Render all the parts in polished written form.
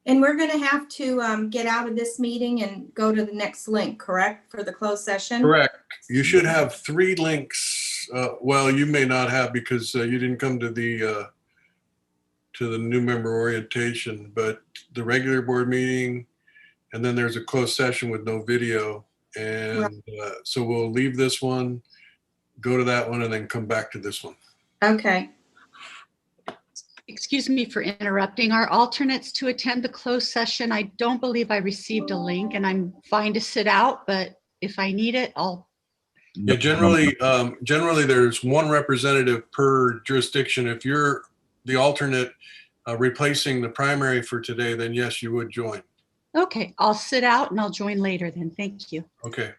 And we're going to have to get out of this meeting and go to the next link, correct, for the closed session? Correct. You should have 3 links. Well, you may not have because you didn't come to the new member orientation, but the regular board meeting, and then there's a closed session with no video. And so we'll leave this one, go to that one, and then come back to this one. Okay. Excuse me for interrupting. Our alternates to attend the closed session, I don't believe I received a link, and I'm fine to sit out, but if I need it, I'll. Yeah, generally there's 1 representative per jurisdiction. If you're the alternate replacing the primary for today, then yes, you would join. Okay, I'll sit out and I'll join later then. Thank you. Okay.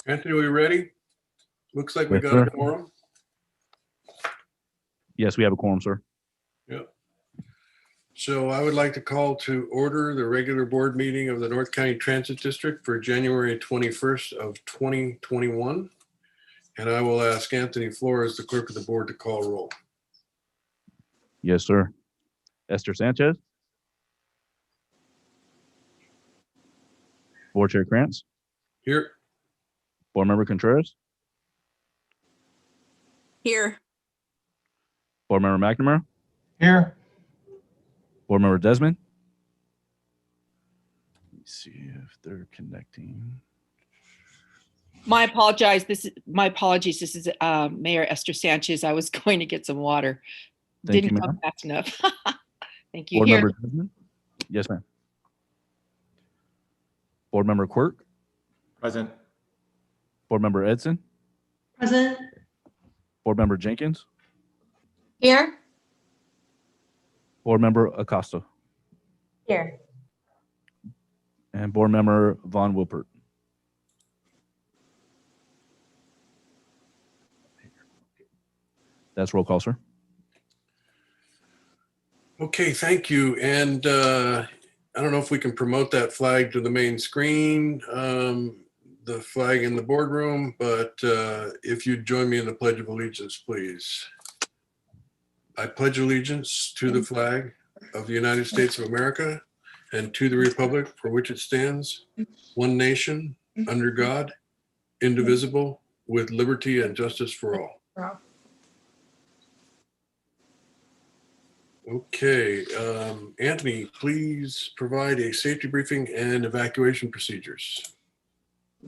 Anthony, are we ready? Looks like we Yes, got a sir. quorum. Yes, we have a quorum, sir. Yep. So I would like to call to order the regular board meeting of the North County Transit District for January 21st of 2021. And I will ask Anthony Flores, the clerk of the board, to call roll. Yes, sir. Esther Sanchez. Board Chair Krantz. Here. Board Member Contreras. Here. Board Member McNamara. Here. Board Member Desmond. Let me see if they're connecting. My apologies. This is Mayor Esther Sanchez. I was going to get some water. Thank Didn't you, come ma'am. fast enough. Thank you. Board Here. Member Desmond. Yes, ma'am. Board Member Quirk. Present. Board Member Edson. Present. Board Member Jenkins. Here? Board Member Acosta. Here. And Board Member Von Wilpert. That's roll call, sir. Okay, thank you. And I don't know if we can promote that flag to the main screen, the flag in the boardroom, but if you'd join me in the Pledge of Allegiance, please. I pledge allegiance to the flag of the United States of America and to the republic for which it stands, one nation, under God, indivisible, with liberty and justice for all. Okay, Anthony, please provide a safety briefing and evacuation procedures.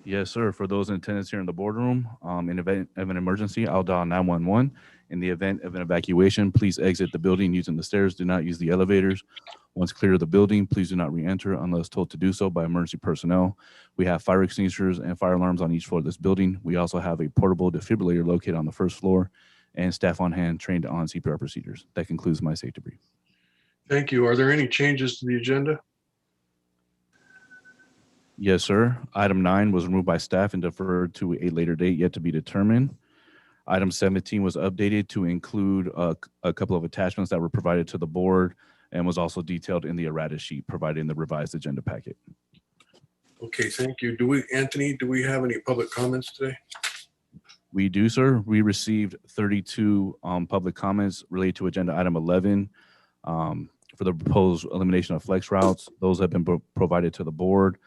Yes, sir. For those in attendance here in the boardroom, in event of an emergency, I'll dial 911. In the event of an evacuation, please exit the building using the stairs. Do not use the elevators. Once clear of the building, please do not re-enter unless told to do so by emergency personnel. We have fire extinguishers and fire alarms on each floor of this building. We also have a portable defibrillator located on the first floor and staff on hand trained on CPR procedures. That concludes my safety brief. Thank you. Are there any changes to the agenda? Yes, sir. Item 9 was removed by staff and deferred to a later date yet to be determined. Item 17 was updated to include a couple of attachments that were provided to the board and was also detailed in the errata sheet provided in the revised agenda packet. Okay, thank you. Anthony, do we have any public comments today? We do, sir. We received 32 public comments related to agenda item 11 for the proposed elimination of flex routes. Those have been provided to the board.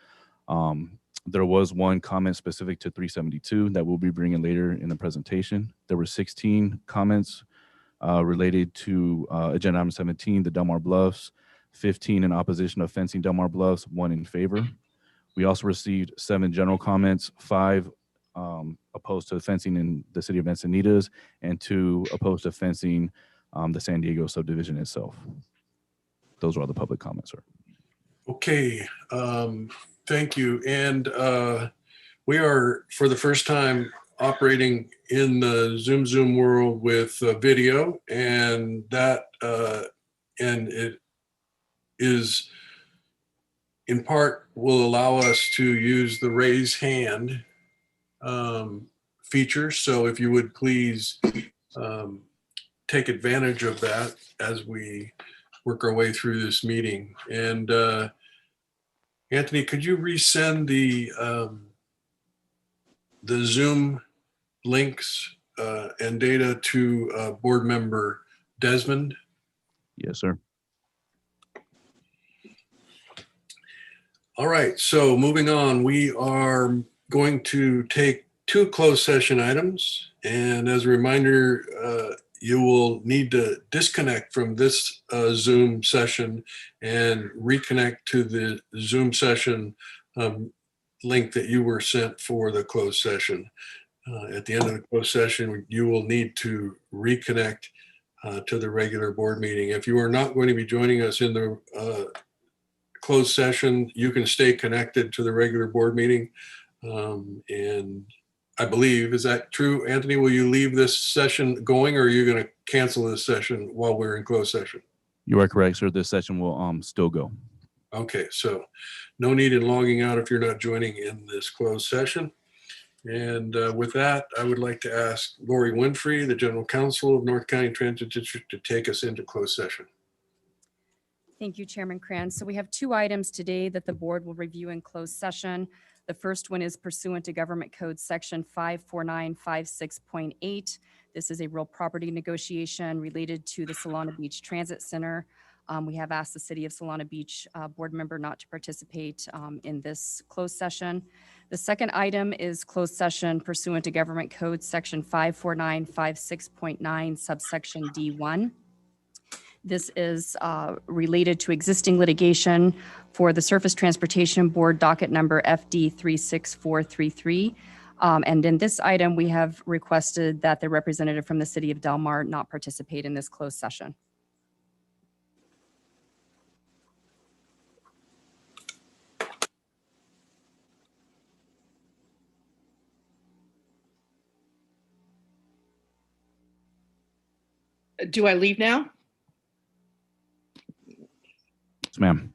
There was one comment specific to 372 that we'll be bringing later in the presentation. There were 16 comments related to agenda item 17, the Delmar Bluffs, 15 in opposition of fencing Delmar Bluffs, 1 in favor. We also received 7 general comments, 5 opposed to fencing in the city of Encinitas, and 2 opposed to fencing the San Diego subdivision itself. Those are all the public comments, sir. Okay, thank you. And we are, for the first time, operating in the Zoom world with video, and that and it is in part will allow us to use the raise hand feature. So if you would please take advantage of that as we work our way through this meeting. And Anthony, could you resend the Zoom links and data to board member Desmond? Yes, sir. All right, so moving on, we are going to take 2 closed session items. And as a reminder, you will need to disconnect from this Zoom session and reconnect to the Zoom session link that you were sent for the closed session. At the end of the closed session, you will need to reconnect to the regular board meeting. If you are not going to be joining us in the closed session, you can stay connected to the regular board meeting. And I believe, is that true, Anthony? Will you leave this session going, or are you going to cancel this session while we're in closed session? You are correct, sir. This session will still go. Okay, so no need in logging out if you're not joining in this closed session. And with that, I would like to ask Lori Winfrey, the General Counsel of North County Transit District, to take us into closed session. Thank you, Chairman Kranz. So we have 2 items today that the board will review in closed session. The first one is pursuant to Government Code Section 54956.8. This is a real property negotiation related to the Solana Beach Transit Center. We have asked the City of Solana Beach board member not to participate in this closed session. The second item is closed session pursuant to Government Code Section 54956.9 subsection D1. This is related to existing litigation for the Surface Transportation Board docket number FD 36433. And in this item, we have requested that the representative from the City of Del Mar not participate in this closed session. Do I leave now? Yes, ma'am.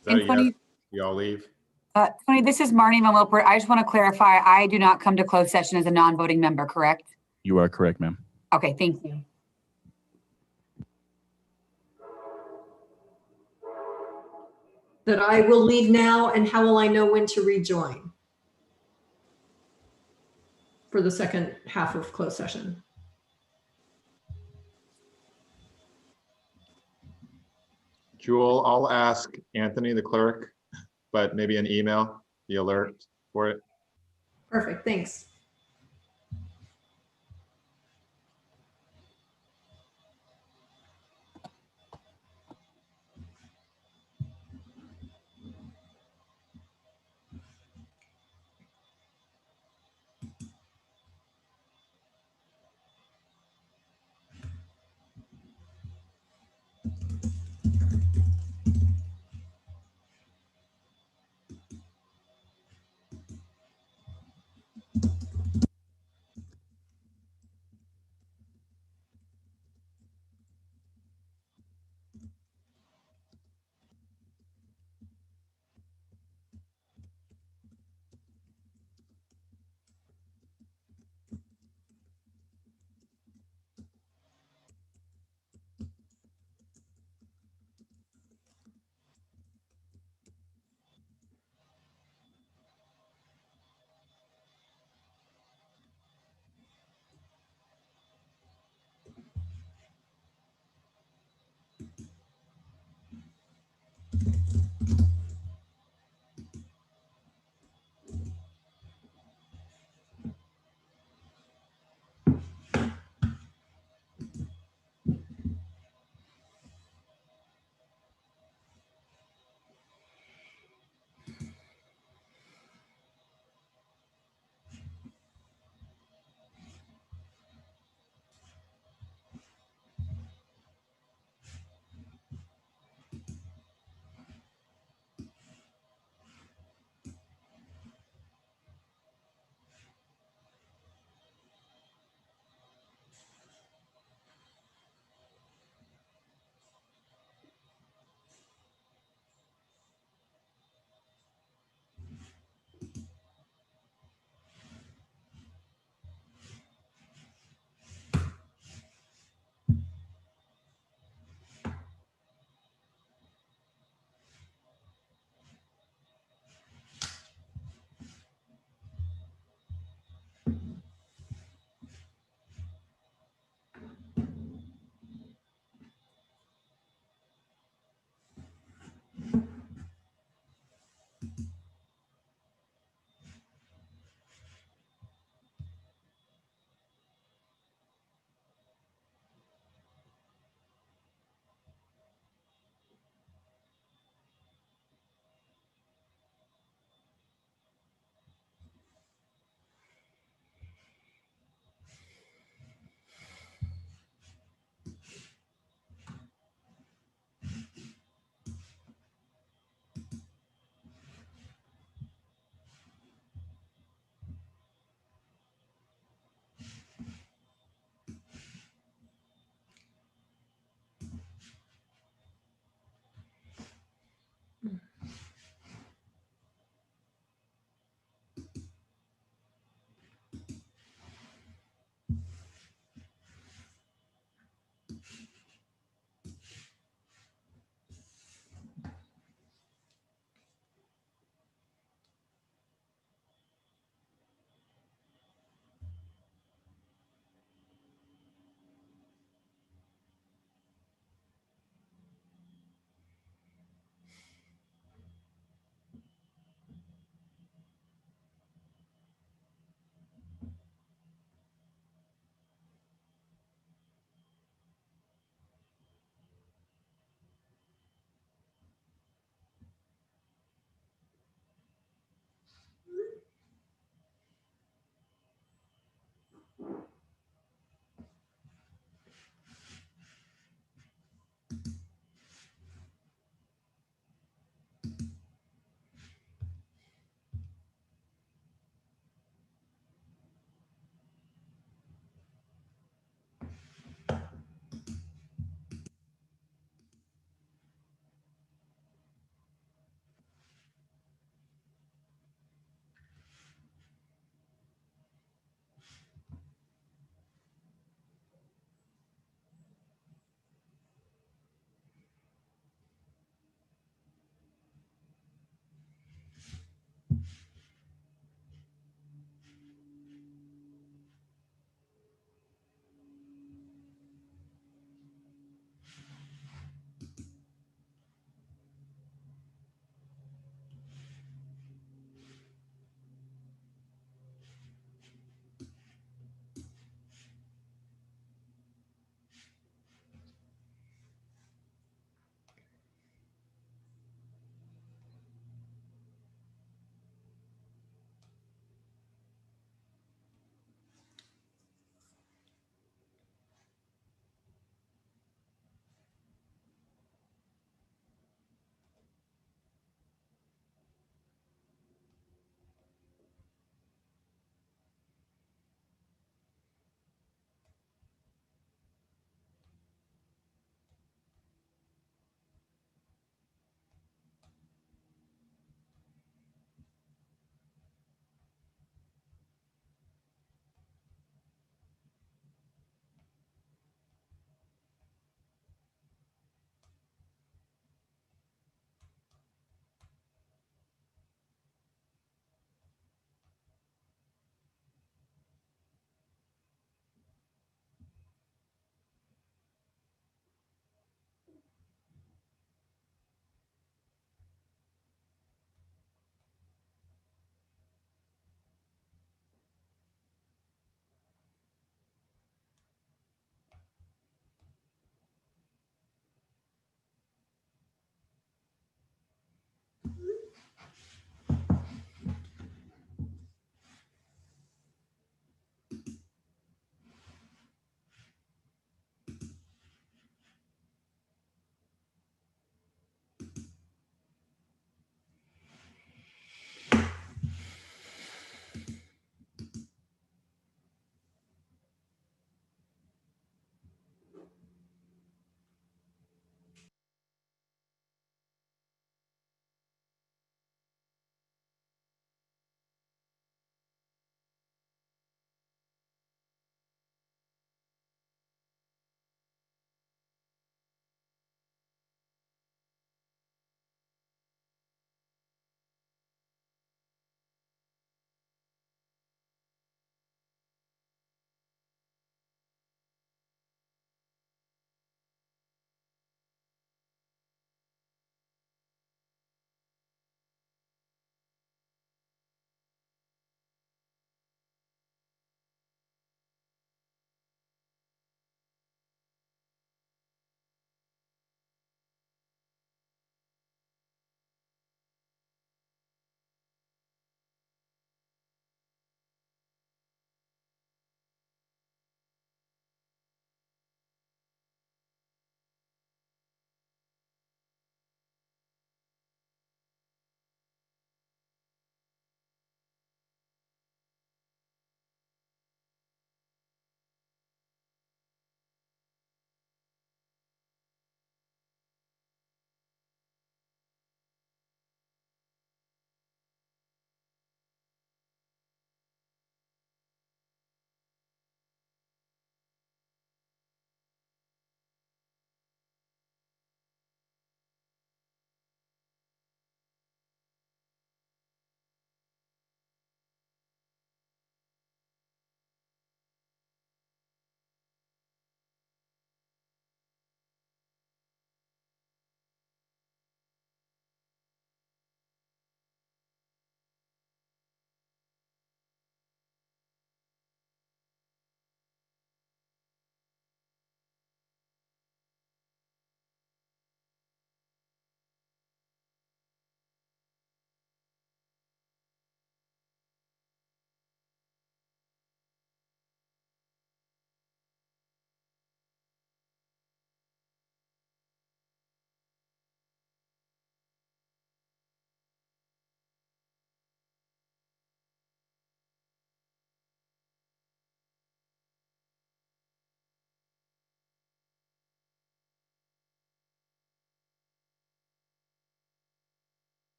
Is that a And Tony, yes? We all leave? Tony, this is Marnie Van Wilpert. I just want to clarify, I do not come to closed session as a non-voting member, correct? You are correct, ma'am. Okay, thank you. That I will leave now, and how will I know when to rejoin? For the second half of closed session. Jewel, I'll ask Anthony, the clerk, but maybe an email, the alert for it. Perfect, thanks.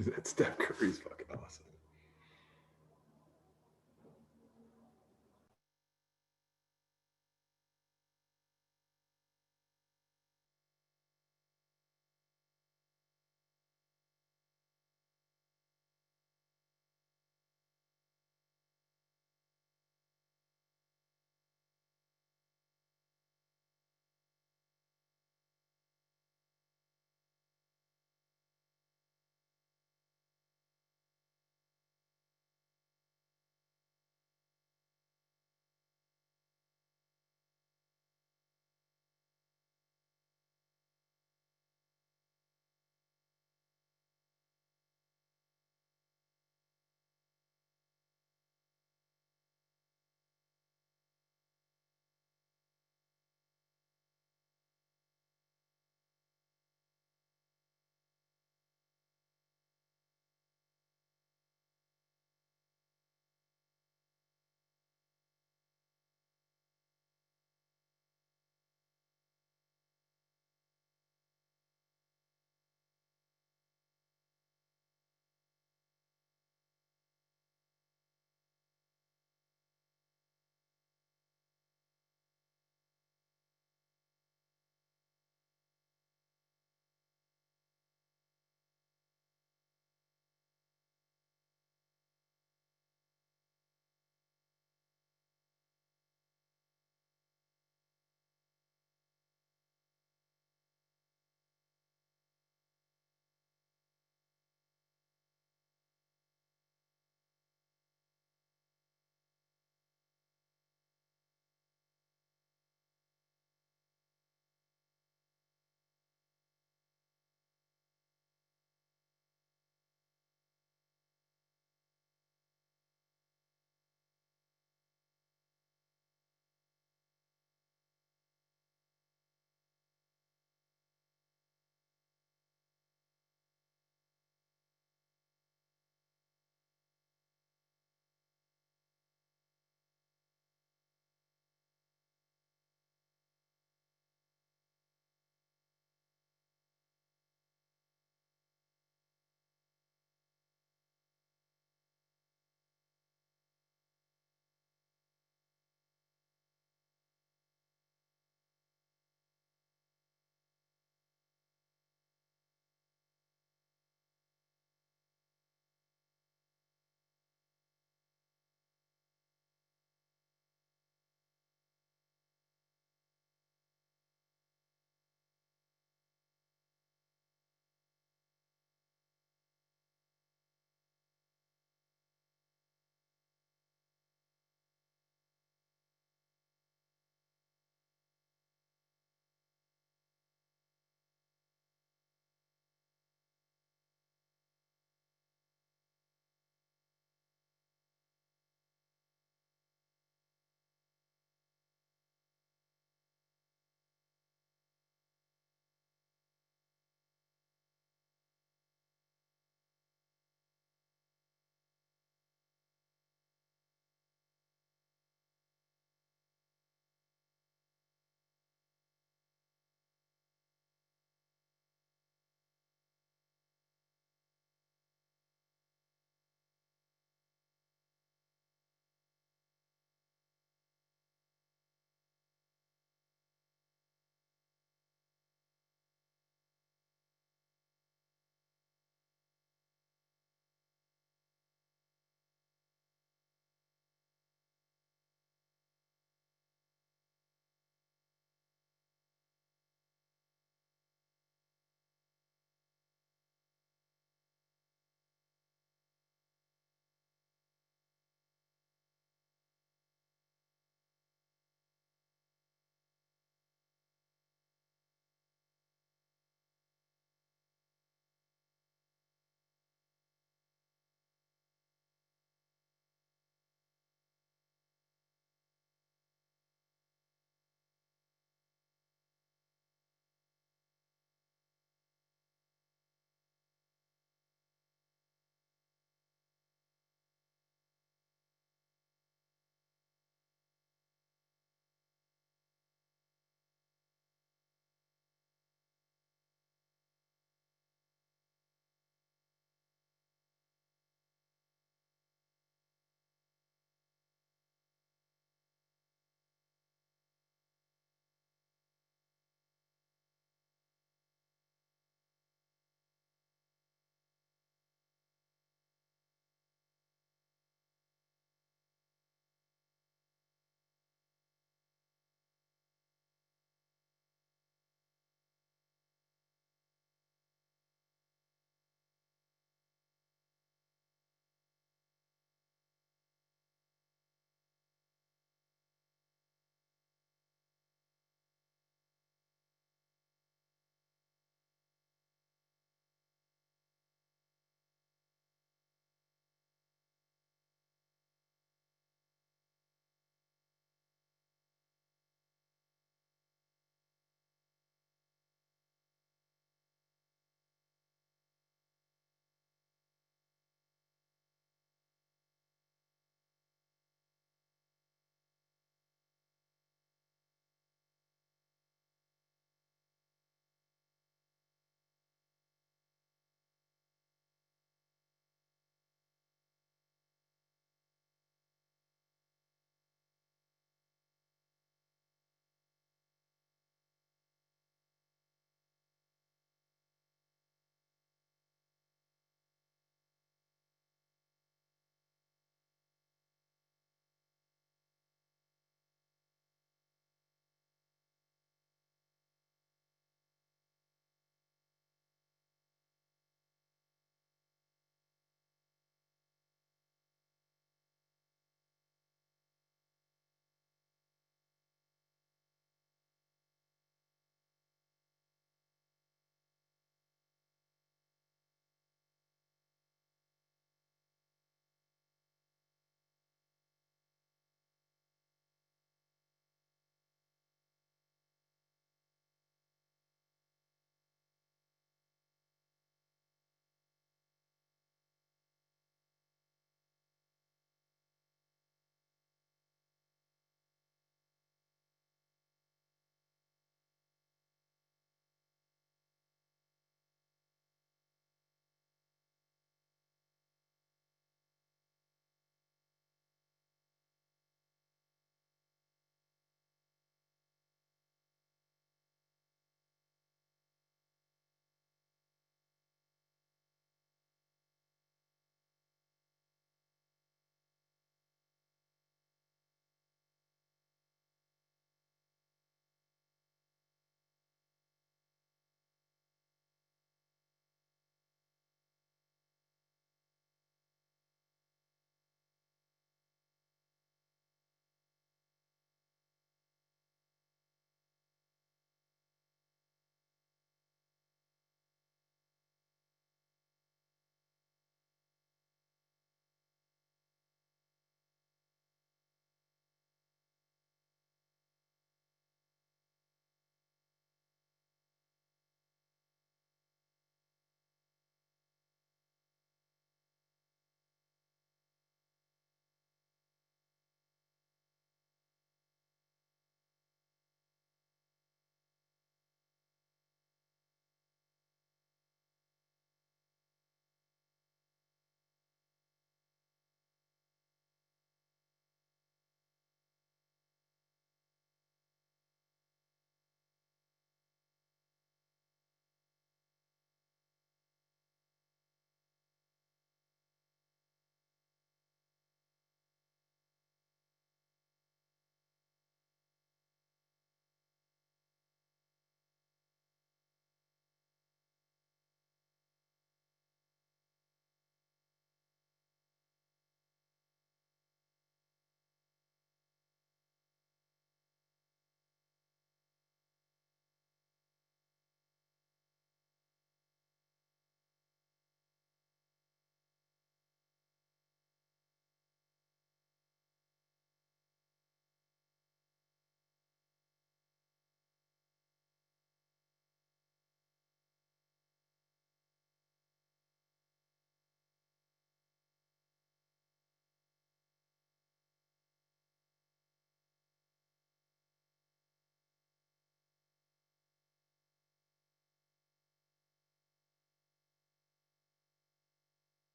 That Steph Curry's fucking awesome.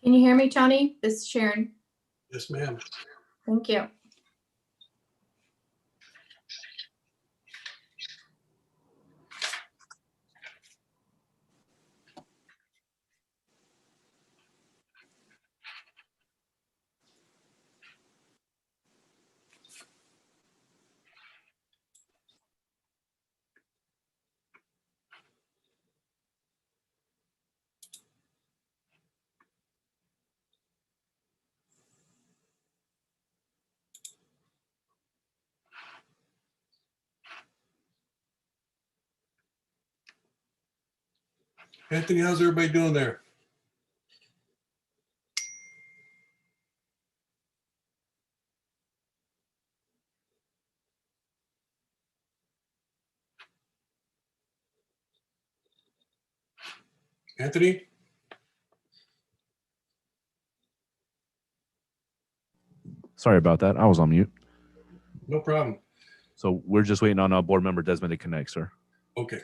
Can you hear me, Tony? This is Sharon. Yes, ma'am. Thank you. Anthony, how's everybody doing there? Anthony? Sorry about that. I was on mute. No problem. So we're just waiting on board member Desmond to connect, sir. Okay.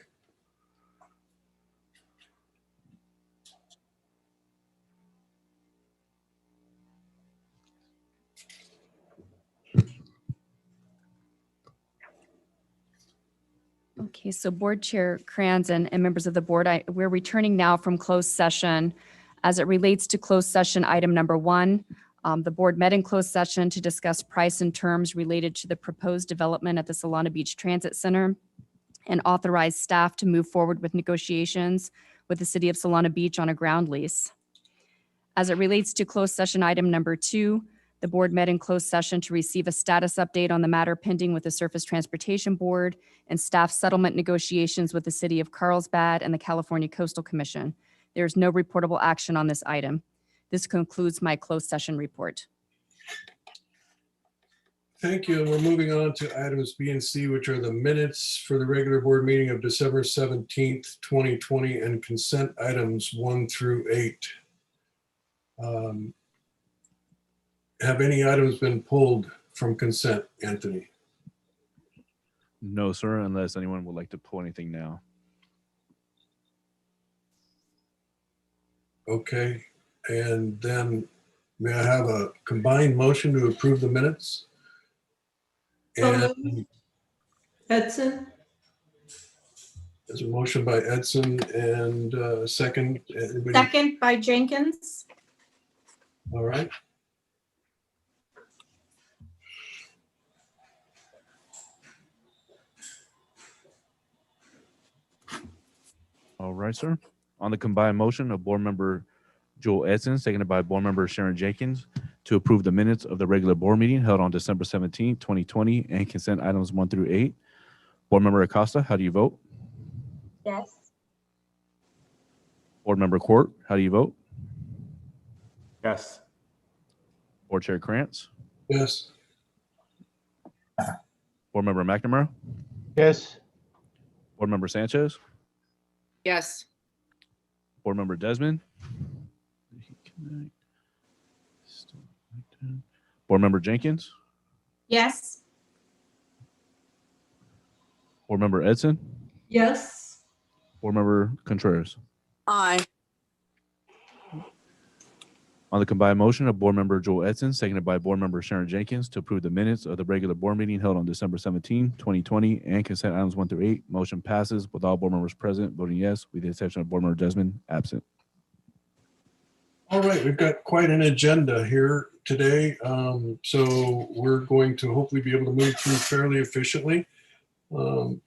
Okay, so Board Chair Kranz and members of the board, we're returning now from closed session. As it relates to closed session item number 1, the board met in closed session to discuss price and terms related to the proposed development at the Solana Beach Transit Center and authorize staff to move forward with negotiations with the city of Solana Beach on a ground lease. As it relates to closed session item number 2, the board met in closed session to receive a status update on the matter pending with the Surface Transportation Board and staff settlement negotiations with the city of Carlsbad and the California Coastal Commission. There is no reportable action on this item. This concludes my closed session report. Thank you. And we're moving on to items B and C, which are the minutes for the regular board meeting of December 17th, 2020, and consent items 1 through 8. Have any items been pulled from consent, Anthony? No, sir, unless anyone would like to pull anything now. Okay. And then may I have a combined motion to approve the minutes? So And moved. Edson? there's a motion by Edson and second. Anybody? Second by Jenkins. All right. All right, sir. On the combined motion of board member Joel Edson, seconded by board member Sharon Jenkins, to approve the minutes of the regular board meeting held on December 17th, 2020, and consent items 1 through 8. Board member Acosta, how do you vote? Yes. Board member Court, how do you vote? Yes. Board chair Krantz, Yes. board member McNamara, Yes. board member Sanchez, Yes. board member Desmond, board member Jenkins, Yes. board member Edson, Yes. board member Contreras. Aye. On the combined motion of board member Joel Edson, seconded by board member Sharon Jenkins, to approve the minutes of the regular board meeting held on December 17, 2020, and consent items 1 through 8, motion passes with all board members present voting yes, with the exception of board member Desmond absent. All right, we've got quite an agenda here today. So we're going to hopefully be able to move through fairly efficiently. And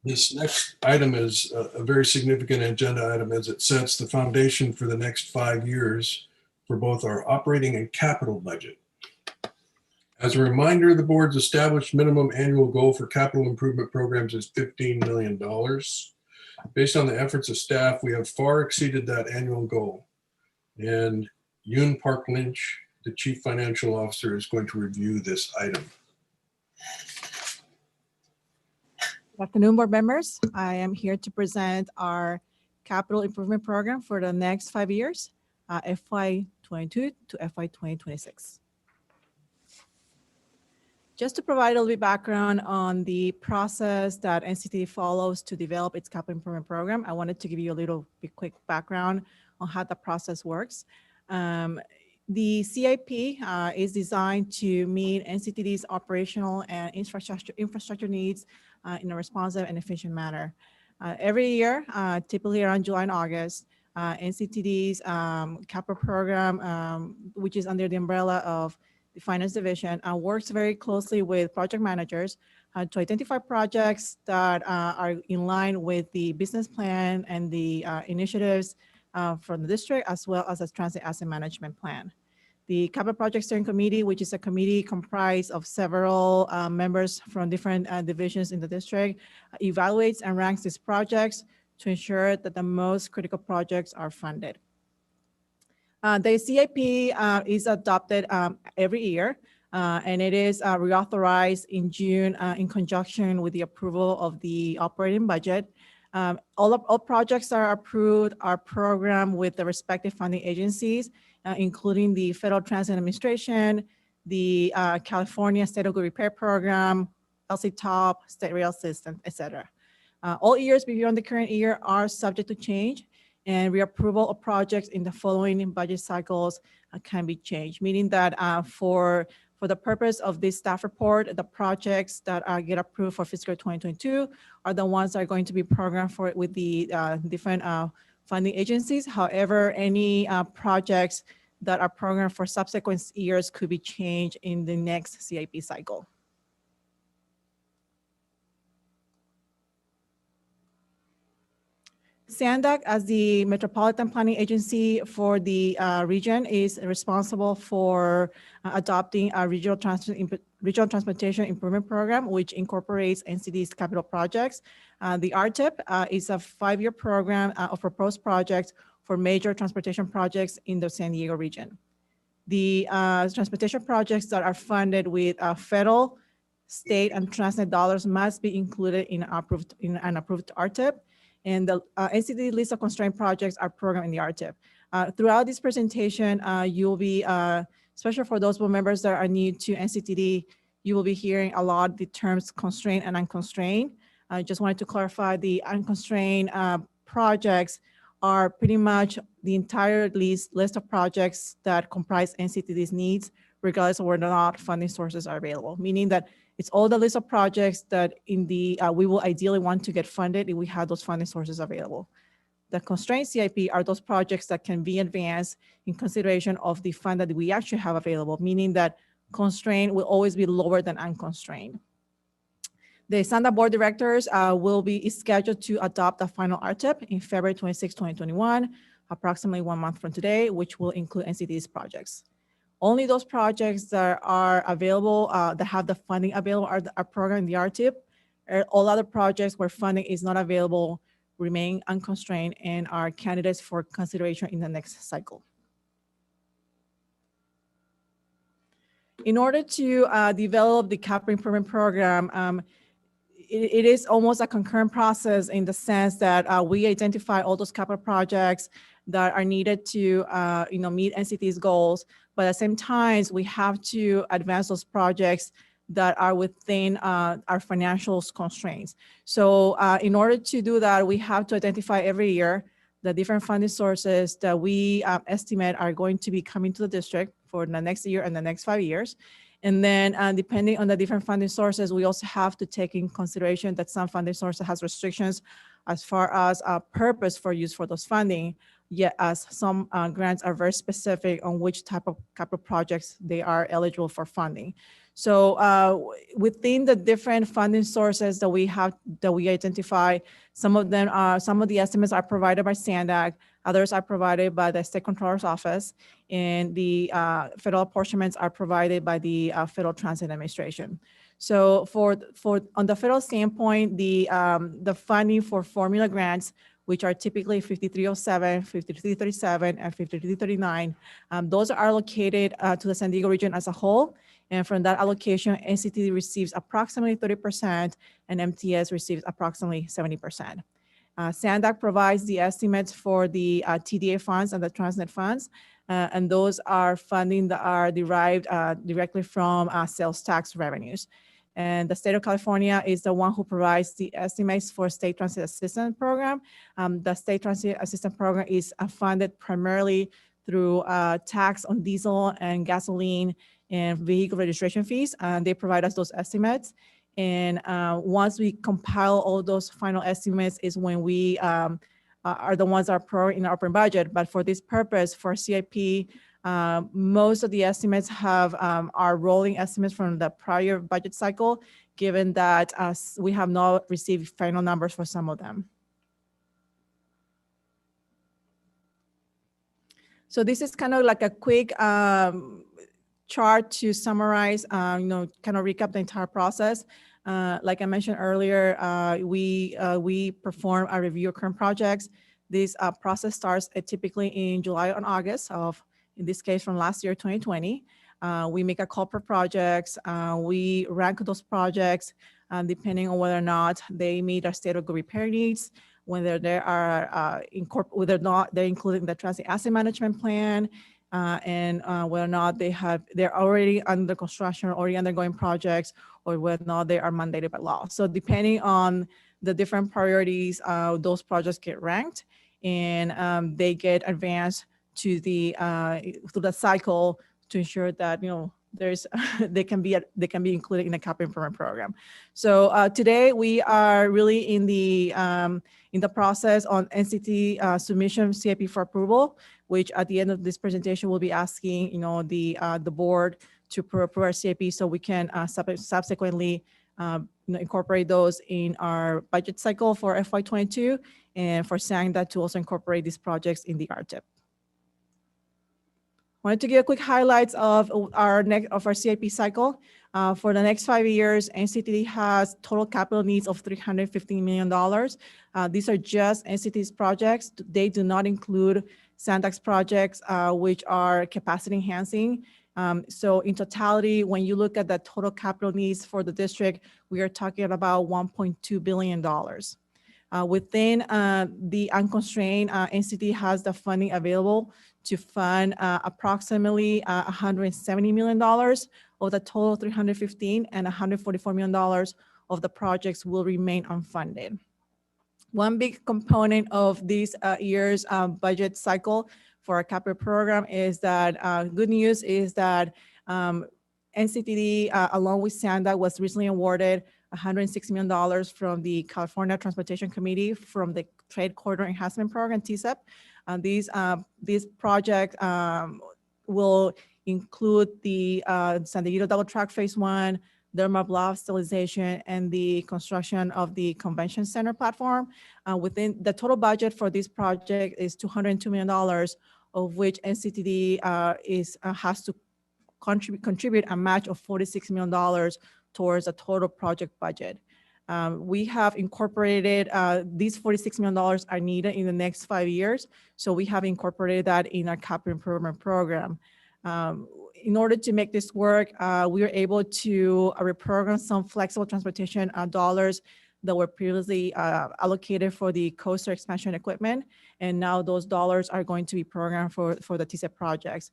this next item is a very significant agenda item as it sets the foundation for the next 5 years for both our operating and capital budget. As a reminder, the board's established minimum annual goal for capital improvement programs is $15 million. Based on the efforts of staff, we have far exceeded that annual goal. And Yoon Park Lynch, the Chief Financial Officer, is going to review this item. Good afternoon, board members. I am here to present our capital improvement program for the next 5 years, FY22 to FY 2026. Just to provide a little bit background on the process that NCTD follows to develop its capital improvement program, I wanted to give you a little bit quick background on how the process works. The CIP is designed to meet NCTD's operational and infrastructure needs in a responsive and efficient manner. Every year, typically around July and August, NCTD's capital program, which is under the umbrella of the Finance Division, works very closely with project managers to identify projects that are in line with the business plan and the initiatives from the district, as well as a transit asset management plan. The Capital Project Steering Committee, which is a committee comprised of several members from different divisions in the district, evaluates and ranks these projects to ensure that the most critical projects are funded. The CIP is adopted every year, and it is reauthorized in June in conjunction with the approval of the operating budget. All projects are approved are programmed with the respective funding agencies, including the Federal Transit Administration, the California State of Good Repair Program, LCTOP, State Rail System, etc. All years beyond the current year are subject to change, and reapproval of projects in the following budget cycles can be changed, meaning that for the purpose of this staff report, the projects that get approved for fiscal 2022 are the ones that are going to be programmed for it with the different funding agencies. However, any projects that are programmed for subsequent years could be changed in the next CIP cycle. SANDAC, as the Metropolitan Planning Agency for the region, is responsible for adopting a regional transportation improvement program, which incorporates NCTD's capital projects. The RTIP is a 5-year program of proposed projects for major transportation projects in the San Diego region. The transportation projects that are funded with federal, state, and transnet dollars must be included in an approved RTIP. And the NCTD list of constrained projects are programmed in the RTIP. Throughout this presentation, you'll be, especially for those board members that are new to NCTD, you will be hearing a lot the terms constrained and unconstrained. I just wanted to clarify the unconstrained projects are pretty much the entire list of projects that comprise NCTD's needs, regardless of whether or not funding sources are available, meaning that it's all the list of projects that in the we will ideally want to get funded if we have those funding sources available. The constrained CIP are those projects that can be advanced in consideration of the fund that we actually have available, meaning that constrained will always be lower than unconstrained. The SANDAC board directors will be scheduled to adopt a final RTIP in February 26, 2021, approximately 1 month from today, which will include NCTD's projects. Only those projects that are available, that have the funding available are programmed in the RTIP. All other projects where funding is not available remain unconstrained and are candidates for consideration in the next cycle. In order to develop the capital improvement program, it is almost a concurrent process in the sense that we identify all those capital projects that are needed to meet NCT's goals. But at the same time, we have to advance those projects that are within our financial constraints. So in order to do that, we have to identify every year the different funding sources that we estimate are going to be coming to the district for the next year and the next 5 years. And then depending on the different funding sources, we also have to take in consideration that some funding sources has restrictions as far as purpose for use for those funding, yet as some grants are very specific on which type of capital projects they are eligible for funding. So within the different funding sources that we have, that we identify, some of the estimates are provided by SANDAC, others are provided by the State Controller's Office, and the federal apportionments are provided by the Federal Transit Administration. So on the federal standpoint, the funding for formula grants, which are typically 5307, 5337, and 5339, those are allocated to the San Diego region as a whole. And from that allocation, NCTD receives approximately 30% and MTS receives approximately 70%. SANDAC provides the estimates for the TDA funds and the Transnet funds. And those are funding that are derived directly from sales tax revenues. And the state of California is the one who provides the estimates for state transit assistance program. The state transit assistance program is funded primarily through tax on diesel and gasoline and vehicle registration fees. They provide us those estimates. And once we compile all those final estimates is when we are the ones that are pro in our open budget. But for this purpose, for CIP, most of the estimates have are rolling estimates from the prior budget cycle, given that we have not received final numbers for some of them. So this is kind of like a quick chart to summarize, kind of recap the entire process. Like I mentioned earlier, we perform a review of current projects. This process starts typically in July and August of, in this case, from last year, 2020. We make a call per projects. We rank those projects depending on whether or not they meet our state of good repair needs, whether they are whether or not they're included in the transit asset management plan, and whether or not they're already under construction or already undergoing projects, or whether or not they are mandated by law. So depending on the different priorities, those projects get ranked, and they get advanced to the through the cycle to ensure that there's they can be included in the capital improvement program. So today we are really in the process on NCT submission CIP for approval, which at the end of this presentation we'll be asking the board to approve our CIP so we can subsequently incorporate those in our budget cycle for FY22, and for SANGDA to also incorporate these projects in the RTIP. Wanted to give a quick highlights of our CIP cycle. For the next 5 years, NCTD has total capital needs of $315 million. These are just NCTD's projects. They do not include SANDAC's projects, which are capacity enhancing. So in totality, when you look at the total capital needs for the district, we are talking about $1.2 billion. Within the unconstrained, NCTD has the funding available to fund approximately $170 million of the total 315, and $144 million of the projects will remain unfunded. One big component of this year's budget cycle for our capital program is that good news is that NCTD, along with SANDAC, was recently awarded $160 million from the California Transportation Committee from the Trade Corridor Enhancement Program, TCEP. These projects will include the San Diego Double Track Phase 1, Derma Bluff stabilization, and the construction of the Convention Center platform. Within the total budget for this project is $202 million, of which NCTD has to contribute a match of $46 million towards the total project budget. We have incorporated, these $46 million are needed in the next 5 years. So we have incorporated that in our capital improvement program. In order to make this work, we were able to reprogram some flexible transportation dollars that were previously allocated for the coaster expansion equipment. And now those dollars are going to be programmed for the TCEP projects.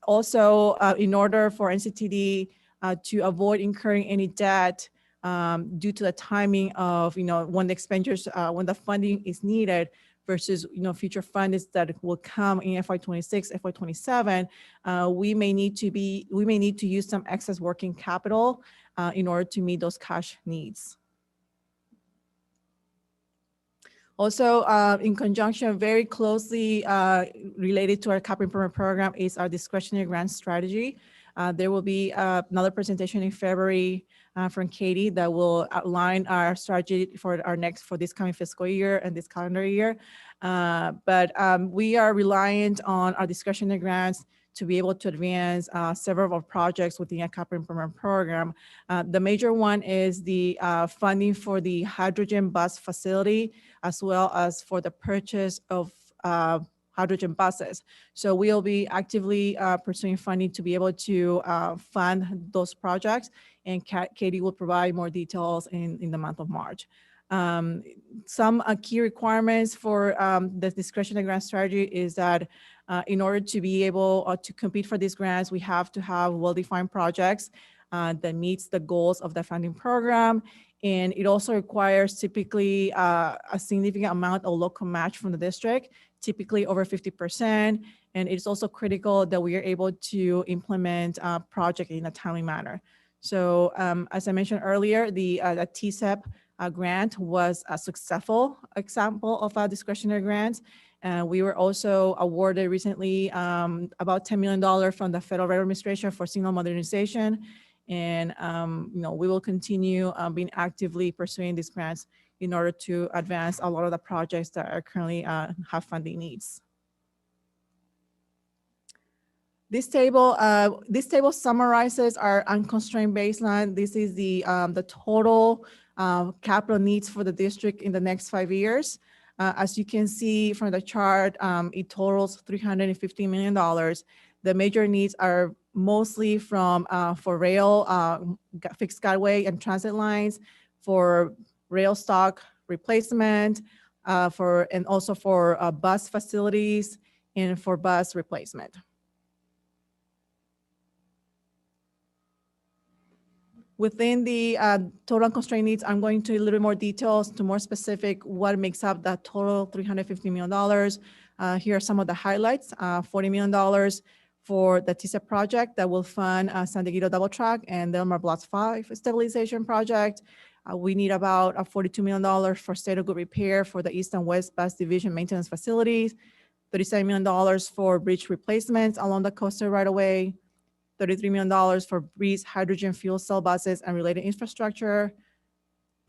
Also, in order for NCTD to avoid incurring any debt due to the timing of when the expenditures, when the funding is needed versus future funds that will come in FY26, FY27, we may need to use some excess working capital in order to meet those cash needs. Also, in conjunction, very closely related to our capital improvement program is our discretionary grant strategy. There will be another presentation in February from Katie that will outline our strategy for this coming fiscal year and this calendar year. But we are reliant on our discretionary grants to be able to advance several of our projects within our capital improvement program. The major one is the funding for the hydrogen bus facility, as well as for the purchase of hydrogen buses. So we'll be actively pursuing funding to be able to fund those projects, and Katie will provide more details in the month of March. Some key requirements for the discretionary grant strategy is that In order to be able to compete for these grants, we have to have well-defined projects that meets the goals of the funding program. And it also requires typically a significant amount of local match from the district, typically over 50%. And it's also critical that we are able to implement a project in a timely manner. So as I mentioned earlier, the TCEP grant was a successful example of a discretionary grant. We were also awarded recently about $10 million from the Federal Railroad Administration for signal modernization. And we will continue being actively pursuing these grants in order to advance a lot of the projects that are currently have funding needs. This table summarizes our unconstrained baseline. This is the total capital needs for the district in the next 5 years. As you can see from the chart, it totals $350 million. The major needs are mostly from for rail, fixed guideway and transit lines, for rail stock replacement, and also for bus facilities and for bus replacement. Within the total constraint needs, I'm going to a little bit more details to more specific what makes up that total $350 million. Here are some of the highlights. $40 million for the TCEP project that will fund San Diego Double Track and Delmar Blocks 5 stabilization project. We need about $42 million for state of good repair for the East and West Bus Division maintenance facilities, $37 million for bridge replacements along the coastal right-of-way, $33 million for Breeze hydrogen fuel cell buses and related infrastructure,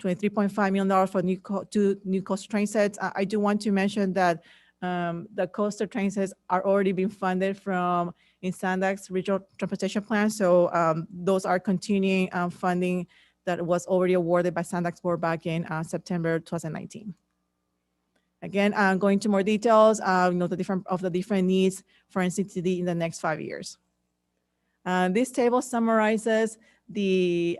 $23.5 million for two new coastal train sets. I do want to mention that the coastal train sets are already being funded from Insandex Regional Transportation Plan. So those are continuing funding that was already awarded by Sandex Board back in September 2019. Again, going into more details, the different needs for NCTD in the next 5 years. This table summarizes the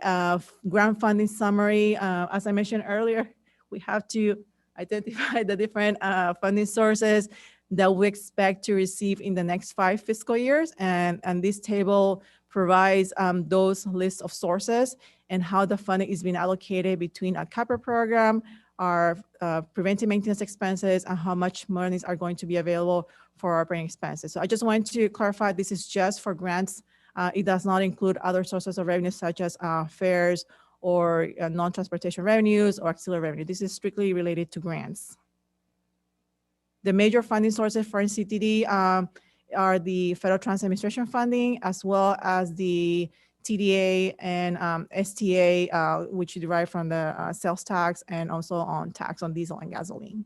grant funding summary. As I mentioned earlier, we have to identify the different funding sources that we expect to receive in the next 5 fiscal years. And this table provides those lists of sources and how the funding is being allocated between a CAPR program, our preventive maintenance expenses, and how much monies are going to be available for operating expenses. So I just wanted to clarify, this is just for grants. It does not include other sources of revenue such as fares or non-transportation revenues or auxiliary revenue. This is strictly related to grants. The major funding sources for NCTD are the Federal Transit Administration funding, as well as the TDA and STA, which derive from the sales tax and also on tax on diesel and gasoline.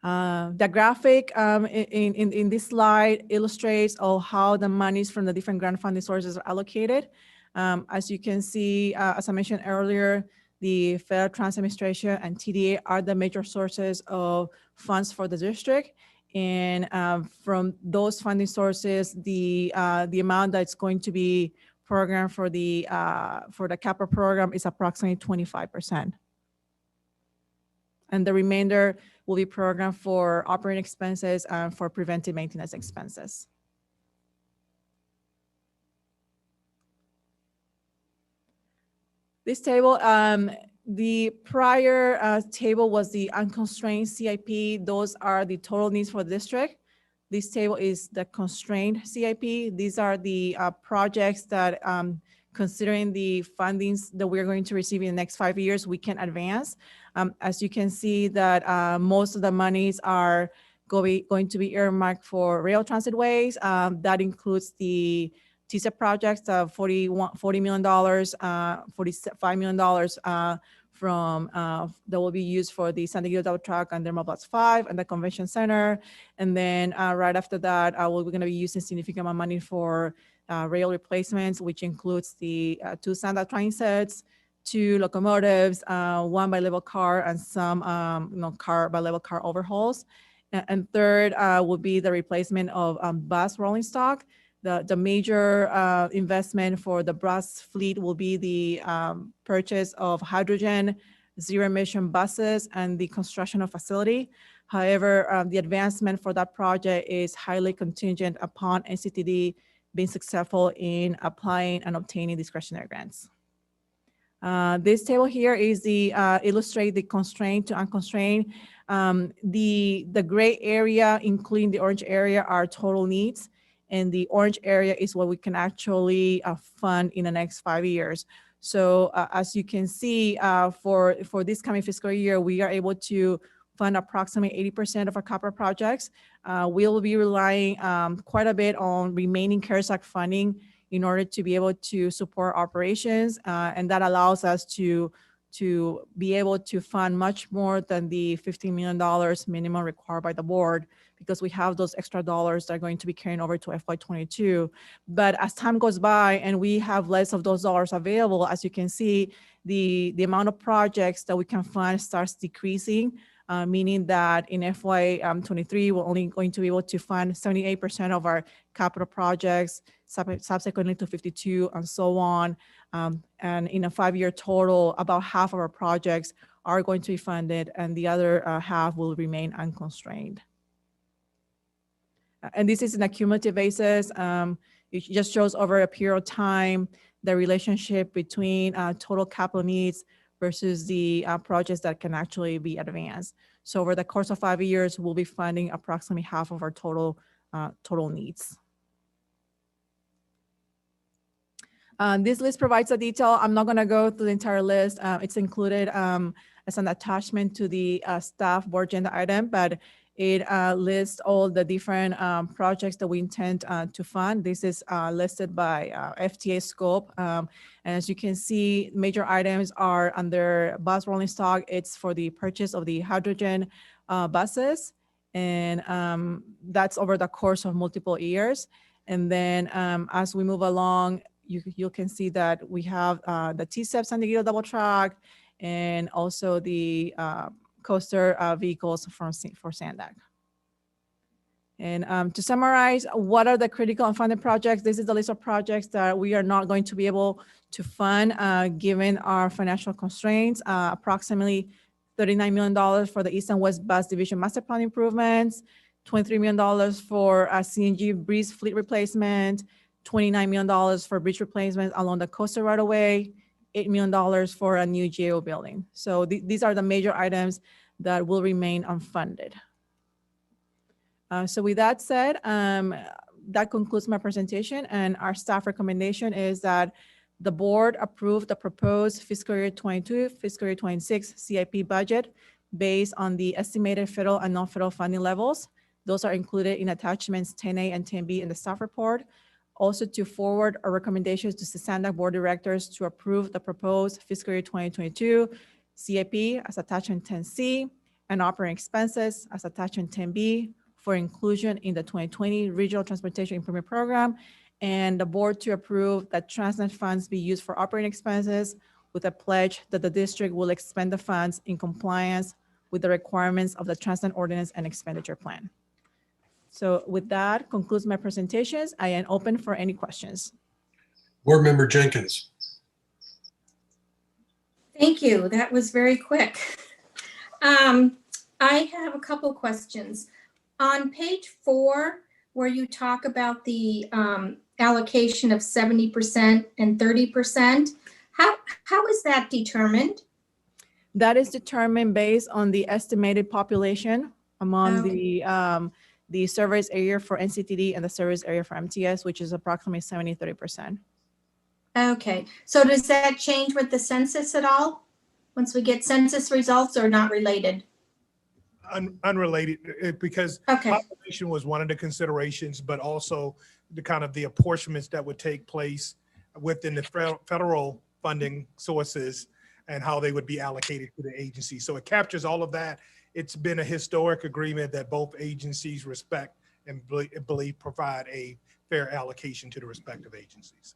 The graphic in this slide illustrates how the monies from the different grant funding sources are allocated. As you can see, as I mentioned earlier, the Federal Transit Administration and TDA are the major sources of funds for the district. And from those funding sources, the amount that's going to be programmed for the CAPR program is approximately 25%. And the remainder will be programmed for operating expenses and for preventive maintenance expenses. This table, the prior table was the unconstrained CIP. Those are the total needs for the district. This table is the constrained CIP. These are the projects that, considering the fundings that we're going to receive in the next 5 years, we can advance. As you can see that most of the monies are going to be earmarked for rail transit ways. That includes the TCEP projects, $40 million, $45 million that will be used for the San Diego Double Track and Delmar Blocks 5 and the Convention Center. And then right after that, we're going to be using significant amount of money for rail replacements, which includes the 2 standard train sets, 2 locomotives, 1 bi-level car, and some bi-level car overhauls. And third will be the replacement of bus rolling stock. The major investment for the bus fleet will be the purchase of hydrogen zero emission buses and the construction of facility. However, the advancement for that project is highly contingent upon NCTD being successful in applying and obtaining discretionary grants. This table here is the illustrate the constrained to unconstrained. The gray area, including the orange area, are total needs, and the orange area is what we can actually fund in the next 5 years. So as you can see, for this coming fiscal year, we are able to fund approximately 80% of our capital projects. We'll be relying quite a bit on remaining CARES Act funding in order to be able to support operations, and that allows us to be able to fund much more than the $15 million minimum required by the board, because we have those extra dollars that are going to be carrying over to FY22. But as time goes by and we have less of those dollars available, as you can see, the amount of projects that we can fund starts decreasing, meaning that in FY23, we're only going to be able to fund 78% of our capital projects, subsequently to 52 and so on. And in a 5-year total, about half of our projects are going to be funded and the other half will remain unconstrained. And this is an cumulative basis. It just shows over a period of time the relationship between total capital needs versus the projects that can actually be advanced. So over the course of 5 years, we'll be funding approximately half of our total needs. This list provides a detail. I'm not going to go through the entire list. It's included as an attachment to the staff board agenda item, but it lists all the different projects that we intend to fund. This is listed by FTA scope. And as you can see, major items are under bus rolling stock. It's for the purchase of the hydrogen buses. And that's over the course of multiple years. And then as we move along, you can see that we have the T-STEP San Diego double track and also the coaster vehicles for SANDAG. And to summarize, what are the critical unfunded projects? This is the list of projects that we are not going to be able to fund given our financial constraints. Approximately $39 million for the East and West Bus Division Master Plan improvements, $23 million for CNG Breeze fleet replacement, $29 million for bridge replacement along the coastal right away, $8 million for a new GAO building. So these are the major items that will remain unfunded. So with that said, that concludes my presentation, and our staff recommendation is that the board approve the proposed fiscal year 22, fiscal year 26 CIP budget based on the estimated federal and non-federal funding levels. Those are included in attachments 10A and 10B in the staff report. Also to forward our recommendations to the SANDAG board directors to approve the proposed fiscal year 2022 CIP as attachment 10C and operating expenses as attachment 10B for inclusion in the 2020 Regional Transportation Improvement Program, and the board to approve that Transnet funds be used for operating expenses with a pledge that the district will expend the funds in compliance with the requirements of the Transnet ordinance and expenditure plan. So with that concludes my presentations. I am open for any questions. Board Member Jenkins. Thank you. That was very quick. I have a couple questions. On page 4, where you talk about the allocation of 70% and 30%, how is that determined? That is determined based on the estimated population among the service area for NCTD and the service area for MTS, which is approximately 70-30%. Okay, so does that change with the census at all? Once we get census results, or not related? Unrelated, because population was one of the considerations, but also the kind of the apportionments that would take place within the federal funding sources and how they would be allocated to the agency. So it captures all of that. It's been a historic agreement that both agencies respect and believe provide a fair allocation to the respective agencies.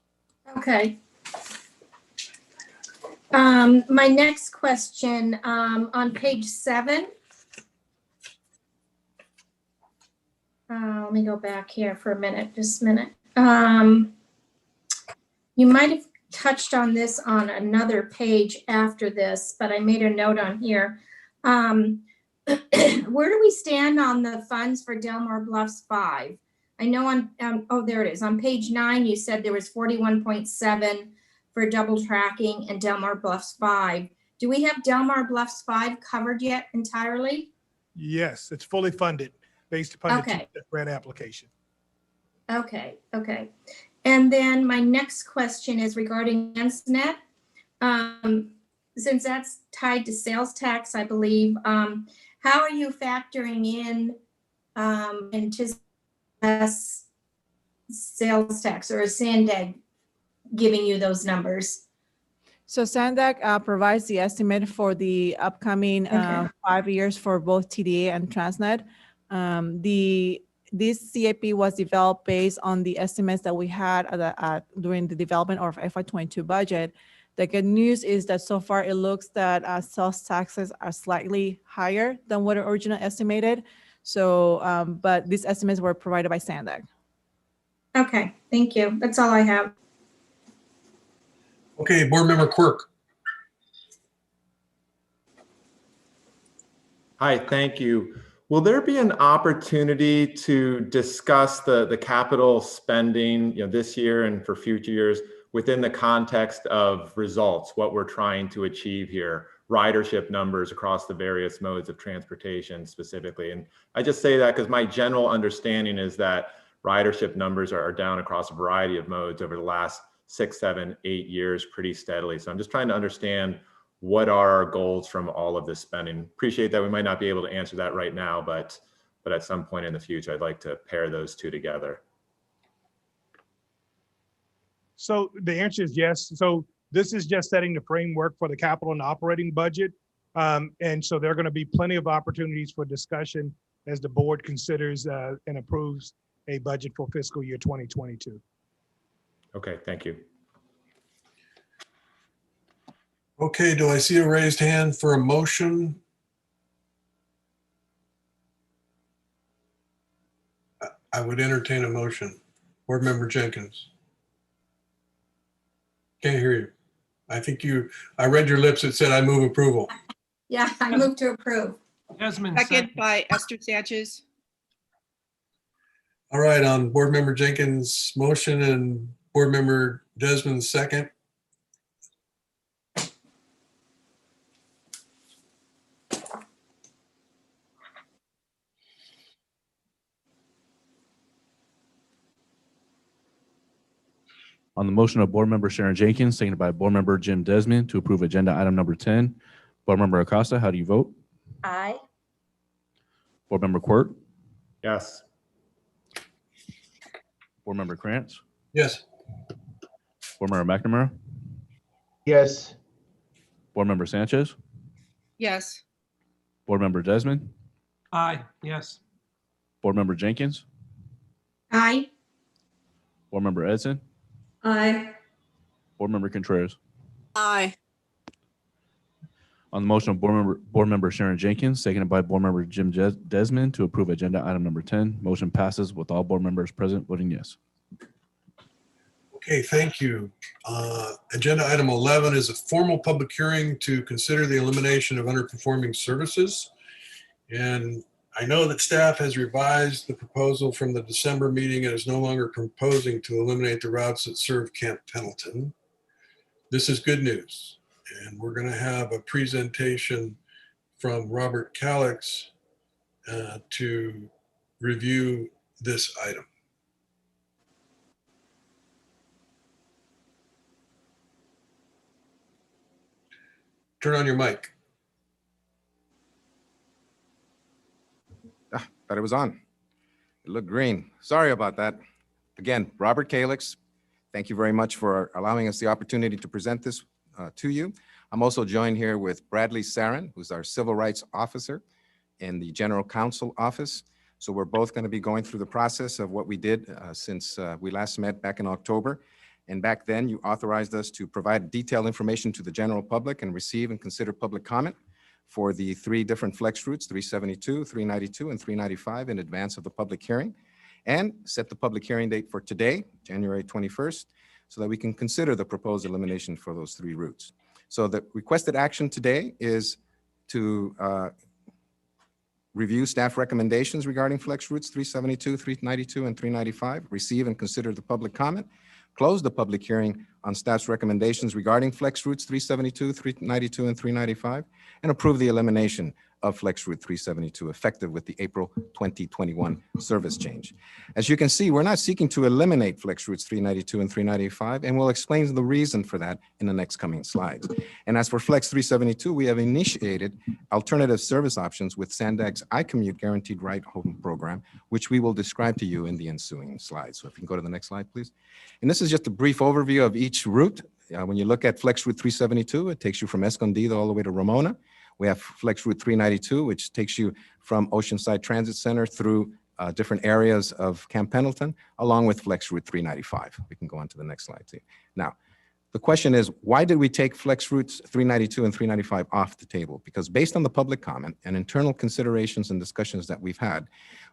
Okay. My next question, on page 7. Let me go back here for a minute, just a minute. You might have touched on this on another page after this, but I made a note on here. Where do we stand on the funds for Delmar Bluffs 5? I know on, oh, there it is. On page 9, you said there was 41.7 for double tracking and Delmar Bluffs 5. Do we have Delmar Bluffs 5 covered yet entirely? Yes, it's fully funded based upon the Okay. grant application. Okay, okay. And then my next question is regarding Ansnet. Since that's tied to sales tax, I believe, how are you factoring in into sales tax, or is Sandag giving you those numbers? So Sandag provides the estimate for the upcoming Okay. 5 years for both TDA and Transnet. This CIP was developed based on the estimates that we had during the development of FY22 budget. The good news is that so far it looks that sales taxes are slightly higher than what originally estimated. So, but these estimates were provided by Sandag. Okay, thank you. That's all I have. Okay, Board Member Quirk. Hi, thank you. Will there be an opportunity to discuss the capital spending, this year and for future years within the context of results, what we're trying to achieve here, ridership numbers across the various modes of transportation specifically? And I just say that because my general understanding is that ridership numbers are down across a variety of modes over the last 6, 7, 8 years pretty steadily. So I'm just trying to understand what are our goals from all of this spending. Appreciate that we might not be able to answer that right now, but at some point in the future, I'd like to pair those two together. So the answer is yes. So this is just setting the framework for the capital and operating budget. And so there are going to be plenty of opportunities for discussion as the board considers and approves a budget for fiscal year 2022. Okay, thank you. Okay, do I see a raised hand for a motion? I would entertain a motion. Board Member Jenkins. Can't hear you. I think I read your lips. It said I move approval. Yeah, I move to approve. Desmond, Second by Esther Sanchez. All right, on Board Member Jenkins' motion and Board Member Desmond's second. On the motion of Board Member Sharon Jenkins, seconded by Board Member Jim Desmond to approve agenda item number 10. Board Member Acosta, how do you vote? Aye. Board Member Quirk? Yes. Board Member Krantz? Yes. Board Member McNamara? yes. Board Member Sanchez? Yes. Board Member Desmond? Aye, yes. Board Member Jenkins? Aye. Board Member Edson? Aye. Board Member Contreras? Aye. On the motion of Board Member Sharon Jenkins, seconded by Board Member Jim Desmond to approve agenda item number 10. Motion passes with all board members present voting yes. Okay, thank you. Agenda item 11 is a formal public hearing to consider the elimination of underperforming services. And I know that staff has revised the proposal from the December meeting and is no longer proposing to eliminate the routes that serve Camp Pendleton. This is good news. And we're going to have a presentation from Robert Calix to review this item. Turn on your mic. Thought it was on. It looked green. Sorry about that. Again, Robert Calix, thank you very much for allowing us the opportunity to present this to you. I'm also joined here with Bradley Sarin, who's our Civil Rights Officer in the General Counsel Office. So we're both going to be going through the process of what we did since we last met back in October. And back then, you authorized us to provide detailed information to the general public and receive and consider public comment for the 3 different flex routes, 372, 392, and 395 in advance of the public hearing, and set the public hearing date for today, January 21st, so that we can consider the proposed elimination for those 3 routes. So the requested action today is to review staff recommendations regarding flex routes 372, 392, and 395, receive and consider the public comment, close the public hearing on staff's recommendations regarding flex routes 372, 392, and 395, and approve the elimination of Flex Route 372 effective with the April 2021 service change. As you can see, we're not seeking to eliminate Flex Routes 392 and 395, and we'll explain the reason for that in the next coming slides. And as for Flex 372, we have initiated alternative service options with Sandag's iCommute Guaranteed Ride Home program, which we will describe to you in the ensuing slides. So if you can go to the next slide, please. And this is just a brief overview of each route. When you look at Flex Route 372, it takes you from Escondido all the way to Ramona. We have Flex Route 392, which takes you from Oceanside Transit Center through different areas of Camp Pendleton, along with Flex Route 395. We can go on to the next slide, too. Now, the question is, why did we take Flex Routes 392 and 395 off the table? Because based on the public comment and internal considerations and discussions that we've had,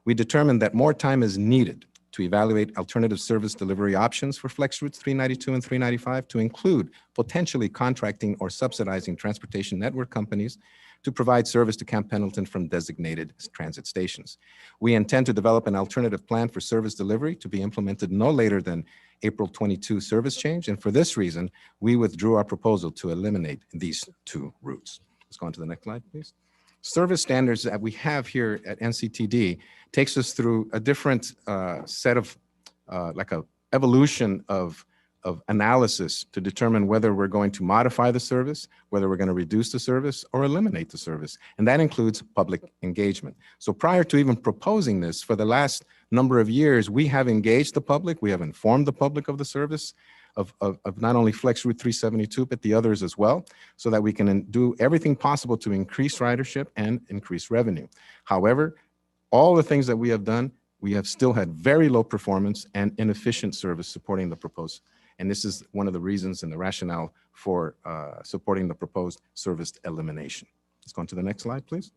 we determined that more time is needed to evaluate alternative service delivery options for Flex Routes 392 and 395 to include potentially contracting or subsidizing transportation network companies to provide service to Camp Pendleton from designated transit stations. We intend to develop an alternative plan for service delivery to be implemented no later than April 22 service change. And for this reason, we withdrew our proposal to eliminate these 2 routes. Let's go on to the next slide, please. Service standards that we have here at NCTD takes us through a different set of, like a evolution of analysis to determine whether we're going to modify the service, whether we're going to reduce the service or eliminate the service. And that includes public engagement. So prior to even proposing this, for the last number of years, we have engaged the public, we have informed the public of the service, of not only Flex Route 372, but the others as well, so that we can do everything possible to increase ridership and increase revenue. However, all the things that we have done, we have still had very low performance and inefficient service supporting the proposed. And this is one of the reasons and the rationale for supporting the proposed service elimination. Let's go on to the next slide, please.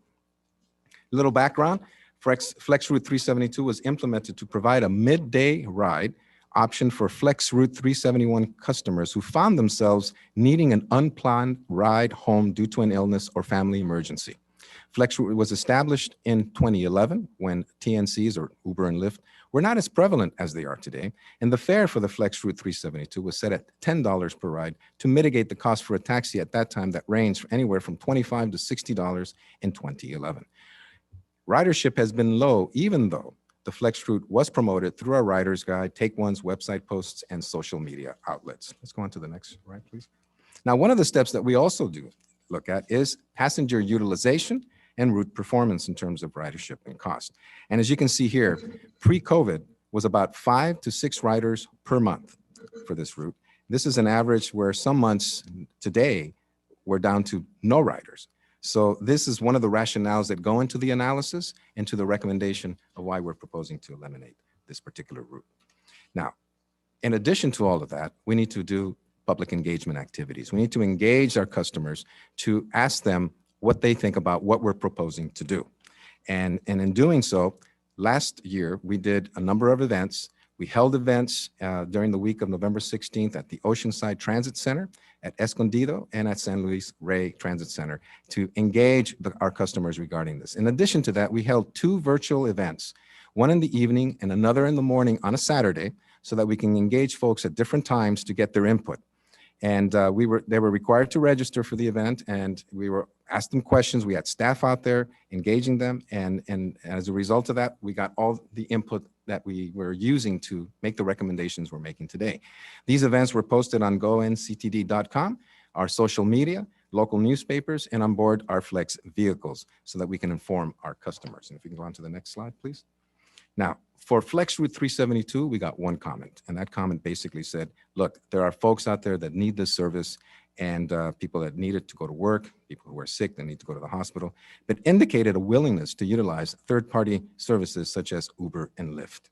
A little background. Flex Route 372 was implemented to provide a midday ride option for Flex Route 371 customers who found themselves needing an unplanned ride home due to an illness or family emergency. Flex Route was established in 2011 when TNCs, or Uber and Lyft, were not as prevalent as they are today, and the fare for the Flex Route 372 was set at $10 per ride to mitigate the cost for a taxi at that time that ranged anywhere from $25 to $60 in 2011. Ridership has been low, even though the Flex Route was promoted through our Rider's Guide, Take One's website posts, and social media outlets. Let's go on to the next slide, please. Now, one of the steps that we also do look at is passenger utilization and route performance in terms of ridership and cost. And as you can see here, pre-COVID was about 5 to 6 riders per month for this route. This is an average where some months today we're down to no riders. So this is one of the rationales that go into the analysis and to the recommendation of why we're proposing to eliminate this particular route. Now, in addition to all of that, we need to do public engagement activities. We need to engage our customers to ask them what they think about what we're proposing to do. And in doing so, last year, we did a number of events. We held events during the week of November 16th at the Oceanside Transit Center, at Escondido, and at San Luis Rey Transit Center to engage our customers regarding this. In addition to that, we held 2 virtual events, one in the evening and another in the morning on a Saturday, so that we can engage folks at different times to get their input. And they were required to register for the event, and we were asked them questions. We had staff out there engaging them, and as a result of that, we got all the input that we were using to make the recommendations we're making today. These events were posted on gonctd.com, our social media, local newspapers, and on board our Flex vehicles so that we can inform our customers. And if you can go on to the next slide, please. Now, for Flex Route 372, we got one comment, and that comment basically said, look, there are folks out there that need this service, and people that need it to go to work, people who are sick that need to go to the hospital, but indicated a willingness to utilize third-party services such as Uber and Lyft.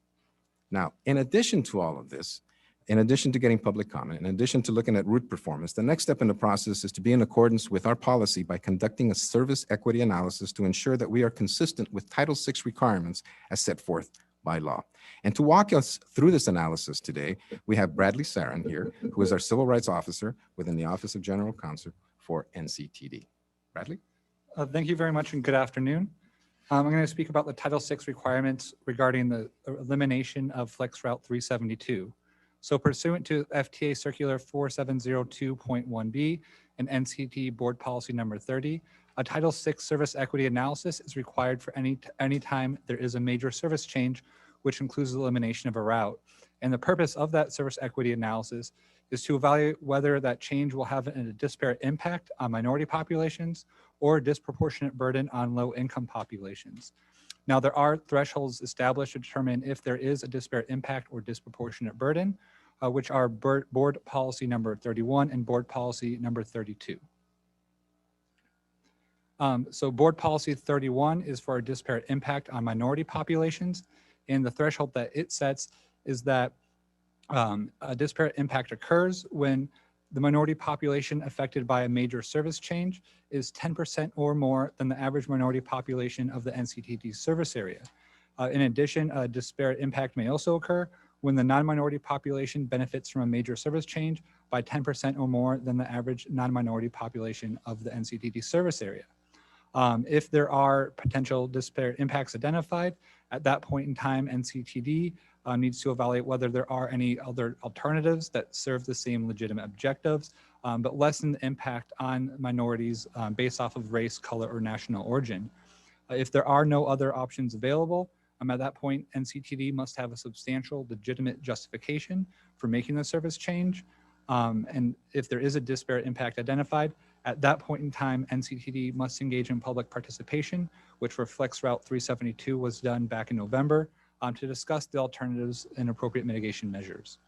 Now, in addition to all of this, in addition to getting public comment, in addition to looking at route performance, the next step in the process is to be in accordance with our policy by conducting a service equity analysis to ensure that we are consistent with Title VI requirements as set forth by law. And to walk us through this analysis today, we have Bradley Sarin here, who is our Civil Rights Officer within the Office of General Counsel for NCTD. Bradley? Thank you very much and good afternoon. I'm going to speak about the Title VI requirements regarding the elimination of Flex Route 372. So pursuant to FTA Circular 4702.1b and NCT Board Policy Number 30, a Title VI service equity analysis is required for any time there is a major service change, which includes the elimination of a route. And the purpose of that service equity analysis is to evaluate whether that change will have a disparate impact on minority populations or a disproportionate burden on low-income populations. Now, there are thresholds established to determine if there is a disparate impact or disproportionate burden, which are Board Policy Number 31 and Board Policy Number 32. So Board Policy 31 is for a disparate impact on minority populations, and the threshold that it sets is that a disparate impact occurs when the minority population affected by a major service change is 10% or more than the average minority population of the NCTD service area. In addition, a disparate impact may also occur when the non-minority population benefits from a major service change by 10% or more than the average non-minority population of the NCTD service area. If there are potential disparate impacts identified, at that point in time, NCTD needs to evaluate whether there are any other alternatives that serve the same legitimate objectives, but lessen the impact on minorities based off of race, color, or national origin. If there are no other options available, at that point, NCTD must have a substantial legitimate justification for making the service change. And if there is a disparate impact identified, at that point in time, NCTD must engage in public participation, which for Flex Route 372 was done back in November, to discuss the alternatives and appropriate mitigation measures.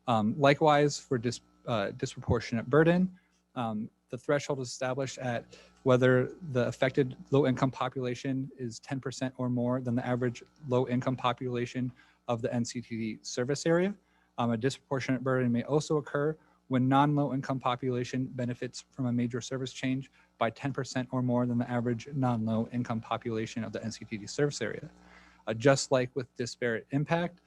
Likewise, for disproportionate burden, the threshold is established at whether the affected low-income population is 10% or more than the average low-income population of the NCTD service area. A disproportionate burden may also occur when non-low-income population benefits from a major service change by 10% or more than the average non-low-income population of the NCTD service area. Just like with disparate impact,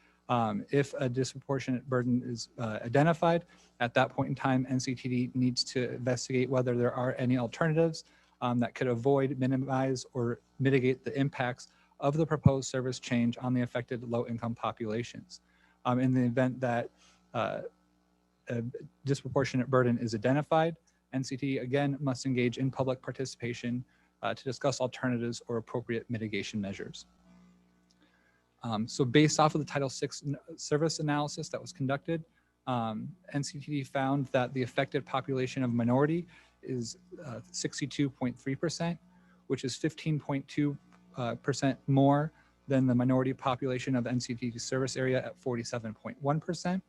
if a disproportionate burden is identified, at that point in time, NCTD needs to investigate whether there are any alternatives that could avoid, minimize, or mitigate the impacts of the proposed service change on the affected low-income populations. In the event that a disproportionate burden is identified, NCTD again must engage in public participation to discuss alternatives or appropriate mitigation measures. So based off of the Title VI service analysis that was conducted, NCTD found that the affected population of minority is 62.3%, which is 15.2% more than the minority population of the NCTD service area at 47.1%.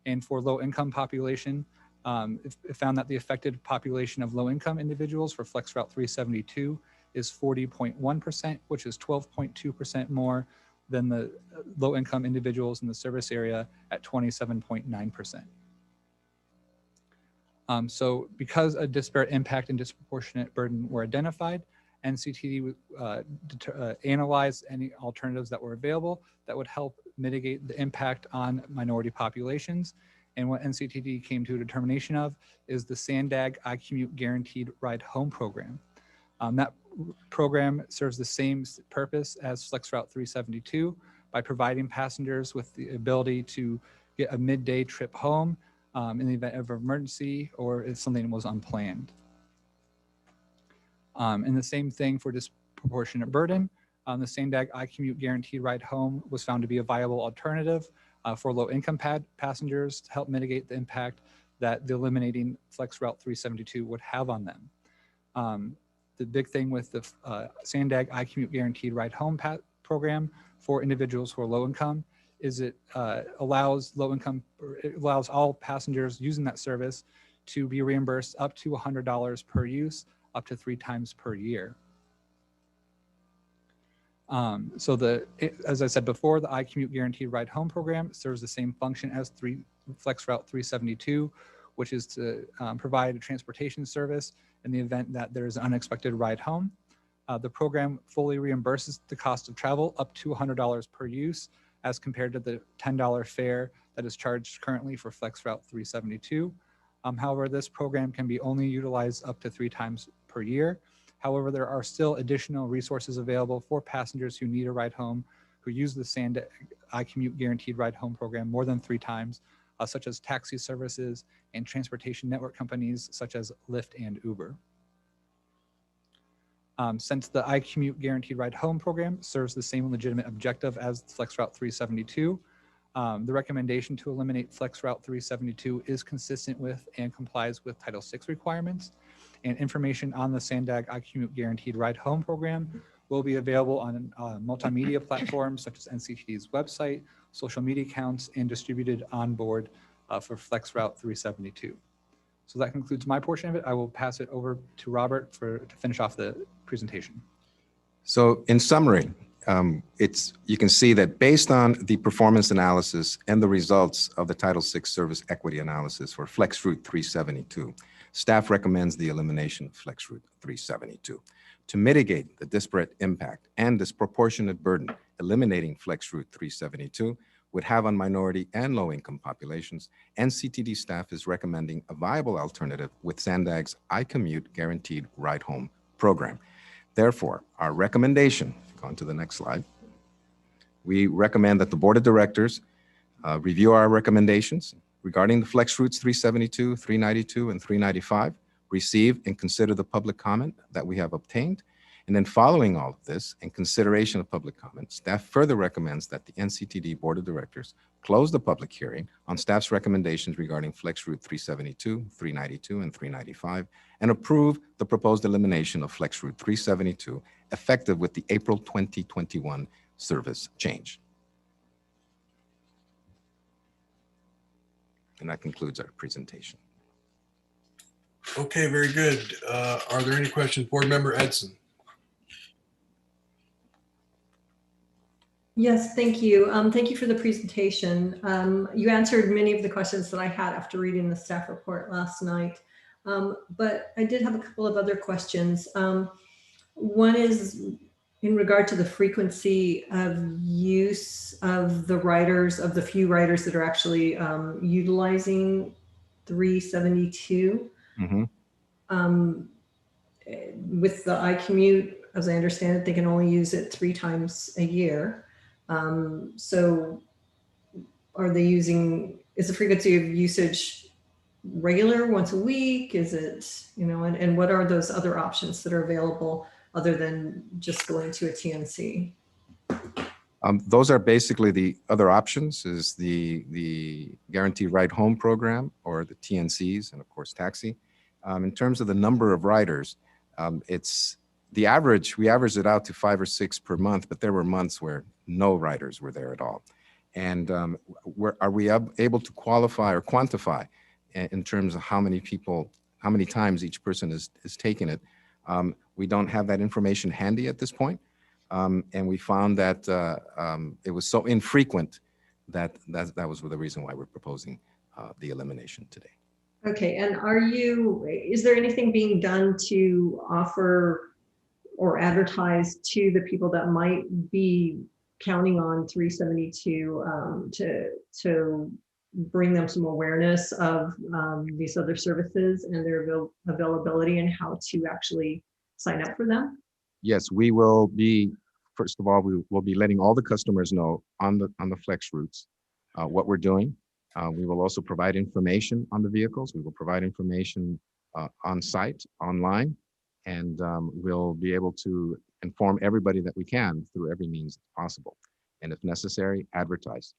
And for low-income population, it found that the affected population of low-income individuals for Flex Route 372 is 40.1%, which is 12.2% more than the low-income individuals in the service area at 27.9%. So because a disparate impact and disproportionate burden were identified, NCTD analyzed any alternatives that were available that would help mitigate the impact on minority populations. And what NCTD came to a determination of is the Sandag iCommute Guaranteed Ride Home program. That program serves the same purpose as Flex Route 372 by providing passengers with the ability to get a midday trip home in the event of an emergency or if something was unplanned. And the same thing for disproportionate burden. The Sandag iCommute Guaranteed Ride Home was found to be a viable alternative for low-income passengers to help mitigate the impact that the eliminating Flex Route 372 would have on them. The big thing with the Sandag iCommute Guaranteed Ride Home program for individuals who are low-income is it allows all passengers using that service to be reimbursed up to $100 per use, up to 3 times per year. So as I said before, the iCommute Guaranteed Ride Home program serves the same function as Flex Route 372, which is to provide a transportation service in the event that there is an unexpected ride home. The program fully reimburses the cost of travel up to $100 per use as compared to the $10 fare that is charged currently for FlexRoute 372. However, this program can be only utilized up to 3 times per year. However, there are still additional resources available for passengers who need a ride home, who use the Sandag iCommute Guaranteed Ride Home program more than 3 times, such as taxi services and transportation network companies such as Lyft and Uber. Since the iCommute Guaranteed Ride Home program serves the same legitimate objective as FlexRoute 372, the recommendation to eliminate FlexRoute 372 is consistent with and complies with Title VI requirements, and information on the Sandag iCommute Guaranteed Ride Home program will be available on multimedia platforms such as NCTD's website, social media accounts, and distributed on board for FlexRoute 372. So that concludes my portion of it. I will pass it over to Robert to finish off the presentation. So in summary, you can see that based on the performance analysis and the results of the Title VI service equity analysis for FlexRoute 372, staff recommends the elimination of FlexRoute 372. To mitigate the disparate impact and disproportionate burden, eliminating FlexRoute 372 would have on minority and low-income populations, NCTD staff is recommending a viable alternative with Sandag's iCommute Guaranteed Ride Home program. Therefore, our recommendation, go on to the next slide, we recommend that the Board of Directors review our recommendations regarding the FlexRoutes 372, 392, and 395, receive and consider the public comment that we have obtained, and then following all of this, in consideration of public comment, staff further recommends that the NCTD Board of Directors close the public hearing on staff's recommendations regarding FlexRoute 372, 392, and 395, and approve the proposed elimination of FlexRoute 372 effective with the April 2021 service change. And that concludes our presentation. Okay, very good. Are there any questions? Board Member Edson. Yes, thank you. Thank you for the presentation. You answered many of the questions that I had after reading the staff report last night, but I did have a couple of other questions. One is in regard to the frequency of use of the riders, of the few riders that are actually utilizing 372. With the iCommute, as I understand it, they can only use it 3 times a year. So are they using, is the frequency of usage regular, once a week? Is it, you know, and what are those other options that are available other than just going to a TNC? Those are basically the other options, is the Guaranteed Ride Home program or the TNCs, and of course taxi. In terms of the number of riders, it's the average, we averaged it out to 5 or 6 per month, but there were months where no riders were there at all. And are we able to qualify or quantify in terms of how many people, how many times each person is taking it? We don't have that information handy at this point. And we found that it was so infrequent that was the reason why we're proposing the elimination today. Okay, and is there anything being done to offer or advertise to the people that might be counting on 372 to bring them some awareness of these other services and their availability and how to actually sign up for them? Yes, we will be, first of all, we will be letting all the customers know on the FlexRoutes what we're doing. We will also provide information on the vehicles. We will provide information on site, online, and we'll be able to inform everybody that we can through every means possible. And if necessary, advertise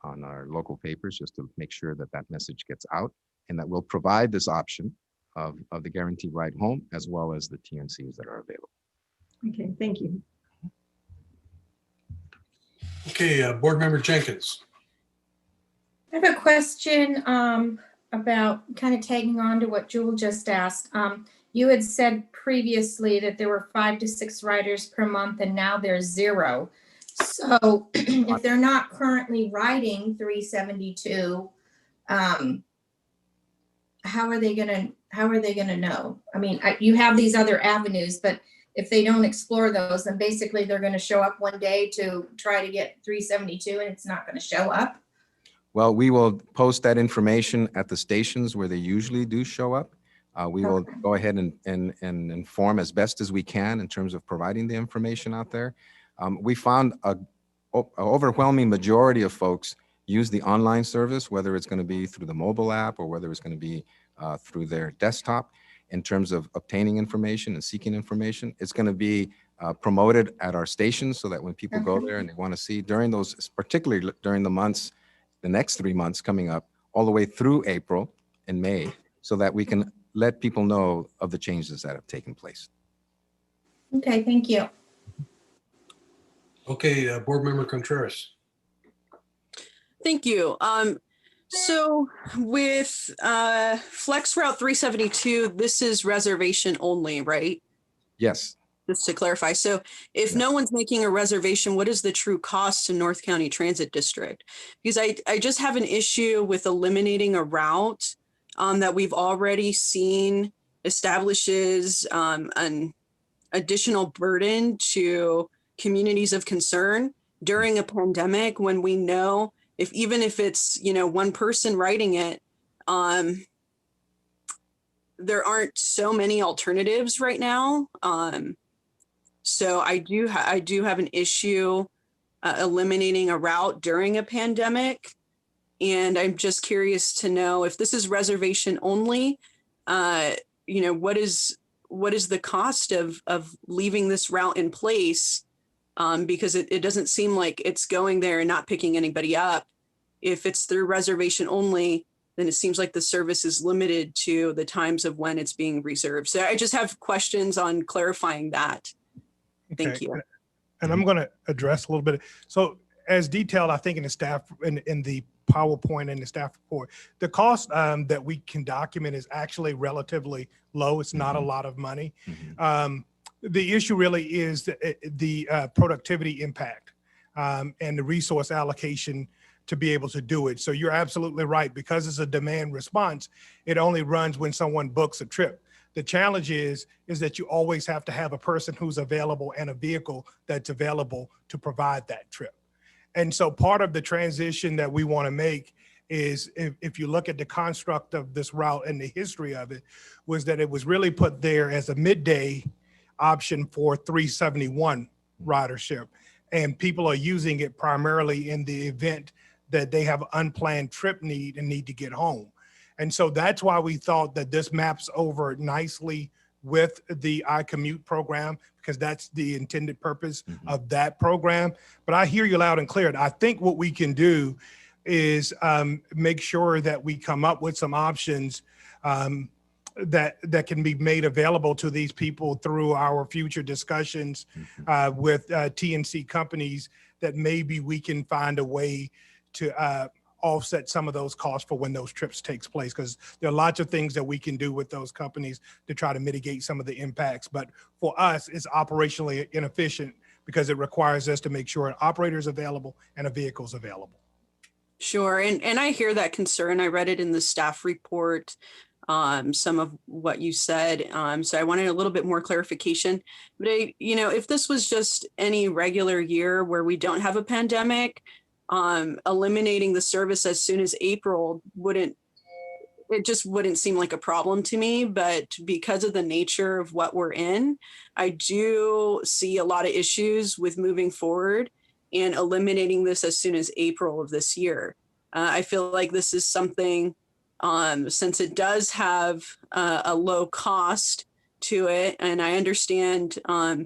on our local papers just to make sure that that message gets out, and that we'll provide this option of the Guaranteed Ride Home as well as the TNCs that are available. Okay, thank you. Okay, Board Member Jenkins. I have a question about kind of tagging on to what Jewel just asked. You had said previously that there were 5 to 6 riders per month, and now there's 0. So if they're not currently riding 372, how are they gonna know? I mean, you have these other avenues, but if they don't explore those, then basically they're going to show up one day to try to get 372 and it's not going to show up. Well, we will post that information at the stations where they usually do show up. We will go ahead and inform as best as we can in terms of providing the information out there. We found a overwhelming majority of folks use the online service, whether it's going to be through the mobile app or whether it's going to be through their desktop in terms of obtaining information and seeking information. It's going to be promoted at our stations so that when people go there and they want to see during those, particularly during the months, the next 3 months coming up, all the way through April and May, so that we can let people know of the changes that have taken place. Okay, thank you. Okay, Board Member Contreras. Thank you. So with Flex Route 372, this is reservation only, right? Yes. Just to clarify. So if no one's making a reservation, what is the true cost to North County Transit District? Because I just have an issue with eliminating a route that we've already seen establishes an additional burden to communities of concern during a pandemic, when we know even if it's, one person writing it, there aren't so many alternatives right now. So I do have an issue eliminating a route during a pandemic. And I'm just curious to know if this is reservation only, what is the cost of leaving this route in place? Because it doesn't seem like it's going there and not picking anybody up. If it's through reservation only, then it seems like the service is limited to the times of when it's being reserved. So I just have questions on clarifying that. Thank you. And I'm going to address a little bit. So as detailed, I think in the staff, in the PowerPoint and the staff report, the cost that we can document is actually relatively low. It's not a lot of money. The issue really is the productivity impact and the resource allocation to be able to do it. So you're absolutely right. Because it's a demand response, it only runs when someone books a trip. The challenge is that you always have to have a person who's available and a vehicle that's available to provide that trip. And so part of the transition that we want to make is, if you look at the construct of this route and the history of it, was that it was really put there as a midday option for 371 ridership. And people are using it primarily in the event that they have unplanned trip need and need to get home. And so that's why we thought that this maps over nicely with the iCommute program, because that's the intended purpose of that program. But I hear you loud and clear. I think what we can do is make sure that we come up with some options that can be made available to these people through our future discussions with TNC companies, that maybe we can find a way to offset some of those costs for when those trips takes place, because there are lots of things that we can do with those companies to try to mitigate some of the impacts. But for us, it's operationally inefficient because it requires us to make sure an operator is available and a vehicle is available. Sure. And I hear that concern. I read it in the staff report, some of what you said. So I wanted a little bit more clarification. But, if this was just any regular year where we don't have a pandemic, eliminating the service as soon as April wouldn't seem like a problem to me. But because of the nature of what we're in, I do see a lot of issues with moving forward and eliminating this as soon as April of this year. I feel like this is something, since it does have a low cost to it, and I understand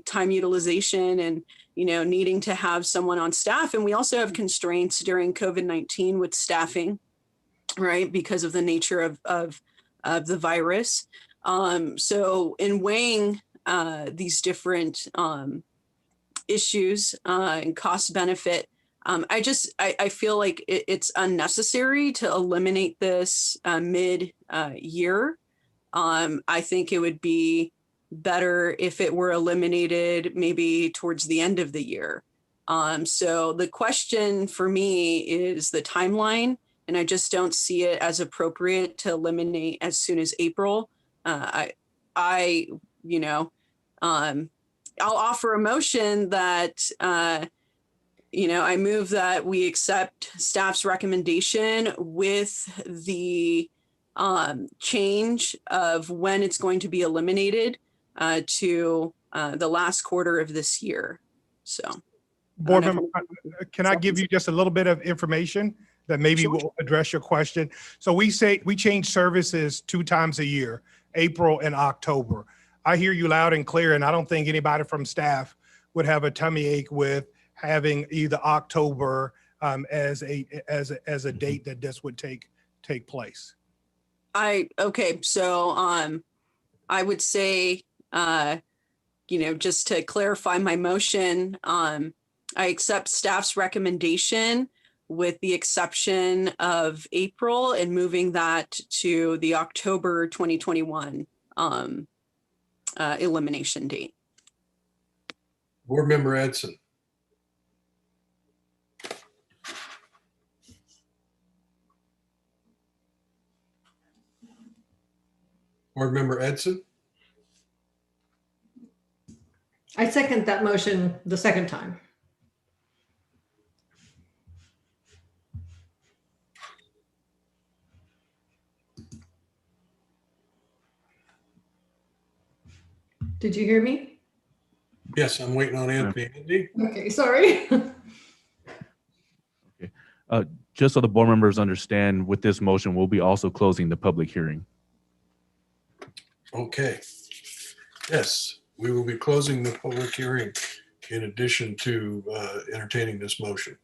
time utilization and needing to have someone on staff. And we also have constraints during COVID-19 with staffing, right? Because of the nature of the virus. So in weighing these different issues and cost benefit, I feel like it's unnecessary to eliminate this mid-year. I think it would be better if it were eliminated maybe towards the end of the year. So the question for me is the timeline, and I just don't see it as appropriate to eliminate as soon as April. I'll offer a motion that, I move that we accept staff's recommendation with the change of when it's going to be eliminated to the last quarter of this year. So. Board member, can I give you just a little bit of information that maybe will address your question? So we change services 2 times a year, April and October. I hear you loud and clear, and I don't think anybody from staff would have a tummy ache with having either October as a date that this would take place. So I would say, just to clarify my motion, I accept staff's recommendation with the exception of April and moving that to the October 2021 elimination date. Board Member Edson. Board Member Edson. I second that motion the second time. Did you hear me? Yes, I'm waiting on Anthony. Andy? Okay, sorry. Just so the board members understand, with this motion, we'll be also closing the public hearing. Okay. Yes, we will be closing the public hearing in addition to entertaining this motion.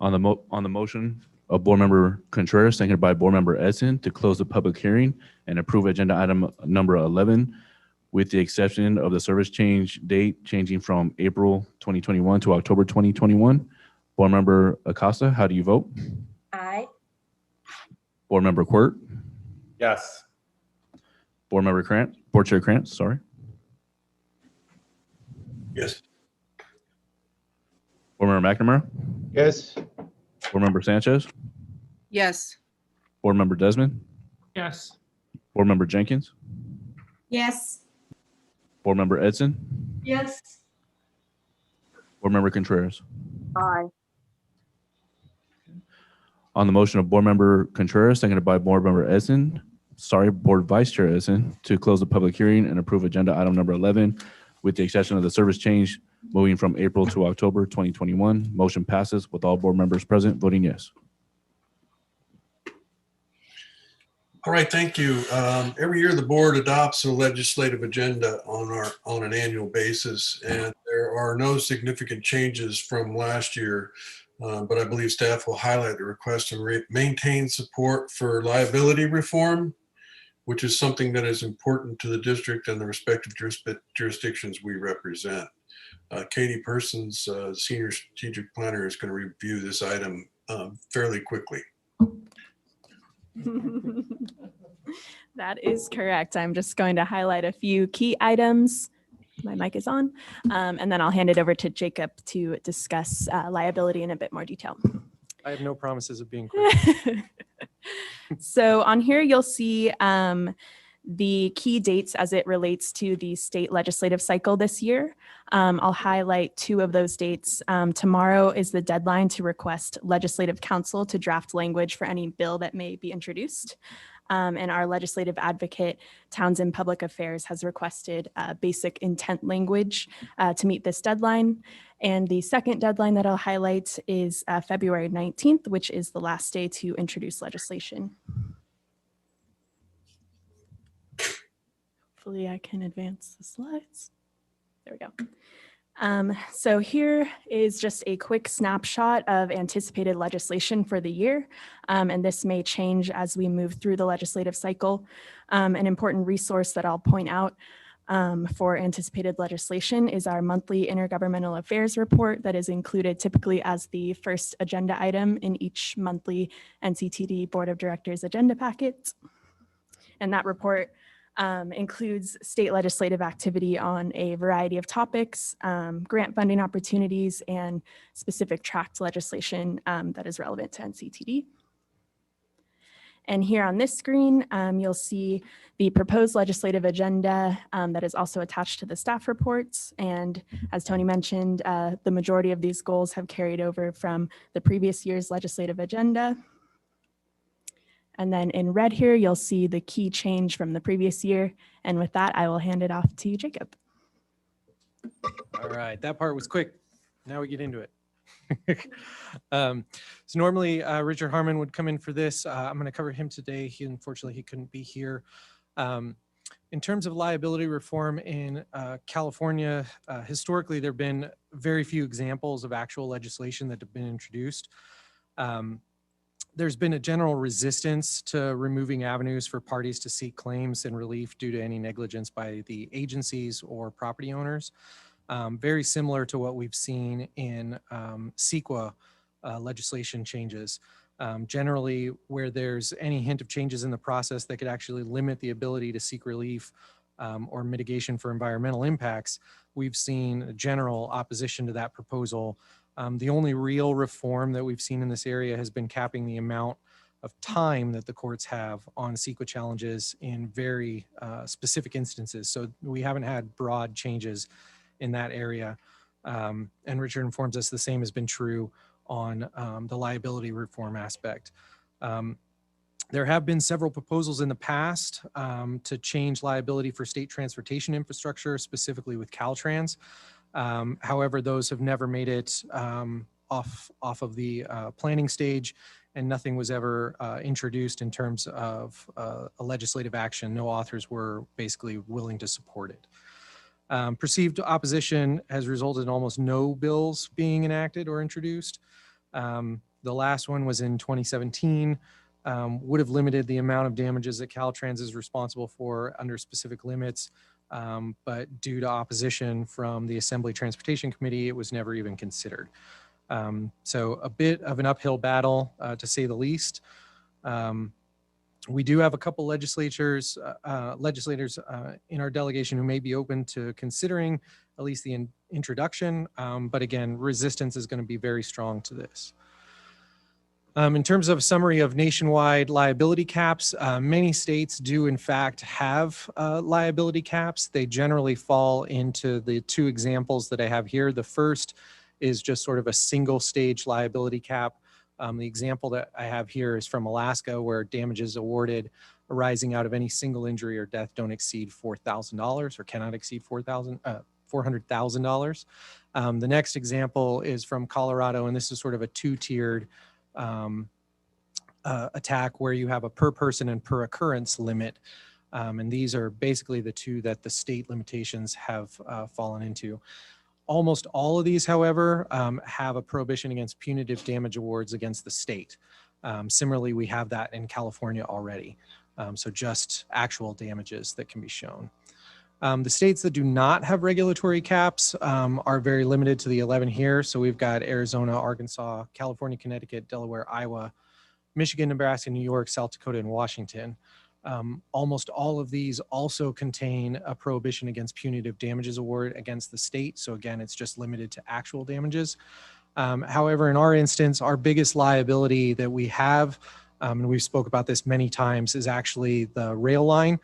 On the motion of Board Member Contreras, seconded by Board Member Edson, to close the public hearing and approve agenda item number 11, with the exception of the service change date changing from April 2021 to October 2021. Board Member Acosta, how do you vote? Aye. Board Member Quirt? Yes. Board Member Krantz, Board Chair Krantz, sorry. Yes. Board Member McNamara? Yes. Board Member Sanchez? Yes. Board Member Desmond? Yes. Board Member Jenkins? Yes. Board Member Edson? Yes. Board Member Contreras? Aye. On the motion of Board Member Contreras, seconded by Board Member Edson, Board Vice Chair Edson, to close the public hearing and approve agenda item number 11, with the exception of the service change moving from April to October 2021. Motion passes with all board members present voting yes. All right, thank you. Every year the board adopts a legislative agenda on an annual basis, and there are no significant changes from last year. But I believe staff will highlight the request to maintain support for liability reform, which is something that is important to the district and the respective jurisdictions we represent. Katie Persons, Senior Strategic Planner, is going to review this item fairly quickly. That is correct. I'm just going to highlight a few key items. My mic is on, and then I'll hand it over to Jacob to discuss liability in a bit more detail. I have no promises of being quick. So on here, you'll see the key dates as it relates to the state legislative cycle this year. I'll highlight 2 of those dates. Tomorrow is the deadline to request legislative counsel to draft language for any bill that may be introduced. And our legislative advocate, Townsend Public Affairs, has requested basic intent language to meet this deadline. And the second deadline that I'll highlight is February 19th, which is the last day to introduce legislation. Hopefully I can advance the slides. There we go. So here is just a quick snapshot of anticipated legislation for the year. And this may change as we move through the legislative cycle. An important resource that I'll point out for anticipated legislation is our monthly intergovernmental affairs report that is included typically as the first agenda item in each monthly NCTD Board of Directors agenda packet. And that report includes state legislative activity on a variety of topics, grant funding opportunities, and specific tracked legislation that is relevant to NCTD. And here on this screen, you'll see the proposed legislative agenda that is also attached to the staff reports. And as Tony mentioned, the majority of these goals have carried over from the previous year's legislative agenda. And then in red here, you'll see the key change from the previous year. And with that, I will hand it off to Jacob. All right, that part was quick. Now we get into it. So normally Richard Harmon would come in for this. I'm going to cover him today. Unfortunately, he couldn't be here. In terms of liability reform in California, historically, there have been very few examples of actual legislation that have been introduced. There's been a general resistance to removing avenues for parties to seek claims and relief due to any negligence by the agencies or property owners. Very similar to what we've seen in CEQA legislation changes. Generally, where there's any hint of changes in the process that could actually limit the ability to seek relief or mitigation for environmental impacts, we've seen general opposition to that proposal. The only real reform that we've seen in this area has been capping the amount of time that the courts have on CEQA challenges in very specific instances. So we haven't had broad changes in that area. And Richard informs us the same has been true on the liability reform aspect. There have been several proposals in the past to change liability for state transportation infrastructure, specifically with Caltrans. However, those have never made it off of the planning stage, and nothing was ever introduced in terms of a legislative action. No authors were basically willing to support it. Perceived opposition has resulted in almost no bills being enacted or introduced. The last one was in 2017, would have limited the amount of damages that Caltrans is responsible for under specific limits. But due to opposition from the Assembly Transportation Committee, it was never even considered. So a bit of an uphill battle, to say the least. We do have a couple legislators in our delegation who may be open to considering at least the introduction. But again, resistance is going to be very strong to this. In terms of summary of nationwide liability caps, many states do in fact have liability caps. They generally fall into the two examples that I have here. The first is just sort of a single stage liability cap. The example that I have here is from Alaska, where damages awarded arising out of any single injury or death don't exceed $4,000 or cannot exceed $400,000. The next example is from Colorado, and this is sort of a two-tiered attack where you have a per person and per occurrence limit. And these are basically the two that the state limitations have fallen into. Almost all of these, however, have a prohibition against punitive damage awards against the state. Similarly, we have that in California already. So just actual damages that can be shown. The states that do not have regulatory caps are very limited to the 11 here. So we've got Arizona, Arkansas, California, Connecticut, Delaware, Iowa, Michigan, Nebraska, New York, South Dakota, and Washington. Almost all of these also contain a prohibition against punitive damages award against the state. So again, it's just limited to actual damages. However, in our instance, our biggest liability that we have, and we've spoke about this many times, is actually the rail line.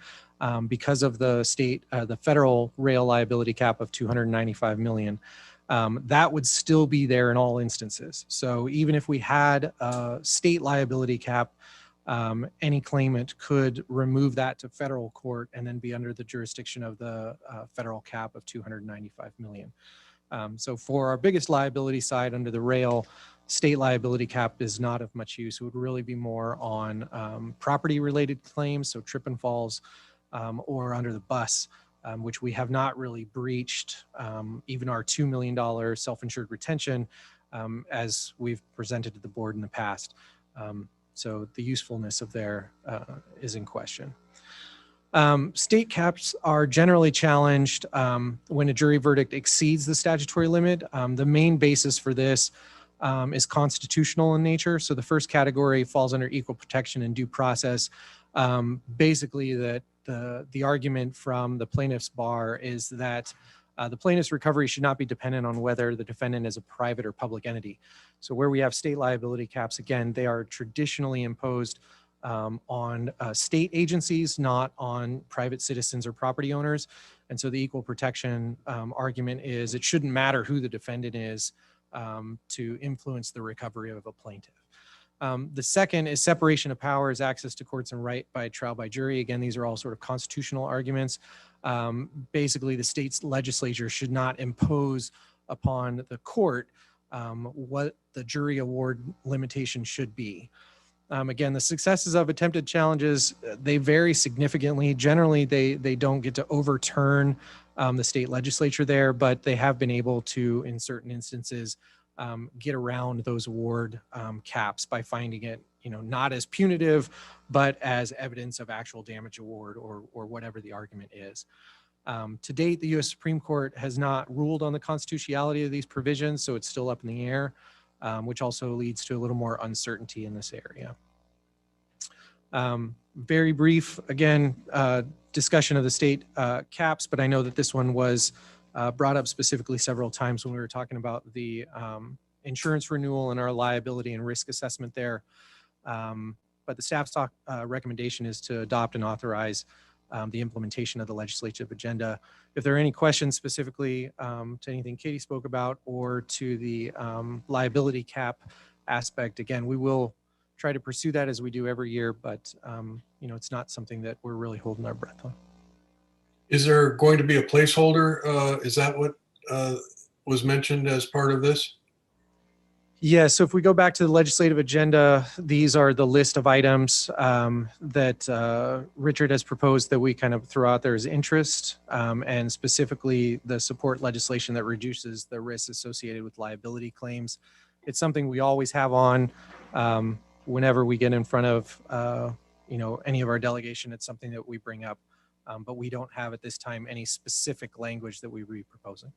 Because of the federal rail liability cap of $295 million. That would still be there in all instances. So even if we had a state liability cap, any claimant could remove that to federal court and then be under the jurisdiction of the federal cap of $295 million. So for our biggest liability side under the rail, state liability cap is not of much use. It would really be more on property related claims, so trip and falls, or under the bus, which we have not really breached even our $2 million self-insured retention as we've presented to the board in the past. So the usefulness of there is in question. State caps are generally challenged when a jury verdict exceeds the statutory limit. The main basis for this is constitutional in nature. So the first category falls under equal protection and due process. Basically that the argument from the plaintiff's bar is that the plaintiff's recovery should not be dependent on whether the defendant is a private or public entity. So where we have state liability caps, again, they are traditionally imposed on state agencies, not on private citizens or property owners. And so the equal protection argument is it shouldn't matter who the defendant is to influence the recovery of a plaintiff. The second is separation of powers, access to courts and right by trial by jury. Again, these are all sort of constitutional arguments. Basically, the state's legislature should not impose upon the court what the jury award limitation should be. Again, the successes of attempted challenges, they vary significantly. Generally, they don't get to overturn the state legislature there, but they have been able to, in certain instances, get around those award caps by finding it, not as punitive, but as evidence of actual damage award or whatever the argument is. To date, the U.S. Supreme Court has not ruled on the constitutionality of these provisions, so it's still up in the air, which also leads to a little more uncertainty in this area. Very brief, again, discussion of the state caps, but I know that this one was brought up specifically several times when we were talking about the insurance renewal and our liability and risk assessment there. But the staff's recommendation is to adopt and authorize the implementation of the legislative agenda. If there are any questions specifically to anything Katie spoke about or to the liability cap aspect, again, we will try to pursue that as we do every year, but it's not something that we're really holding our breath on. Is there going to be a placeholder? Is that what was mentioned as part of this? Yeah, so if we go back to the legislative agenda, these are the list of items that Richard has proposed that we kind of throw out there as interest, and specifically the support legislation that reduces the risks associated with liability claims. It's something we always have on whenever we get in front of any of our delegation. It's something that we bring up, but we don't have at this time any specific language that we would be proposing.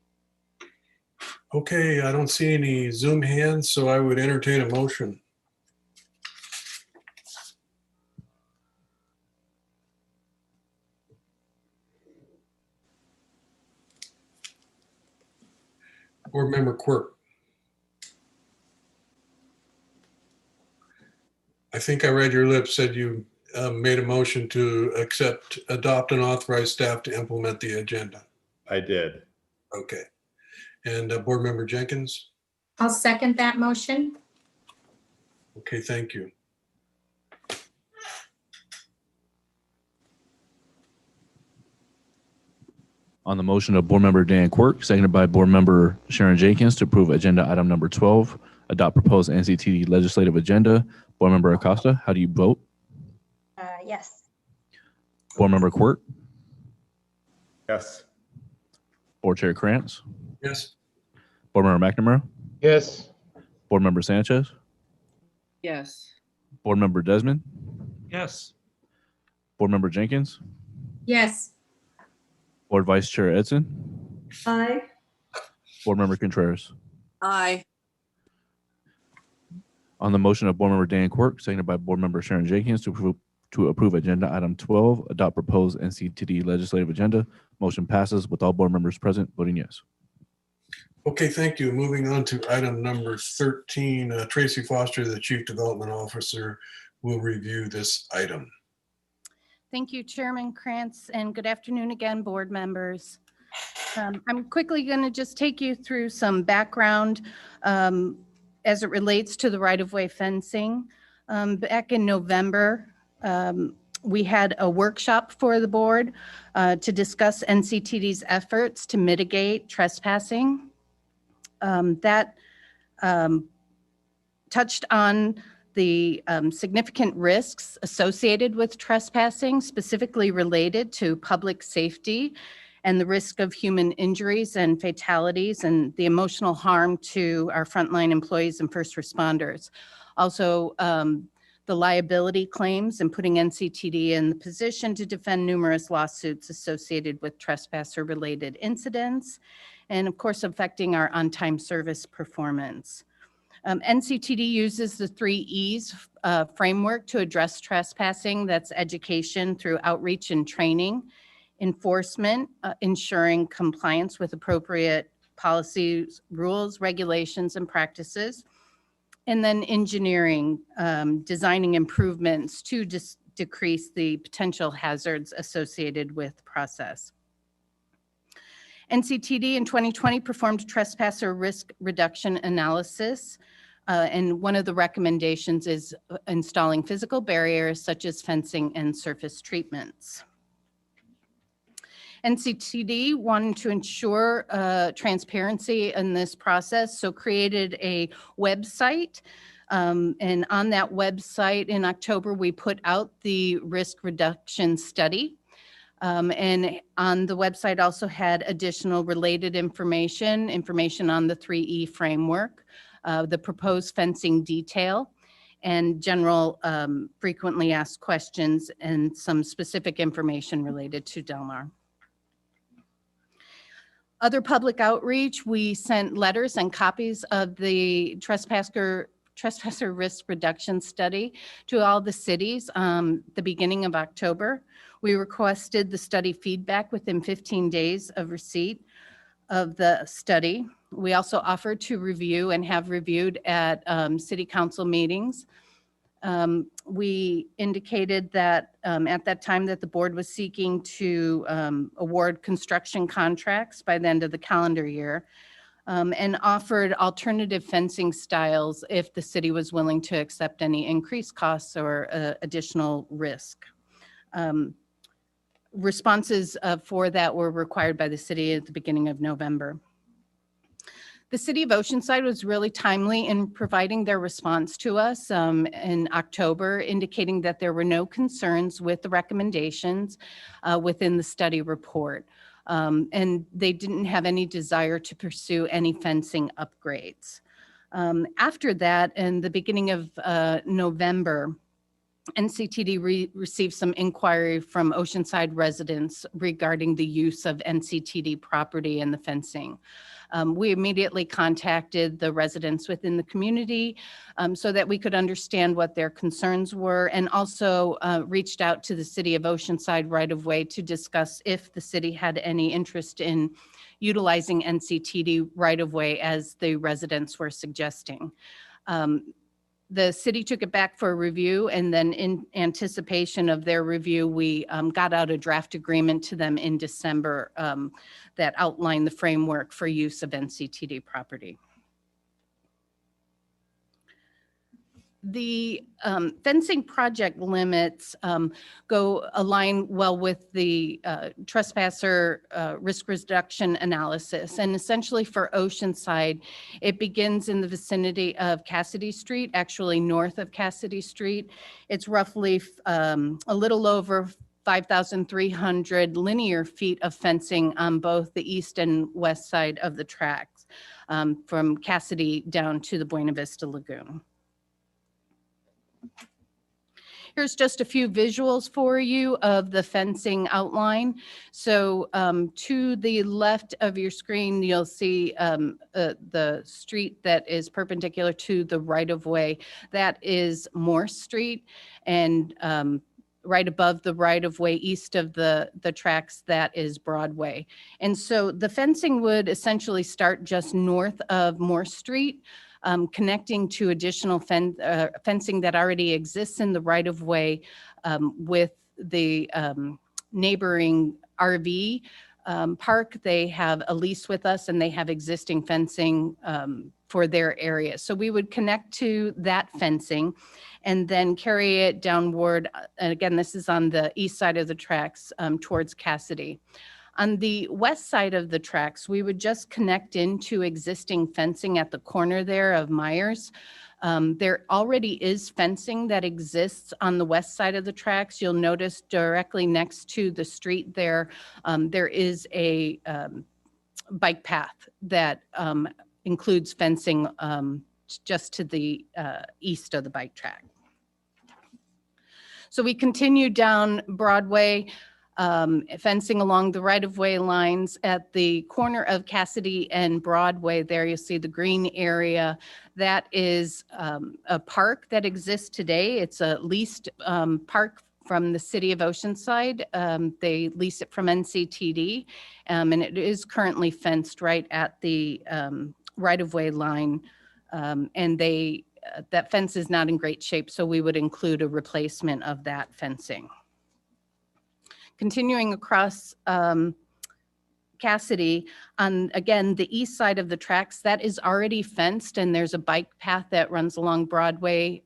Okay, I don't see any Zoom hands, so I would entertain a motion. Board Member Quirk. I think I read your lips, said you made a motion to adopt and authorize staff to implement the agenda. I did. Okay. And Board Member Jenkins? I'll second that motion. Okay, thank you. On the motion of Board Member Dan Quirk, seconded by Board Member Sharon Jenkins to approve agenda item number 12, adopt proposed NCTD legislative agenda. Board Member Acosta, how do you vote? Yes. Board Member Quirk? Yes. Board Chair Krantz? Yes. Board Member McNamara? Yes. Board Member Sanchez? Yes. Board Member Desmond? Yes. Board Member Jenkins? Yes. Board Vice Chair Edson? Aye. Board Member Contreras? Aye. On the motion of Board Member Dan Quirk, seconded by Board Member Sharon Jenkins to approve agenda item 12, adopt proposed NCTD legislative agenda. Motion passes with all board members present voting yes. Okay, thank you. Moving on to item number 13, Tracy Foster, the Chief Development Officer, will review this item. Thank you, Chairman Krantz, and good afternoon again, board members. I'm quickly going to just take you through some background as it relates to the right-of-way fencing. Back in November, we had a workshop for the board to discuss NCTD's efforts to mitigate trespassing. That touched on the significant risks associated with trespassing, specifically related to public safety and the risk of human injuries and fatalities and the emotional harm to our frontline employees and first responders. Also, the liability claims and putting NCTD in the position to defend numerous lawsuits associated with trespasser-related incidents, and of course, affecting our on-time service performance. NCTD uses the 3 E's framework to address trespassing. That's education through outreach and training, enforcement, ensuring compliance with appropriate policies, rules, regulations, and practices, And then engineering, designing improvements to decrease the potential hazards associated with process. NCTD in 2020 performed trespasser risk reduction analysis. And one of the recommendations is installing physical barriers such as fencing and surface treatments. NCTD wanted to ensure transparency in this process, so created a website. And on that website in October, we put out the risk reduction study. And on the website also had additional related information on the 3E framework, the proposed fencing detail, and general frequently asked questions and some specific information related to Del Mar. Other public outreach, we sent letters and copies of the trespasser risk reduction study to all the cities the beginning of October. We requested the study feedback within 15 days of receipt of the study. We also offered to review and have reviewed at city council meetings. We indicated that at that time that the board was seeking to award construction contracts by the end of the calendar year, and offered alternative fencing styles if the city was willing to accept any increased costs or additional risk. Responses for that were required by the city at the beginning of November. The city of Oceanside was really timely in providing their response to us in October, indicating that there were no concerns with the recommendations within the study report. And they didn't have any desire to pursue any fencing upgrades. After that, in the beginning of November, NCTD received some inquiry from Oceanside residents regarding the use of NCTD property and the fencing. We immediately contacted the residents within the community so that we could understand what their concerns were, and also reached out to the city of Oceanside right of way to discuss if the city had any interest in utilizing NCTD right of way as the residents were suggesting. The city took it back for a review, and then in anticipation of their review, we got out a draft agreement to them in December that outlined the framework for use of NCTD property. The fencing project limits align well with the trespasser risk reduction analysis. And essentially for Oceanside, it begins in the vicinity of Cassidy Street, actually north of Cassidy Street. It's roughly a little over 5,300 linear feet of fencing on both the east and west side of the tracks, from Cassidy down to the Buena Vista Lagoon. Here's just a few visuals for you of the fencing outline. So to the left of your screen, you'll see the street that is perpendicular to the right-of-way. That is Morse Street, and right above the right-of-way east of the tracks, that is Broadway. And so the fencing would essentially start just north of Morse Street, connecting to additional fencing that already exists in the right-of-way with the neighboring RV park. They have a lease with us, and they have existing fencing for their area. So we would connect to that fencing and then carry it downward. And again, this is on the east side of the tracks towards Cassidy. On the west side of the tracks, we would just connect into existing fencing at the corner there of Myers. There already is fencing that exists on the west side of the tracks. You'll notice directly next to the street there, there is a bike path that includes fencing just to the east of the bike track. So we continue down Broadway, fencing along the right-of-way lines at the corner of Cassidy and Broadway. There you'll see the green area. That is a park that exists today. It's a leased park from the city of Oceanside. They lease it from NCTD, and it is currently fenced right at the right-of-way line. And they that fence is not in great shape, so we would include a replacement of that fencing. Continuing across Cassidy, on, again, the east side of the tracks, that is already fenced, and there's a bike path that runs along Broadway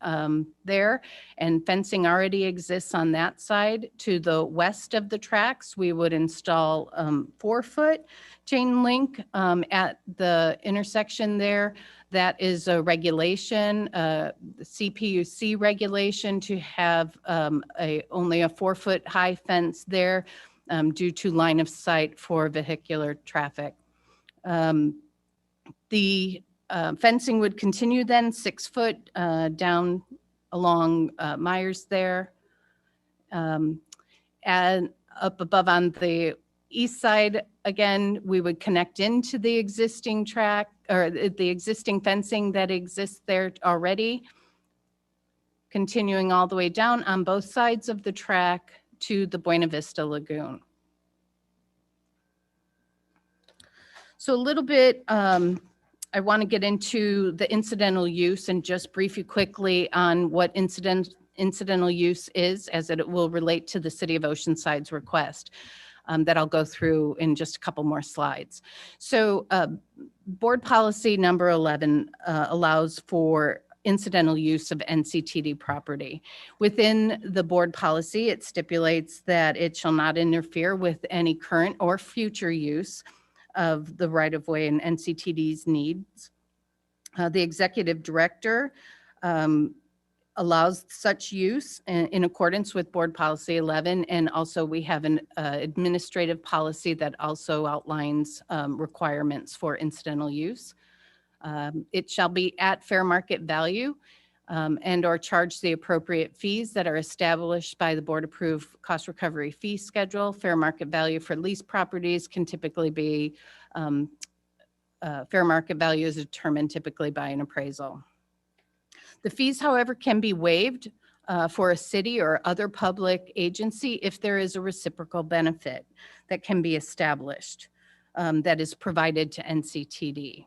there, and fencing already exists on that side. To the west of the tracks, we would install 4-foot chain link at the intersection there. That is a regulation, the CPUC regulation, to have only a 4-foot high fence there due to line of sight for vehicular traffic. The fencing would continue then 6 foot down along Myers there. And up above on the east side, again, we would connect into the existing track or the existing fencing that exists there already, continuing all the way down on both sides of the track to the Buena Vista Lagoon. So a little bit, I want to get into the incidental use and just brief you quickly on what incidental use is, as it will relate to the City of Oceanside's request that I'll go through in just a couple more slides. So board policy number 11 allows for incidental use of NCTD property. Within the board policy, it stipulates that it shall not interfere with any current or future use of the right-of-way and NCTD's needs. The executive director allows such use in accordance with board policy 11. And also we have an administrative policy that also outlines requirements for incidental use. It shall be at fair market value and or charge the appropriate fees that are established by the board approved cost recovery fee schedule. Fair market value for leased properties can typically be, fair market value is determined typically by an appraisal. The fees, however, can be waived for a city or other public agency if there is a reciprocal benefit that can be established that is provided to NCTD.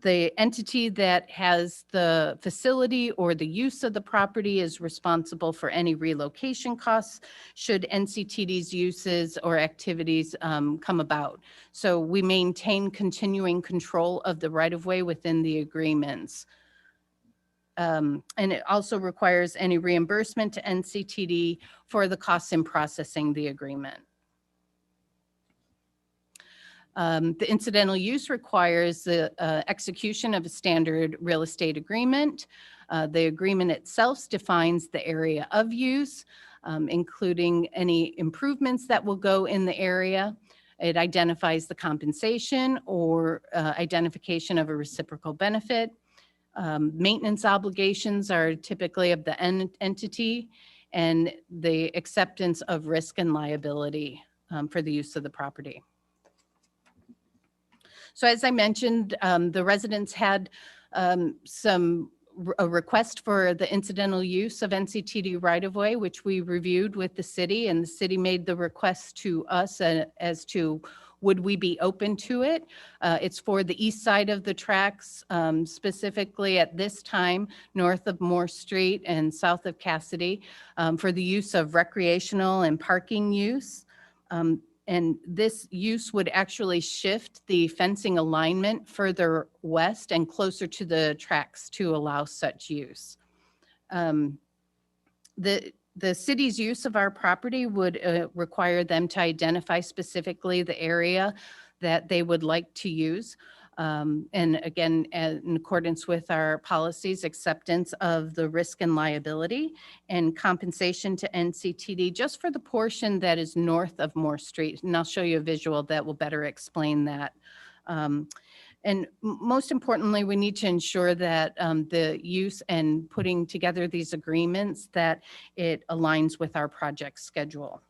The entity that has the facility or the use of the property is responsible for any relocation costs should NCTD's uses or activities come about. So we maintain continuing control of the right-of-way within the agreements. And it also requires any reimbursement to NCTD for the costs in processing the agreement. The incidental use requires the execution of a standard real estate agreement. The agreement itself defines the area of use, including any improvements that will go in the area. It identifies the compensation or identification of a reciprocal benefit. Maintenance obligations are typically of the entity, and the acceptance of risk and liability for the use of the property. So as I mentioned, the residents had a request for the incidental use of NCTD right-of-way, which we reviewed with the city, and the city made the request to us as to would we be open to it. It's for the east side of the tracks, specifically at this time, north of Moore Street and south of Cassidy, for the use of recreational and parking use. And this use would actually shift the fencing alignment further west and closer to the tracks to allow such use. The city's use of our property would require them to identify specifically the area that they would like to use. And again, in accordance with our policies, acceptance of the risk and liability and compensation to NCTD just for the portion that is north of Moore Street. And I'll show you a visual that will better explain that. And most importantly, we need to ensure that the use and putting together these agreements, that it aligns with our project schedule.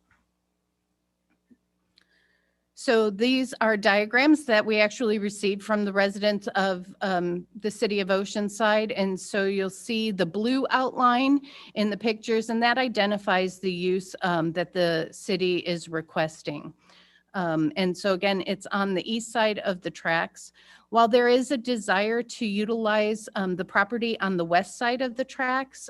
So these are diagrams that we actually received from the residents of the city of Oceanside. And so you'll see the blue outline in the pictures, and that identifies the use that the city is requesting. And so again, it's on the east side of the tracks. While there is a desire to utilize the property on the west side of the tracks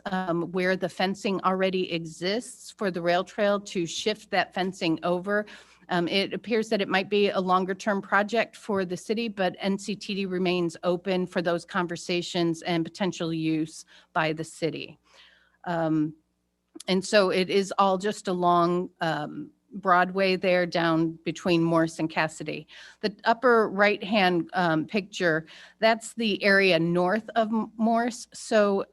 where the fencing already exists for the rail trail to shift that fencing over, it appears that it might be a longer term project for the city, but NCTD remains open for those conversations and potential use by the city. And so it is all just along Broadway there down between Morse and Cassidy. The upper right-hand picture, that's the area north of Morse. So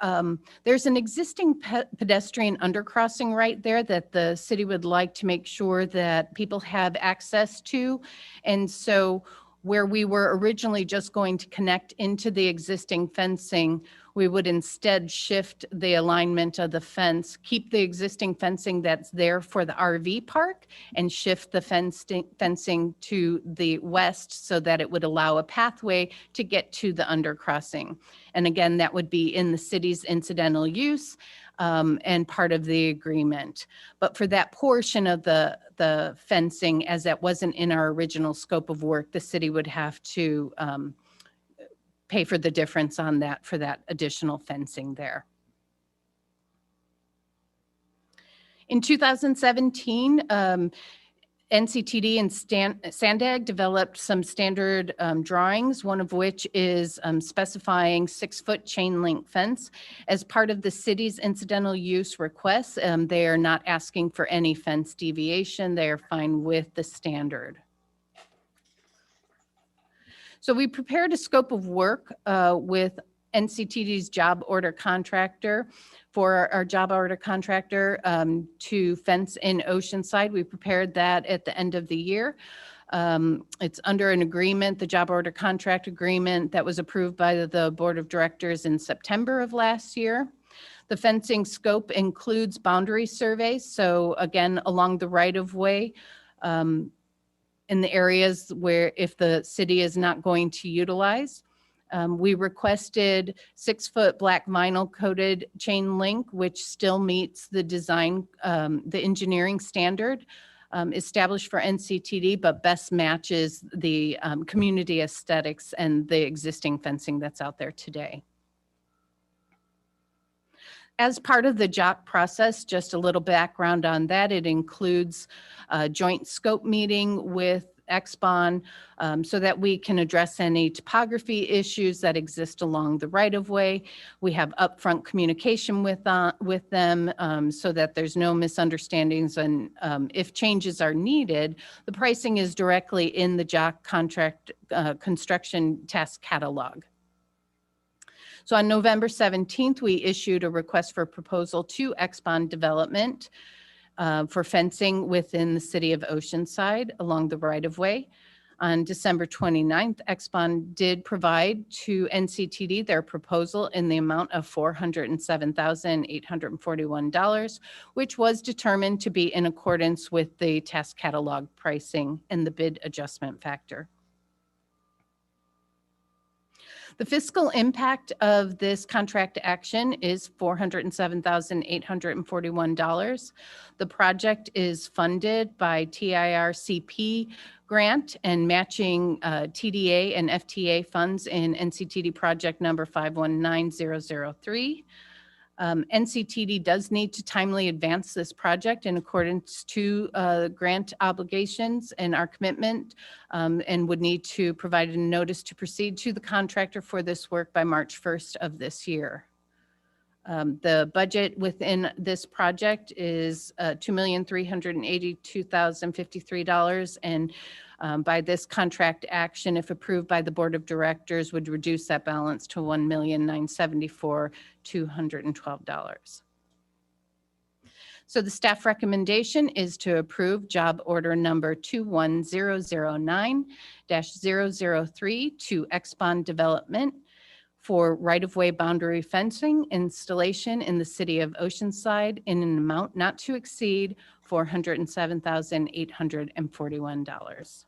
there's an existing pedestrian undercrossing right there that the city would like to make sure that people have access to. And so where we were originally just going to connect into the existing fencing, we would instead shift the alignment of the fence, keep the existing fencing that's there for the RV park, and shift the fencing to the west so that it would allow a pathway to get to the undercrossing. And again, that would be in the city's incidental use and part of the agreement. But for that portion of the fencing, as that wasn't in our original scope of work, the city would have to pay for the difference on that for that additional fencing there. In 2017, NCTD and Sandag developed some standard drawings, one of which is specifying 6-foot chain link fence. As part of the city's incidental use requests, they are not asking for any fence deviation. They are fine with the standard. So we prepared a scope of work with NCTD's job order contractor for our job order contractor to fence in Oceanside. We prepared that at the end of the year. It's under an agreement, the job order contract agreement that was approved by the board of directors in September of last year. The fencing scope includes boundary surveys. So again, along the right of way, in the areas where if the city is not going to utilize. We requested 6-foot black vinyl coated chain link, which still meets the design, the engineering standard established for NCTD, but best matches the community aesthetics and the existing fencing that's out there today. As part of the JOC process, just a little background on that, it includes a joint scope meeting with XBON so that we can address any topography issues that exist along the right-of-way. We have upfront communication with them so that there's no misunderstandings, and if changes are needed, the pricing is directly in the JOC contract construction task catalog. So on November 17th, we issued a request for proposal to XBON Development for fencing within the city of Oceanside along the right-of-way. On December 29th, XBON did provide to NCTD their proposal in the amount of $407,841, which was determined to be in accordance with the task catalog pricing and the bid adjustment factor. The fiscal impact of this contract action is $407,841. The project is funded by TIRCP grant and matching TDA and FTA funds in NCTD project number 519003. NCTD does need to timely advance this project in accordance to grant obligations and our commitment, and would need to provide a notice to proceed to the contractor for this work by March 1st of this year. The budget within this project is $2,382,053, and by this contract action, if approved by the board of directors, would reduce that balance to $1,974,212. So the staff recommendation is to approve job order number 21009-003 to XBON Development for right-of-way boundary fencing installation in the city of Oceanside in an amount not to exceed $407,841.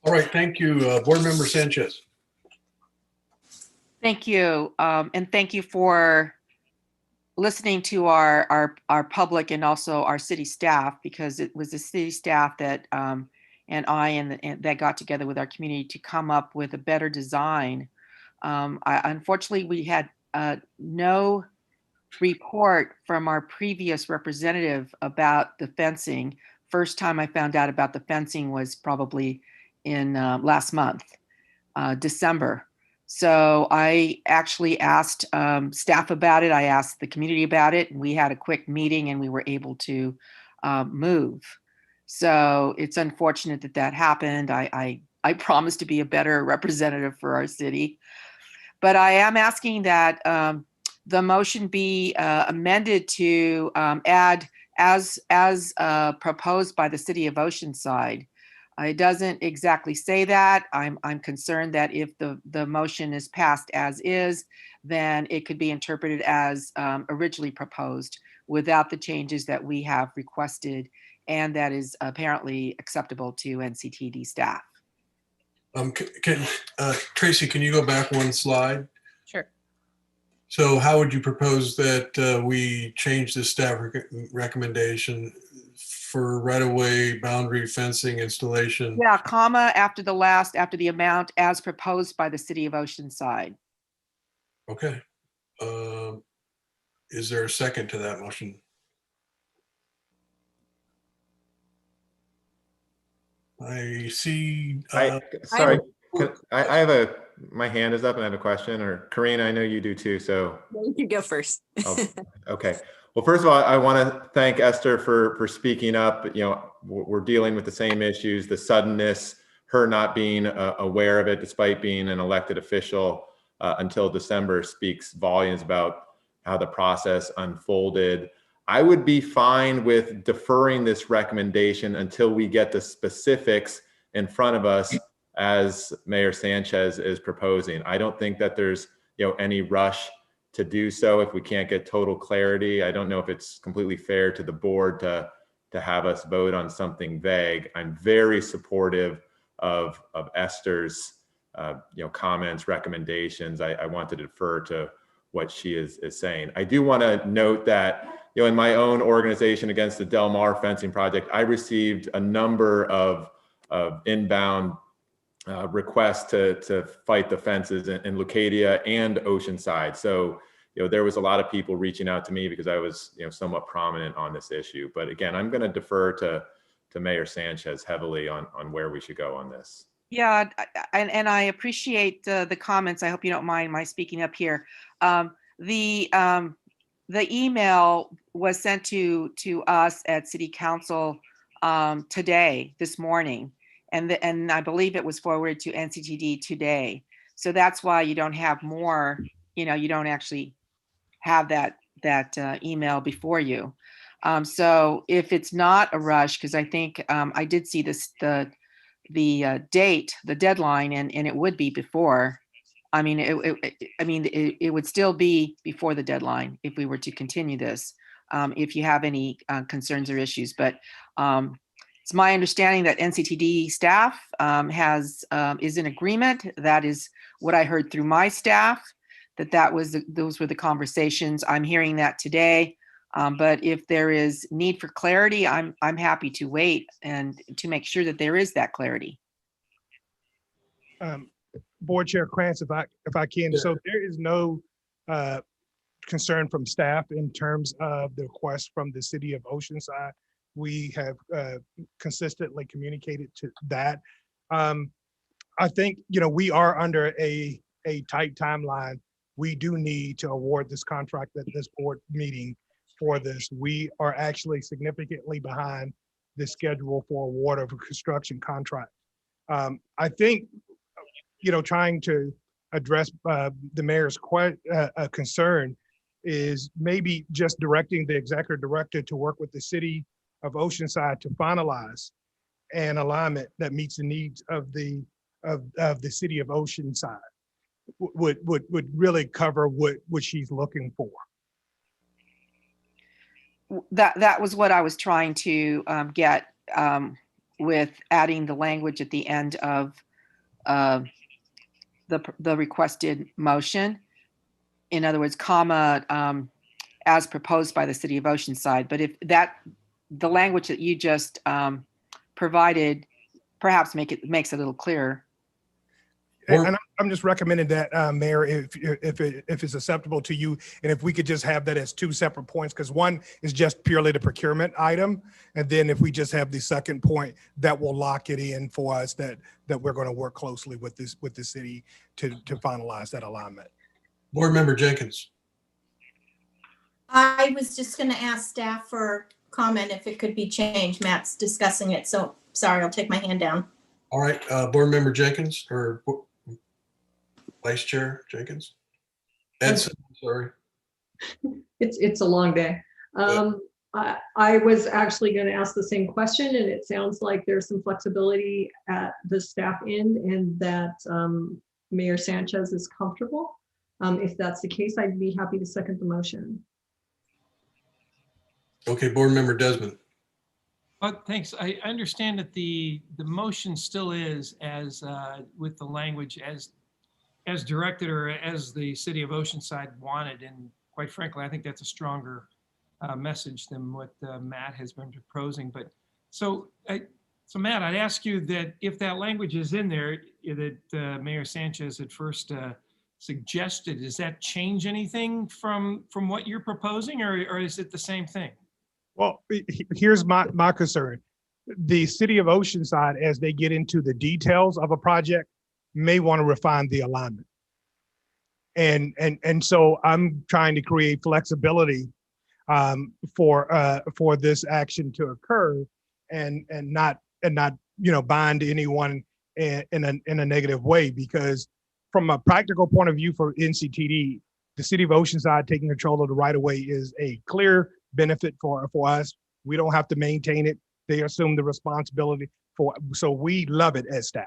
All right, thank you. Board Member Sanchez. Thank you. And thank you for listening to our public and also our city staff, because it was the city staff that and that got together with our community to come up with a better design. Unfortunately, we had no report from our previous representative about the fencing. First time I found out about the fencing was probably in last month, December. So I actually asked staff about it. I asked the community about it, and we had a quick meeting and we were able to move. So it's unfortunate that that happened. I promised to be a better representative for our city, but I am asking that the motion be amended to add as proposed by the city of Oceanside. It doesn't exactly say that. I'm concerned that if the motion is passed as is, then it could be interpreted as originally proposed without the changes that we have requested, and that is apparently acceptable to NCTD staff. Tracy, can you go back one slide? Sure. So how would you propose that we change the staff recommendation for right-of-way boundary fencing installation? Yeah, comma after the amount as proposed by the city of Oceanside. Okay. Is there a second to that motion? I see. Sorry, I have my hand is up and I have a question, or Karina, I know you do too, so. You can go first. Oh, okay. Well, first of all, I want to thank Esther for speaking up. You know, we're dealing with the same issues, the suddenness, her not being aware of it despite being an elected official until December speaks volumes about how the process unfolded. I would be fine with deferring this recommendation until we get the specifics in front of us as Mayor Sanchez is proposing. I don't think that there's any rush to do so if we can't get total clarity. I don't know if it's completely fair to the board to have us vote on something vague. I'm very supportive of Esther's comments, recommendations. I want to defer to what she is saying. I do want to note that in my own organization against the Del Mar fencing project, I received a number of inbound requests to fight the fences in Leucadia and Oceanside. So there was a lot of people reaching out to me because I was somewhat prominent on this issue. But again, I'm going to defer to Mayor Sanchez heavily on where we should go on this. Yeah, and I appreciate the comments. I hope you don't mind my speaking up here. The email was sent to us at City Council this morning, and I believe it was forwarded to NCTD today. So that's why you don't have more. You don't actually have that email before you. So if it's not a rush, because I think I did see the date, the deadline, and it would be before. I mean, it would still be before the deadline if we were to continue this, if you have any concerns or issues. But it's my understanding that NCTD staff is in agreement. That is what I heard through my staff, those were the conversations. I'm hearing that today. But if there is need for clarity, I'm happy to wait and to make sure that there is that clarity. Board Chair Krantz, if I can. Yeah. So there is no concern from staff in terms of the request from the city of Oceanside. We have consistently communicated to that. I think we are under a tight timeline. We do need to award this contract at this board meeting for this. We are actually significantly behind the schedule for award of a construction contract. I think trying to address the mayor's concern is maybe just directing the executive director to work with the city of Oceanside to finalize an alignment that meets the needs of the city of Oceanside. Would really cover what she's looking for. That was what I was trying to get with adding the language at the end of the requested motion. In other words, comma, as proposed by the city of Oceanside. But if the language that you just provided, perhaps makes it a little clearer. And I'm just recommending that, Mayor, if it's acceptable to you, and if we could just have that as two separate points, because one is just purely the procurement item, and then if we just have the second point, that will lock it in for us that we're going to work closely with the city to finalize that alignment. Board Member Jenkins. I was just going to ask staff for comment if it could be changed. Matt's discussing it, so sorry, I'll take my hand down. All right, Board Member Jenkins, or Vice Chair Jenkins? Edson, sorry. It's a long day. I was actually going to ask the same question, and it sounds like there's some flexibility at the staff end, and that Mayor Sanchez is comfortable. If that's the case, I'd be happy to second the motion. Okay, Board Member Desmond. Thanks. I understand that the motion still is as with the language as directed or as the city of Oceanside wanted. And quite frankly, I think that's a stronger message than what Matt has been proposing. But so Matt, I'd ask you that if that language is in there that Mayor Sanchez had first suggested, does that change anything from what you're proposing, or is it the same thing? Well, here's my concern. The city of Oceanside, as they get into the details of a project, may want to refine the alignment. And so I'm trying to create flexibility for this action to occur and not bind anyone in a negative way, because from a practical point of view for NCTD, the city of Oceanside taking control of the right of way is a clear benefit for us. We don't have to maintain it. They assume the responsibility so we love it as staff.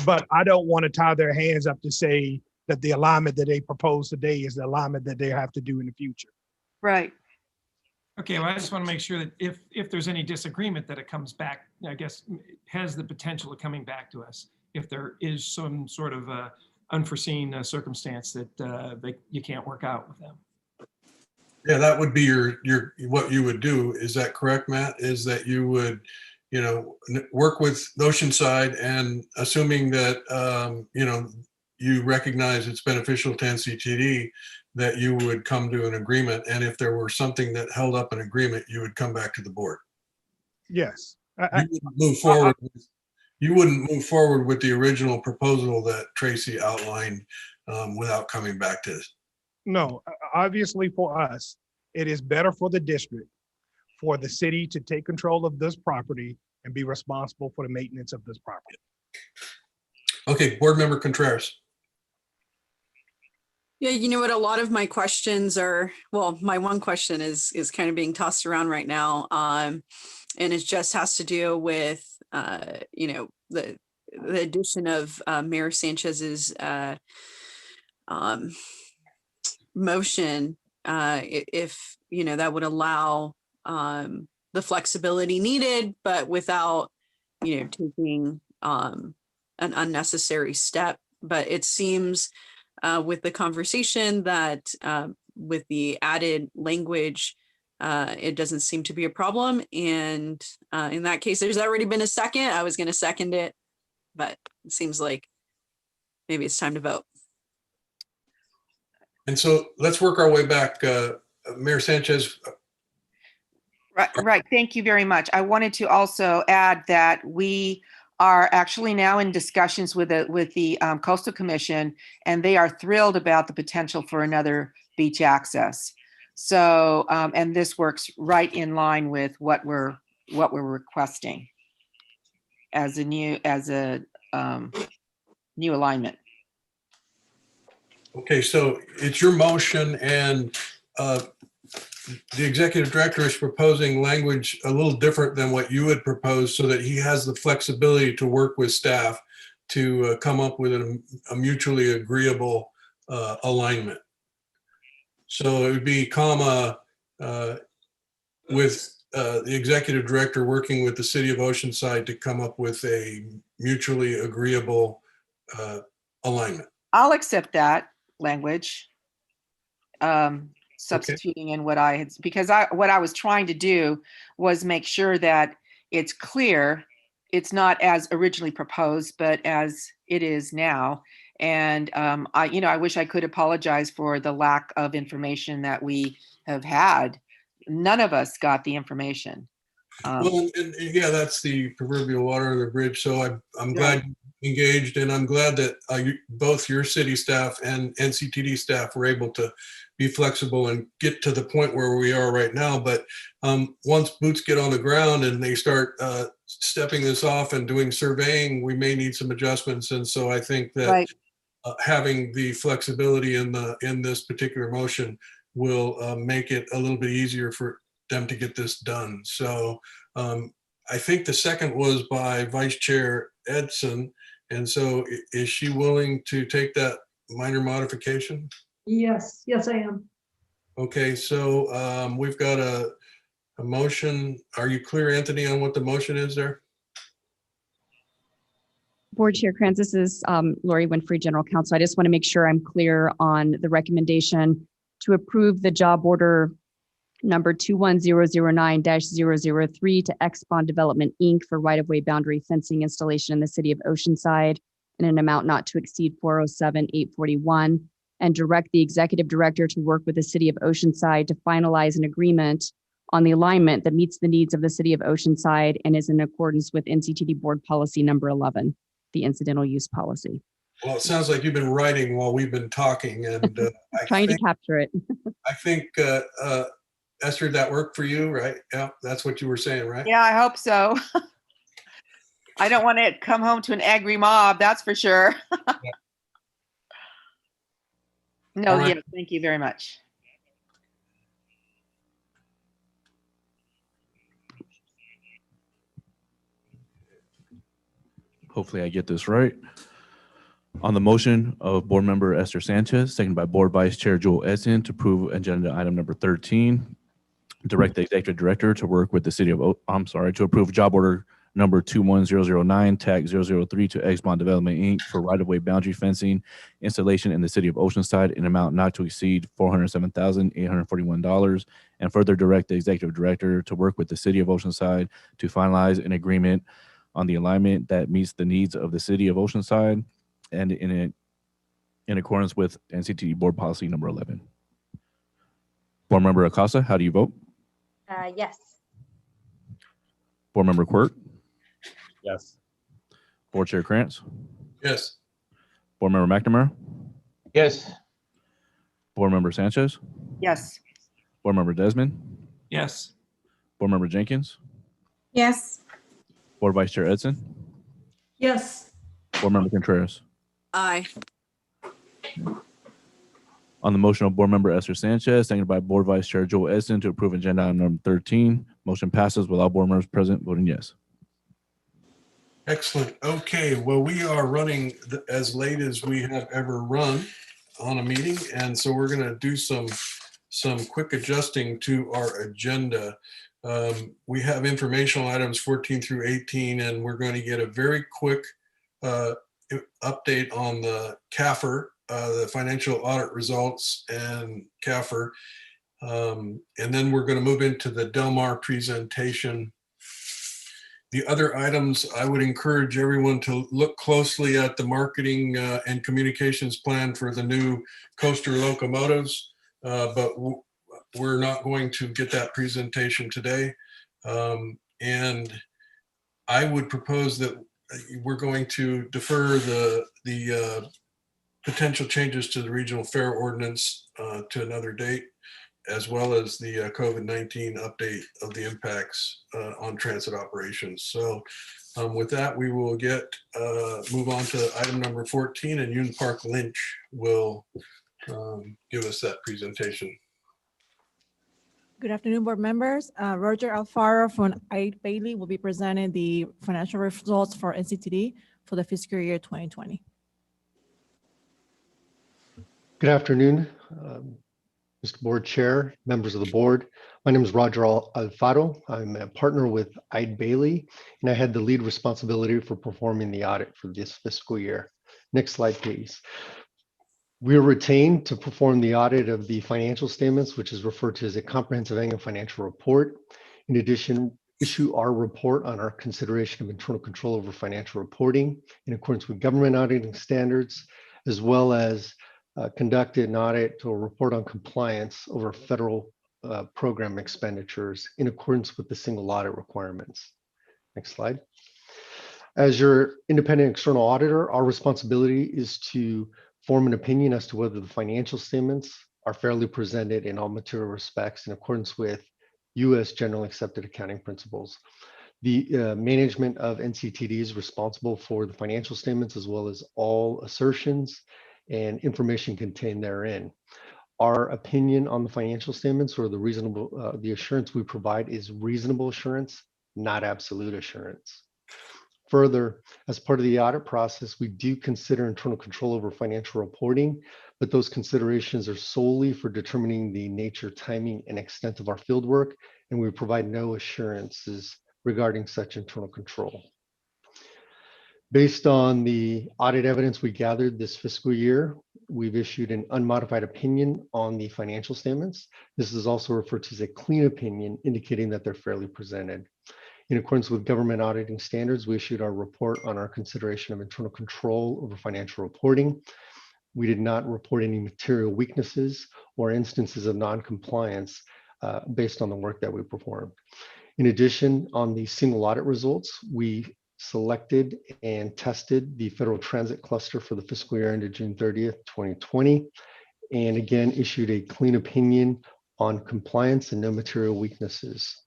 But I don't want to tie their hands up to say that the alignment that they propose today is the alignment that they have to do in the future. Right. Okay, well, I just want to make sure that if there's any disagreement, that it comes back, I guess, has the potential of coming back to us if there is some sort of unforeseen circumstance that you can't work out with them. Yeah, that would be your what you would do. Is that correct, Matt? Is that you would, work with Oceanside, and assuming that, you recognize it's beneficial to NCTD, that you would come to an agreement. And if there were something that held up an agreement, you would come back to the board. Yes. You wouldn't move forward with the original proposal that Tracy outlined without coming back to us. No, obviously for us, it is better for the district, for the city to take control of this property and be responsible for the maintenance of this property. Okay, Board Member Contreras. Yeah, you know what? A lot of my questions are, well, my one question is kind of being tossed around right now. And it just has to do with, the addition of Mayor Sanchez's motion, if that would allow the flexibility needed, but without taking an unnecessary step. But it seems with the conversation that with the added language, it doesn't seem to be a problem. And in that case, there's already been a second. I was going to second it, but it seems like maybe it's time to vote. And so let's work our way back. Mayor Sanchez. Right. Thank you very much. I wanted to also add that we are actually now in discussions with the Coastal Commission, and they are thrilled about the potential for another beach access. So, and this works right in line with what we're requesting as a new alignment. Okay, so it's your motion, and the executive director is proposing language a little different than what you had proposed, so that he has the flexibility to work with staff to come up with a mutually agreeable alignment. So it would be with the executive director working with the city of Oceanside to come up with a mutually agreeable alignment. I'll accept that language. substituting in what I had, because what I was trying to do was make sure that it's clear, it's not as originally proposed, but as it is now. And I wish I could apologize for the lack of information that we have had. None of us got the information. Well, and yeah, that's the proverbial water under the bridge. So I'm glad you engaged, and I'm glad that both your city staff and NCTD staff were able to be flexible and get to the point where we are right now. But once boots get on the ground and they start stepping this off and doing surveying, we may need some adjustments. And so I think that having the flexibility in this particular motion will make it a little bit easier for them to get this done. So I think the second was by Vice Chair Edson. And so is she willing to take that minor modification? Yes, yes, I am. Okay, so we've got a motion. Are you clear, Anthony, on what the motion is there? Board Chair Krantz, this is Lori Winfrey, General Counsel. I just want to make sure I'm clear on the recommendation to approve the job order number 21009-003 to X-Bond Development, Inc. for right-of-way boundary fencing installation in the city of Oceanside in an amount not to exceed $407,841, and direct the executive director to work with the city of Oceanside to finalize an agreement on the alignment that meets the needs of the city of Oceanside and is in accordance with NCTD Board Policy number 11, the incidental use policy. Well, it sounds like you've been writing while we've been talking, and Trying to capture it. I think Esther, that worked for you, right? Yeah, that's what you were saying, right? Yeah, I hope so. I don't want to come home to an angry mob, that's for sure. No, All right. yeah, thank you very much. Hopefully I get this right. On the motion of Board Member Esther Sanchez, seconded by Board Vice Chair Joel Edson to approve agenda item number 13, direct the executive director to work with the city of, to approve job order number 21009 TAC 003 to X-Bond Development, Inc. for right-of-way boundary fencing installation in the city of Oceanside in amount not to exceed $407,841, and further direct the executive director to work with the city of Oceanside to finalize an agreement on the alignment that meets the needs of the city of Oceanside and in accordance with NCTD Board Policy number 11. Board Member Acosta, how do you vote? Yes. Board Member Quirk? Yes. Board Chair Krantz? Yes. Board Member McNamara? Yes. Board Member Sanchez? Yes. Board Member Desmond? Yes. Board Member Jenkins? Yes. Board Vice Chair Edson? Yes. Board Member Contreras? Aye. On the motion of Board Member Esther Sanchez, seconded by Board Vice Chair Joel Edson to approve agenda item number 13, motion passes with all board members present voting yes. Excellent. Okay, well, we are running as late as we have ever run on a meeting, and so we're going to do some quick adjusting to our agenda. We have informational items 14 through 18, and we're going to get a very quick update on the CAFR, the financial audit results and CAFR. And then we're going to move into the Del Mar presentation. The other items, I would encourage everyone to look closely at the marketing and communications plan for the new coaster locomotives, but we're not going to get that presentation today. And I would propose that we're going to defer the potential changes to the regional fair ordinance to another date, as well as the COVID-19 update of the impacts on transit operations. So with that, we will move on to item number 14, and Yoon Park Lynch will give us that presentation. Good afternoon, board members. Roger Alfaro from Eide Bailly will be presenting the financial results for NCTD for the fiscal year 2020. Good afternoon, Mr. Board Chair, members of the board. My name is Roger Alfaro. I'm a partner with Eide Bailly, and I had the lead responsibility for performing the audit for this fiscal year. Next slide, please. We are retained to perform the audit of the financial statements, which is referred to as a comprehensive annual financial report. In addition, issue our report on our consideration of internal control over financial reporting in accordance with government auditing standards, as well as conduct an audit or report on compliance over federal program expenditures in accordance with the single audit requirements. Next slide. As your independent external auditor, our responsibility is to form an opinion as to whether the financial statements are fairly presented in all material respects in accordance with U.S. generally accepted accounting principles. The management of NCTD is responsible for the financial statements as well as all assertions and information contained therein. Our opinion on the financial statements or the assurance we provide is reasonable assurance, not absolute assurance. Further, as part of the audit process, we do consider internal control over financial reporting, but those considerations are solely for determining the nature, timing, and extent of our fieldwork, and we provide no assurances regarding such internal control. Based on the audit evidence we gathered this fiscal year, we've issued an unmodified opinion on the financial statements. This is also referred to as a clean opinion, indicating that they're fairly presented. In accordance with government auditing standards, we issued our report on our consideration of internal control over financial reporting. We did not report any material weaknesses or instances of non-compliance based on the work that we performed. In addition, on the single audit results, we selected and tested the federal transit cluster for the fiscal year ended June 30th, 2020, and again issued a clean opinion on compliance and no material weaknesses.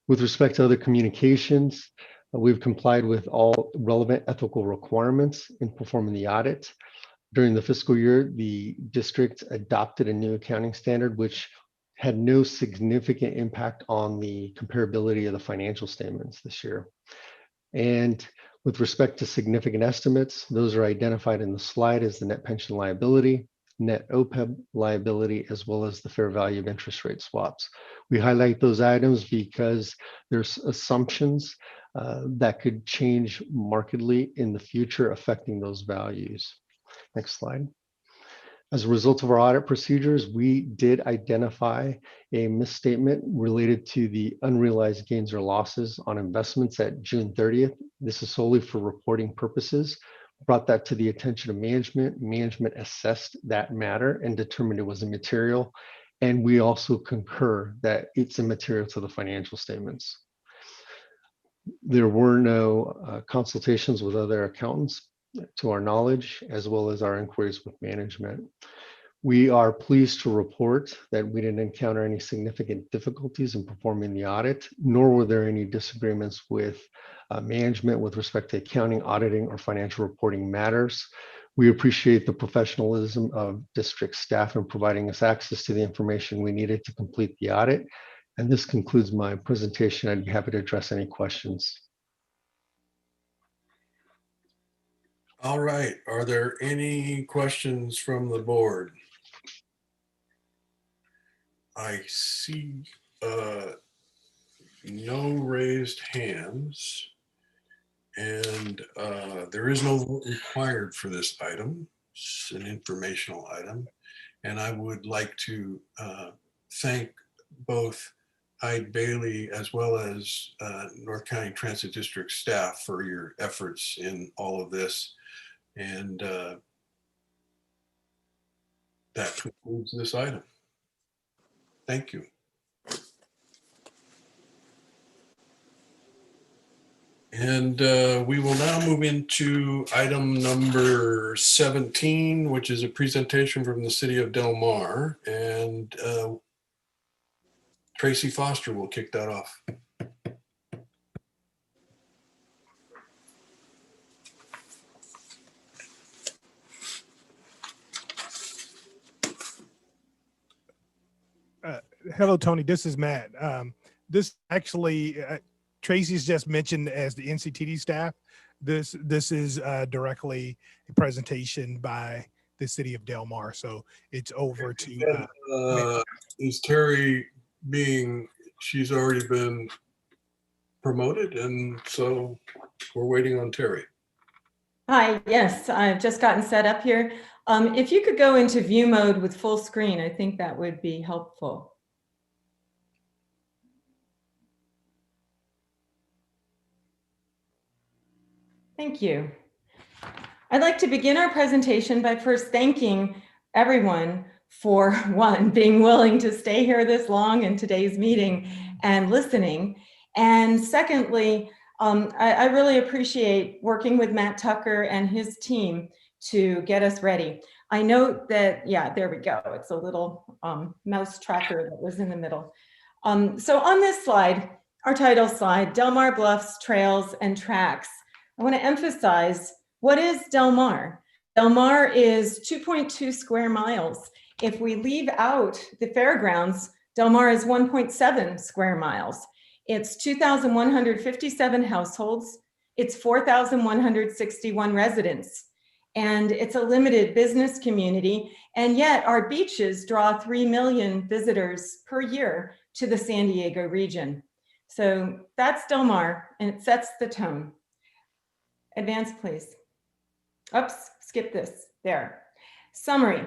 With respect to other communications, we've complied with all relevant ethical requirements in performing the audit. During the fiscal year, the district adopted a new accounting standard, which had no significant impact on the comparability of the financial statements this year. And with respect to significant estimates, those are identified in the slide as the net pension liability, net OPEB liability, as well as the fair value of interest rate swaps. We highlight those items because there's assumptions that could change markedly in the future, affecting those values. Next slide. As a result of our audit procedures, we did identify a misstatement related to the unrealized gains or losses on investments at June 30th. This is solely for reporting purposes. Brought that to the attention of management. Management assessed that matter and determined it was immaterial. And we also concur that it's immaterial to the financial statements. There were no consultations with other accountants to our knowledge, as well as our inquiries with management. We are pleased to report that we didn't encounter any significant difficulties in performing the audit, nor were there any disagreements with management with respect to accounting, auditing, or financial reporting matters. We appreciate the professionalism of district staff in providing us access to the information we needed to complete the audit. And this concludes my presentation. I'd be happy to address any questions. All right. Are there any questions from the board? I see no raised hands, and there is no vote required for this item. It's an informational item, and I would like to thank both Eide-Bailly as well as North County Transit District staff for your efforts in all of this. And that concludes this item. Thank you. And we will now move into item number 17, which is a presentation from the City of Del Mar. And Tracy Foster will kick that off. Hello, Tony. This is Matt. This actually, Tracy's just mentioned as the NCTD staff. This is directly a presentation by the City of Del Mar. So it's over to. Is Terry being? She's already been promoted, and so we're waiting on Terry. Hi, yes, I've just gotten set up here. If you could go into view mode with full screen, I think that would be helpful. Thank you. I'd like to begin our presentation by first thanking everyone for, one, being willing to stay here this long in today's meeting and listening. And secondly, I really appreciate working with Matt Tucker and his team to get us ready. I note that, yeah, there we go. It's a little mouse tracker that was in the middle. So on this slide, our title slide, Del Mar Bluffs, Trails and Tracks. I want to emphasize, what is Del Mar? Del Mar is 2.2 square miles. If we leave out the fairgrounds, Del Mar is 1.7 square miles. It's 2,157 households. It's 4,161 residents. And it's a limited business community. And yet our beaches draw 3 million visitors per year to the San Diego region. So that's Del Mar, and it sets the tone. Advance, please. Oops, skip this, there. Summary.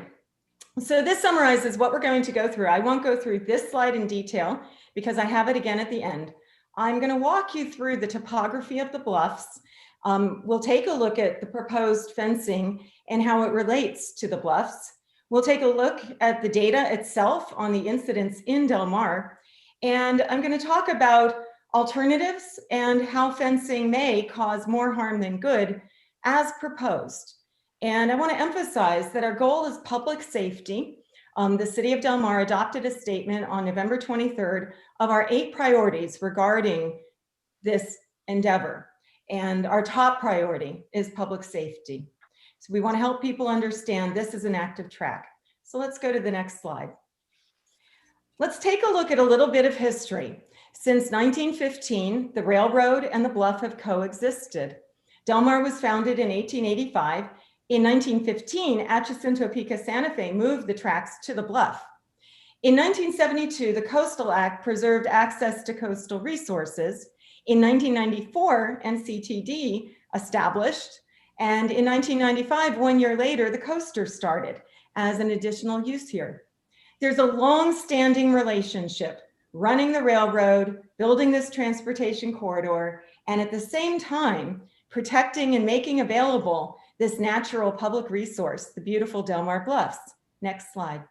So this summarizes what we're going to go through. I won't go through this slide in detail because I have it again at the end. I'm going to walk you through the topography of the bluffs. We'll take a look at the proposed fencing and how it relates to the bluffs. We'll take a look at the data itself on the incidents in Del Mar. And I'm going to talk about alternatives and how fencing may cause more harm than good as proposed. And I want to emphasize that our goal is public safety. The City of Del Mar adopted a statement on November 23rd of our 8 priorities regarding this endeavor. And our top priority is public safety. So we want to help people understand this is an active track. So let's go to the next slide. Let's take a look at a little bit of history. Since 1915, the railroad and the bluff have coexisted. Del Mar was founded in 1885. In 1915, Atchison, Topeka, Santa Fe moved the tracks to the bluff. In 1972, the Coastal Act preserved access to coastal resources. In 1994, NCTD established, and in 1995, 1 year later, the coaster started as an additional use here. There's a long-standing relationship running the railroad, building this transportation corridor, and at the same time, protecting and making available this natural public resource, the beautiful Del Mar Bluffs. Next slide.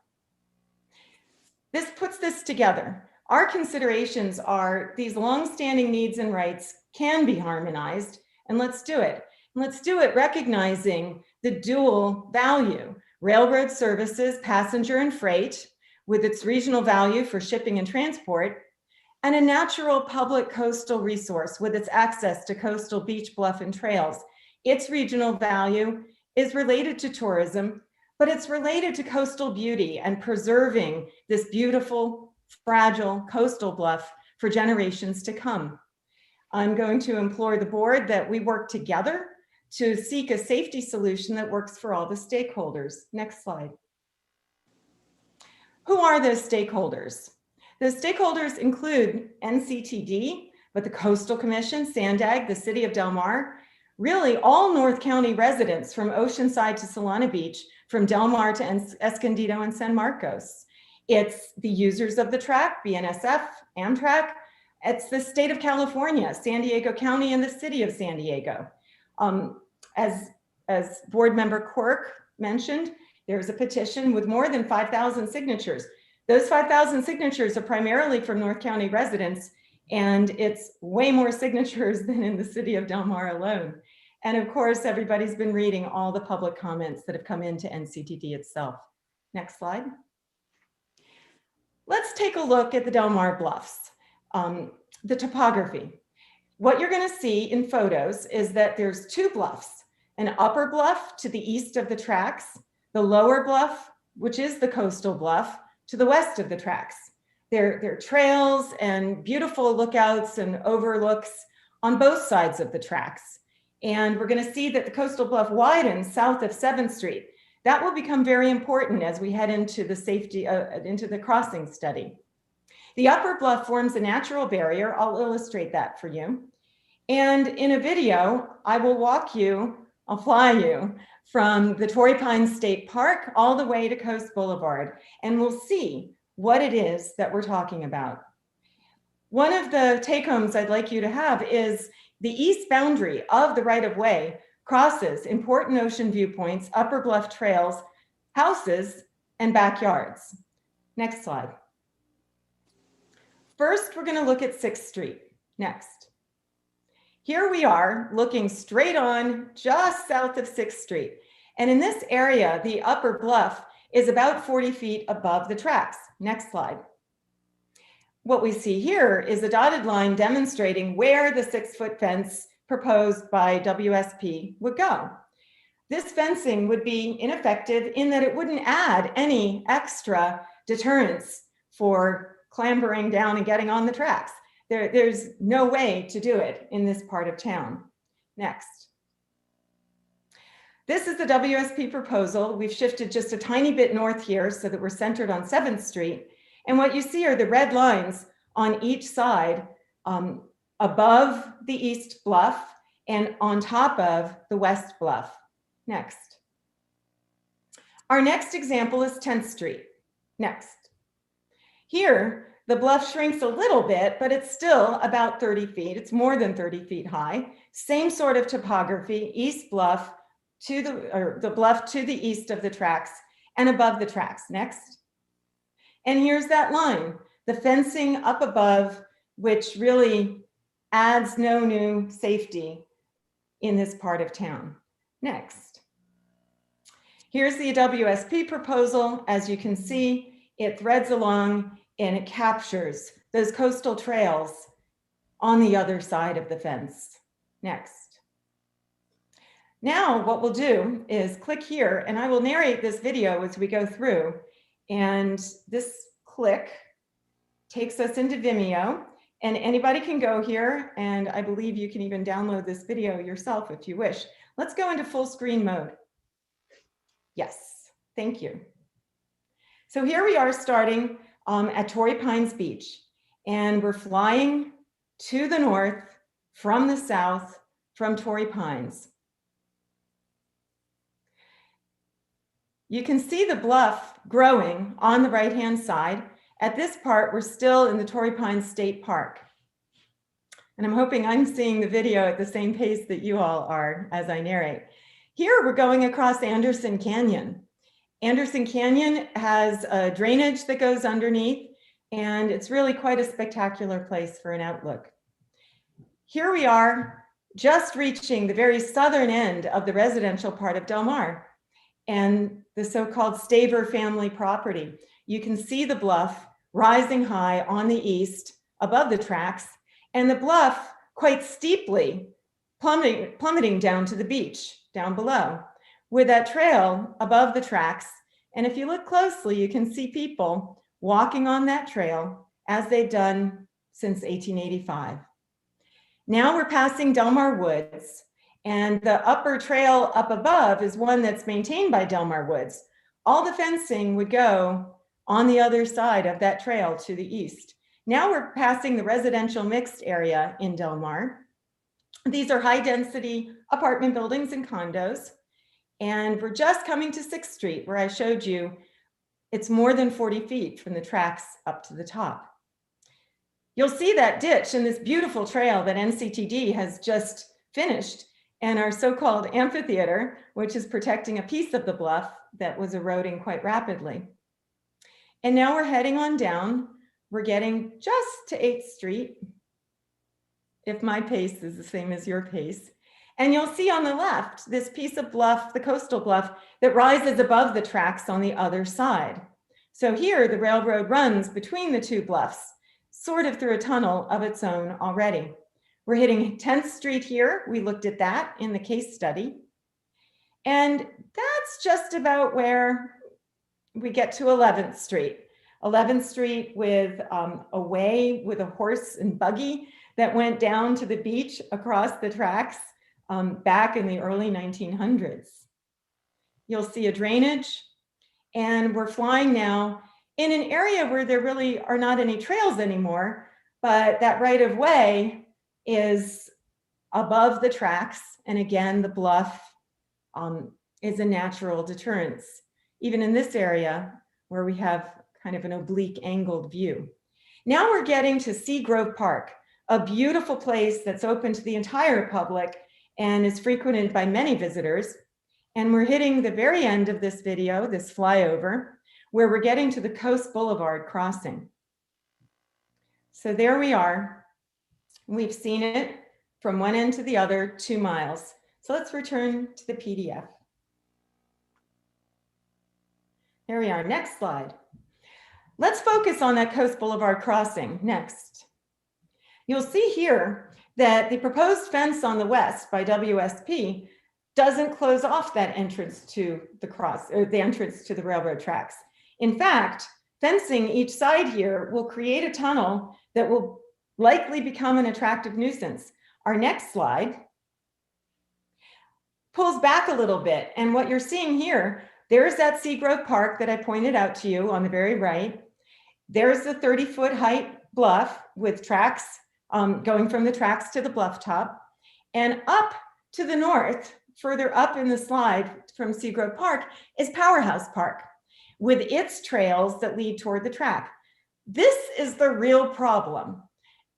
This puts this together. Our considerations are these long-standing needs and rights can be harmonized, and let's do it. And let's do it recognizing the dual value, railroad services, passenger and freight, with its regional value for shipping and transport, and a natural public coastal resource with its access to coastal beach, bluff, and trails. Its regional value is related to tourism, but it's related to coastal beauty and preserving this beautiful, fragile coastal bluff for generations to come. I'm going to implore the board that we work together to seek a safety solution that works for all the stakeholders. Next slide. Who are those stakeholders? Those stakeholders include NCTD, but the Coastal Commission, SANDAG, the City of Del Mar, really all North County residents from Oceanside to Solana Beach, from Del Mar to Escondido and San Marcos. It's the users of the track, BNSF, Amtrak. It's the state of California, San Diego County, and the City of San Diego. As board member Quirk mentioned, there's a petition with more than 5,000 signatures. Those 5,000 signatures are primarily from North County residents, and it's way more signatures than in the City of Del Mar alone. And of course, everybody's been reading all the public comments that have come into NCTD itself. Next slide. Let's take a look at the Del Mar Bluffs, the topography. What you're going to see in photos is that there's 2 bluffs, an upper bluff to the east of the tracks, the lower bluff, which is the coastal bluff, to the west of the tracks. There are trails and beautiful lookouts and overlooks on both sides of the tracks. And we're going to see that the coastal bluff widens south of 7th Street. That will become very important as we head into the safety, into the crossing study. The upper bluff forms a natural barrier. I'll illustrate that for you. And in a video, I will walk you I'll fly you from the Torrey Pines State Park all the way to Coast Boulevard, and we'll see what it is that we're talking about. One of the take-homes I'd like you to have is the east boundary of the right-of-way crosses important ocean viewpoints, upper bluff trails, houses, and backyards. Next slide. First, we're going to look at 6th Street. Next. Here we are looking straight on just south of 6th Street. And in this area, the upper bluff is about 40 feet above the tracks. Next slide. What we see here is a dotted line demonstrating where the 6-foot fence proposed by WSP would go. This fencing would be ineffective in that it wouldn't add any extra deterrence for clambering down and getting on the tracks. There's no way to do it in this part of town. Next. This is the WSP proposal. We've shifted just a tiny bit north here so that we're centered on 7th Street. And what you see are the red lines on each side above the east bluff and on top of the west bluff. Next. Our next example is 10th Street. Next. Here, the bluff shrinks a little bit, but it's still about 30 feet. It's more than 30 feet high. Same sort of topography, east bluff to the bluff to the east of the tracks and above the tracks. Next. And here's that line, the fencing up above, which really adds no new safety in this part of town. Next. Here's the WSP proposal. As you can see, it threads along and it captures those coastal trails on the other side of the fence. Next. Now what we'll do is click here and I will narrate this video as we go through. And this click takes us into Vimeo, and anybody can go here, and I believe you can even download this video yourself if you wish. Let's go into full screen mode. Yes, thank you. So here we are starting at Torrey Pines Beach, and we're flying to the north from the south from Torrey Pines. You can see the bluff growing on the right-hand side. At this part, we're still in the Torrey Pines State Park. And I'm hoping I'm seeing the video at the same pace that you all are as I narrate. Here, we're going across Anderson Canyon. Anderson Canyon has a drainage that goes underneath, and it's really quite a spectacular place for an outlook. Here we are, just reaching the very southern end of the residential part of Del Mar and the so-called Staver family property. You can see the bluff rising high on the east above the tracks, and the bluff quite steeply plummeting down to the beach down below with that trail above the tracks. And if you look closely, you can see people walking on that trail as they've done since 1885. Now we're passing Del Mar Woods, and the upper trail up above is one that's maintained by Del Mar Woods. All the fencing would go on the other side of that trail to the east. Now we're passing the residential mixed area in Del Mar. These are high density apartment buildings and condos. And we're just coming to 6th Street, where I showed you it's more than 40 feet from the tracks up to the top. You'll see that ditch and this beautiful trail that NCTD has just finished, and our so-called amphitheater, which is protecting a piece of the bluff that was eroding quite rapidly. And now we're heading on down. We're getting just to 8th Street, if my pace is the same as your pace. And you'll see on the left, this piece of bluff, the coastal bluff, that rises above the tracks on the other side. So here, the railroad runs between the two bluffs, sort of through a tunnel of its own already. We're hitting 10th Street here. We looked at that in the case study. And that's just about where we get to 11th Street. 11th Street with a way with a horse and buggy that went down to the beach across the tracks back in the early 1900s. You'll see a drainage, and we're flying now in an area where there really are not any trails anymore, but that right of way is above the tracks. And again, the bluff is a natural deterrence, even in this area where we have kind of an oblique angled view. Now we're getting to Seagrove Park, a beautiful place that's open to the entire public and is frequented by many visitors. And we're hitting the very end of this video, this flyover, where we're getting to the Coast Boulevard crossing. So there we are. We've seen it from one end to the other, 2 miles. So let's return to the PDF. Here we are, next slide. Let's focus on that Coast Boulevard crossing next. You'll see here that the proposed fence on the west by WSP doesn't close off that entrance to the entrance to the railroad tracks. In fact, fencing each side here will create a tunnel that will likely become an attractive nuisance. Our next slide pulls back a little bit. And what you're seeing here, there's that Seagrove Park that I pointed out to you on the very right. There's the 30-foot height bluff with tracks going from the tracks to the bluff top. And up to the north, further up in the slide from Seagrove Park, is Powerhouse Park with its trails that lead toward the track. This is the real problem.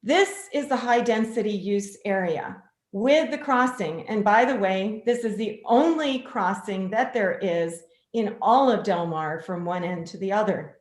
This is the high density use area with the crossing. And by the way, this is the only crossing that there is in all of Del Mar from one end to the other.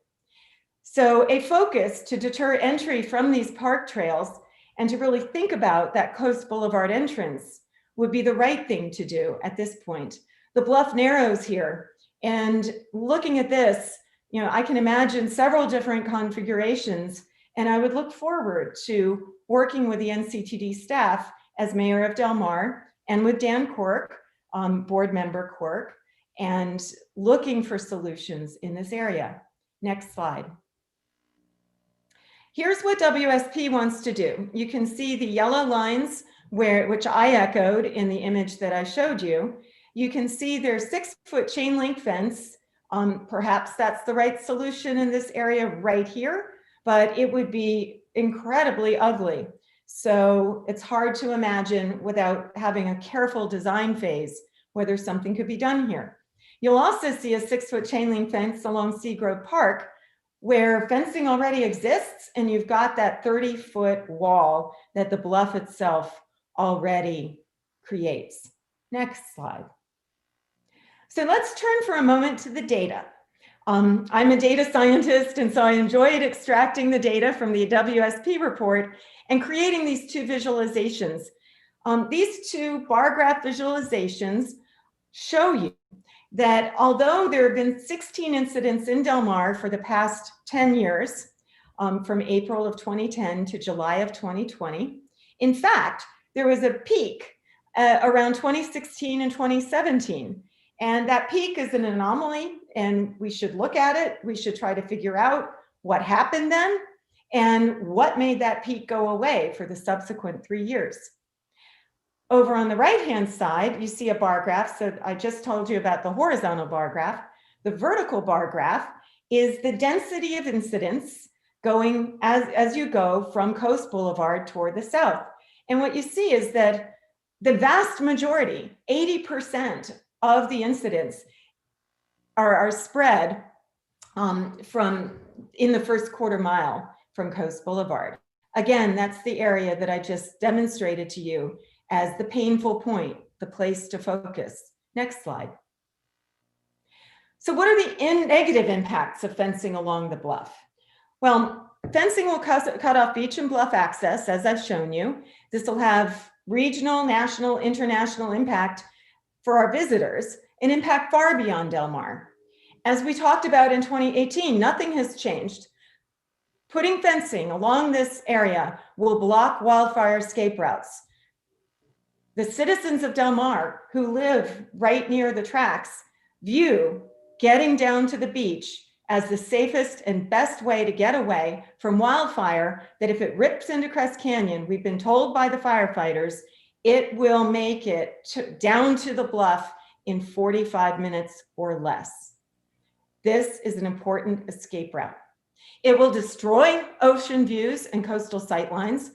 So a focus to deter entry from these park trails and to really think about that Coast Boulevard entrance would be the right thing to do at this point. The bluff narrows here, and looking at this, you know, I can imagine several different configurations, and I would look forward to working with the NCTD staff as mayor of Del Mar and with Dan Quirk, board member Quirk, and looking for solutions in this area. Next slide. Here's what WSP wants to do. You can see the yellow lines which I echoed in the image that I showed you. You can see their 6-foot chain link fence. Perhaps that's the right solution in this area right here, but it would be incredibly ugly. So it's hard to imagine without having a careful design phase whether something could be done here. You'll also see a 6-foot chain link fence along Seagrove Park where fencing already exists, and you've got that 30-foot wall that the bluff itself already creates. Next slide. So let's turn for a moment to the data. I'm a data scientist, and so I enjoyed extracting the data from the WSP report and creating these 2 visualizations. These 2 bar graph visualizations show you that although there have been 16 incidents in Del Mar for the past 10 years, from April of 2010 to July of 2020, in fact, there was a peak around 2016 and 2017. And that peak is an anomaly, and we should look at it. We should try to figure out what happened then and what made that peak go away for the subsequent 3 years. Over on the right-hand side, you see a bar graph. So I just told you about the horizontal bar graph. The vertical bar graph is the density of incidents going as you go from Coast Boulevard toward the south. And what you see is that the vast majority, 80% of the incidents are spread from in the first quarter mile from Coast Boulevard. Again, that's the area that I just demonstrated to you as the painful point, the place to focus. Next slide. So what are the negative impacts of fencing along the bluff? Well, fencing will cut off beach and bluff access, as I've shown you. This will have regional, national, international impact for our visitors, and impact far beyond Del Mar. As we talked about in 2018, nothing has changed. Putting fencing along this area will block wildfire escape routes. The citizens of Del Mar who live right near the tracks view getting down to the beach as the safest and best way to get away from wildfire, that if it rips into Crest Canyon, we've been told by the firefighters, it will make it down to the bluff in 45 minutes or less. This is an important escape route. It will destroy ocean views and coastal sightlines,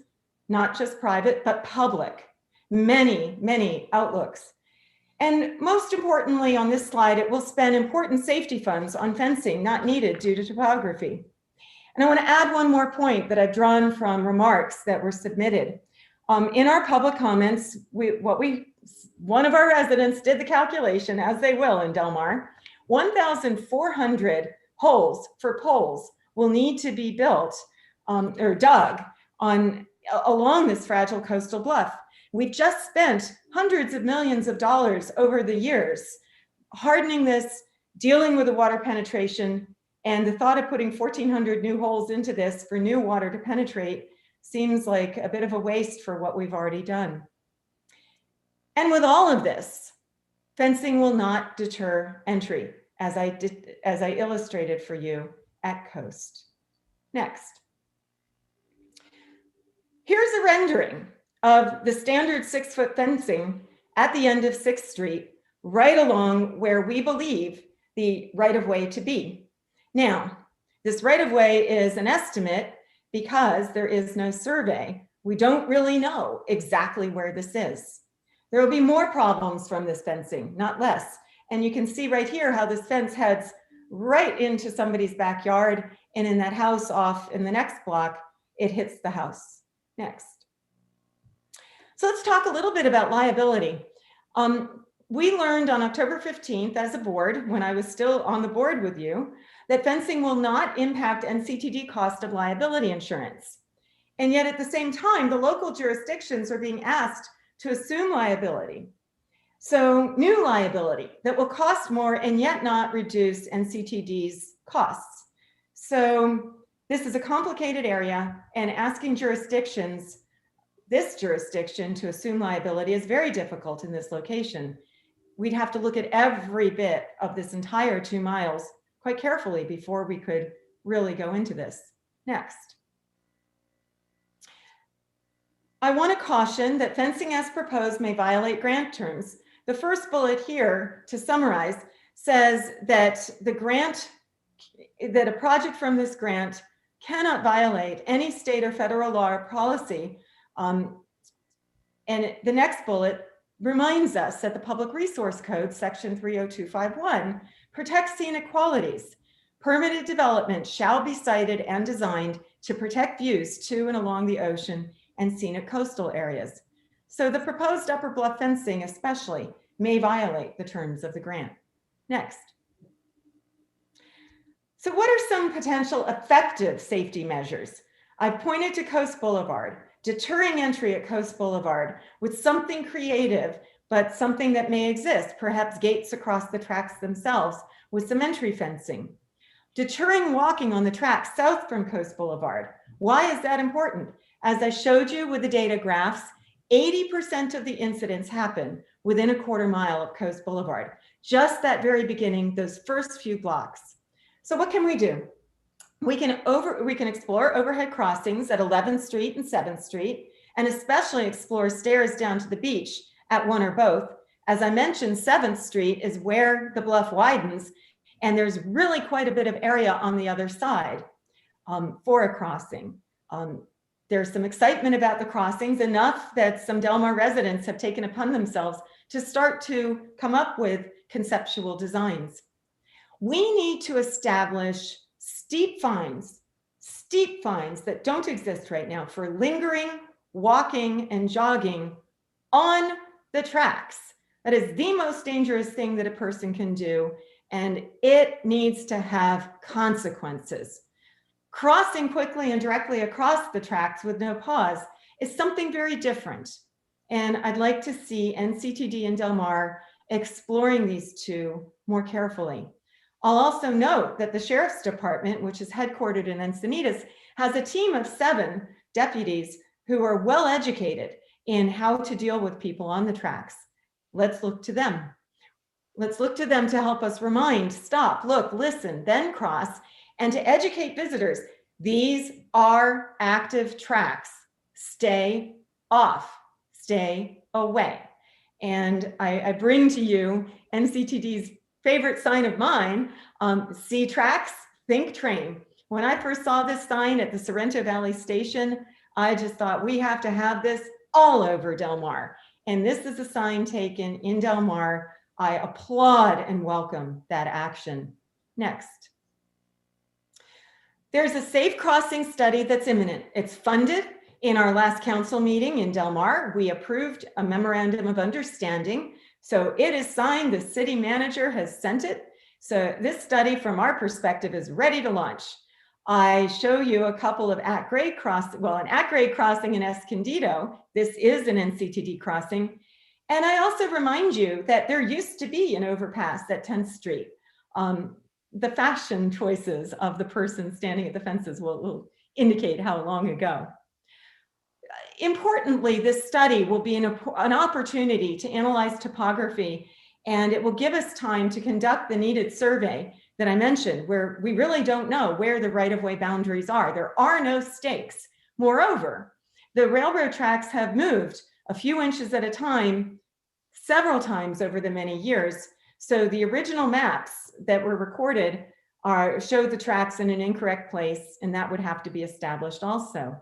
not just private, but public. Many, many outlooks. And most importantly on this slide, it will spend important safety funds on fencing not needed due to topography. And I want to add one more point that I've drawn from remarks that were submitted. In our public comments, one of our residents did the calculation, as they will in Del Mar. 1,400 holes for poles will need to be built or dug along this fragile coastal bluff. We've just spent hundreds of millions of dollars over the years hardening this, dealing with the water penetration, and the thought of putting 1,400 new holes into this for new water to penetrate seems like a bit of a waste for what we've already done. And with all of this, fencing will not deter entry, as I illustrated for you at Coast. Next. Here's a rendering of the standard 6-foot fencing at the end of 6th Street, right along where we believe the right-of-way to be. Now, this right-of-way is an estimate because there is no survey. We don't really know exactly where this is. There will be more problems from this fencing, not less. And you can see right here how this fence heads right into somebody's backyard, and in that house off in the next block, it hits the house. Next. So let's talk a little bit about liability. We learned on October 15th as a board, when I was still on the board with you, that fencing will not impact NCTD cost of liability insurance. And yet at the same time, the local jurisdictions are being asked to assume liability. So new liability that will cost more and yet not reduce NCTD's costs. So this is a complicated area, and asking jurisdictions, this jurisdiction, to assume liability is very difficult in this location. We'd have to look at every bit of this entire 2 miles quite carefully before we could really go into this. Next. I want to caution that fencing as proposed may violate grant terms. The first bullet here, to summarize, says that a project from this grant cannot violate any state or federal law or policy. And the next bullet reminds us that the Public Resource Code, section 30251, protects scenic qualities. Permitted development shall be sited and designed to protect views to and along the ocean and scenic coastal areas. So the proposed upper bluff fencing especially may violate the terms of the grant. Next. So what are some potential effective safety measures? I've pointed to Coast Boulevard, deterring entry at Coast Boulevard with something creative, but something that may exist, perhaps gates across the tracks themselves with some entry fencing. Deterring walking on the tracks south from Coast Boulevard. Why is that important? As I showed you with the data graphs, 80% of the incidents happen within a quarter mile of Coast Boulevard. Just that very beginning, those first few blocks. So what can we do? We can explore overhead crossings at 11th Street and 7th Street, and especially explore stairs down to the beach at one or both. As I mentioned, 7th Street is where the bluff widens, and there's really quite a bit of area on the other side for a crossing. There's some excitement about the crossings, enough that some Del Mar residents have taken upon themselves to start to come up with conceptual designs. We need to establish steep fines that don't exist right now for lingering, walking, and jogging on the tracks. That is the most dangerous thing that a person can do, and it needs to have consequences. Crossing quickly and directly across the tracks with no pause is something very different. And I'd like to see NCTD and Del Mar exploring these two more carefully. I'll also note that the Sheriff's Department, which is headquartered in Encinitas, has a team of 7 deputies who are well educated in how to deal with people on the tracks. Let's look to them. Let's look to them to help us remind, stop, look, listen, then cross, and to educate visitors. These are active tracks. Stay off, stay away. And I bring to you NCTD's favorite sign of mine, see tracks, think train. When I first saw this sign at the Sorrento Valley Station, I just thought we have to have this all over Del Mar. and this is a sign taken in Del Mar, I applaud and welcome that action. Next. There's a safe crossing study that's imminent. It's funded. In our last council meeting in Del Mar, we approved a memorandum of understanding. So it is signed, the city manager has sent it. So this study from our perspective is ready to launch. I show you a couple of at-grade crossing, well, an at-grade crossing in Escondido. This is an NCTD crossing. And I also remind you that there used to be an overpass at 10th Street. The fashion choices of the person standing at the fences will indicate how long ago. Importantly, this study will be an opportunity to analyze topography, and it will give us time to conduct the needed survey that I mentioned, where we really don't know where the right-of-way boundaries are. There are no stakes. Moreover, the railroad tracks have moved a few inches at a time, several times over the many years. So the original maps that were recorded show the tracks in an incorrect place, and that would have to be established also.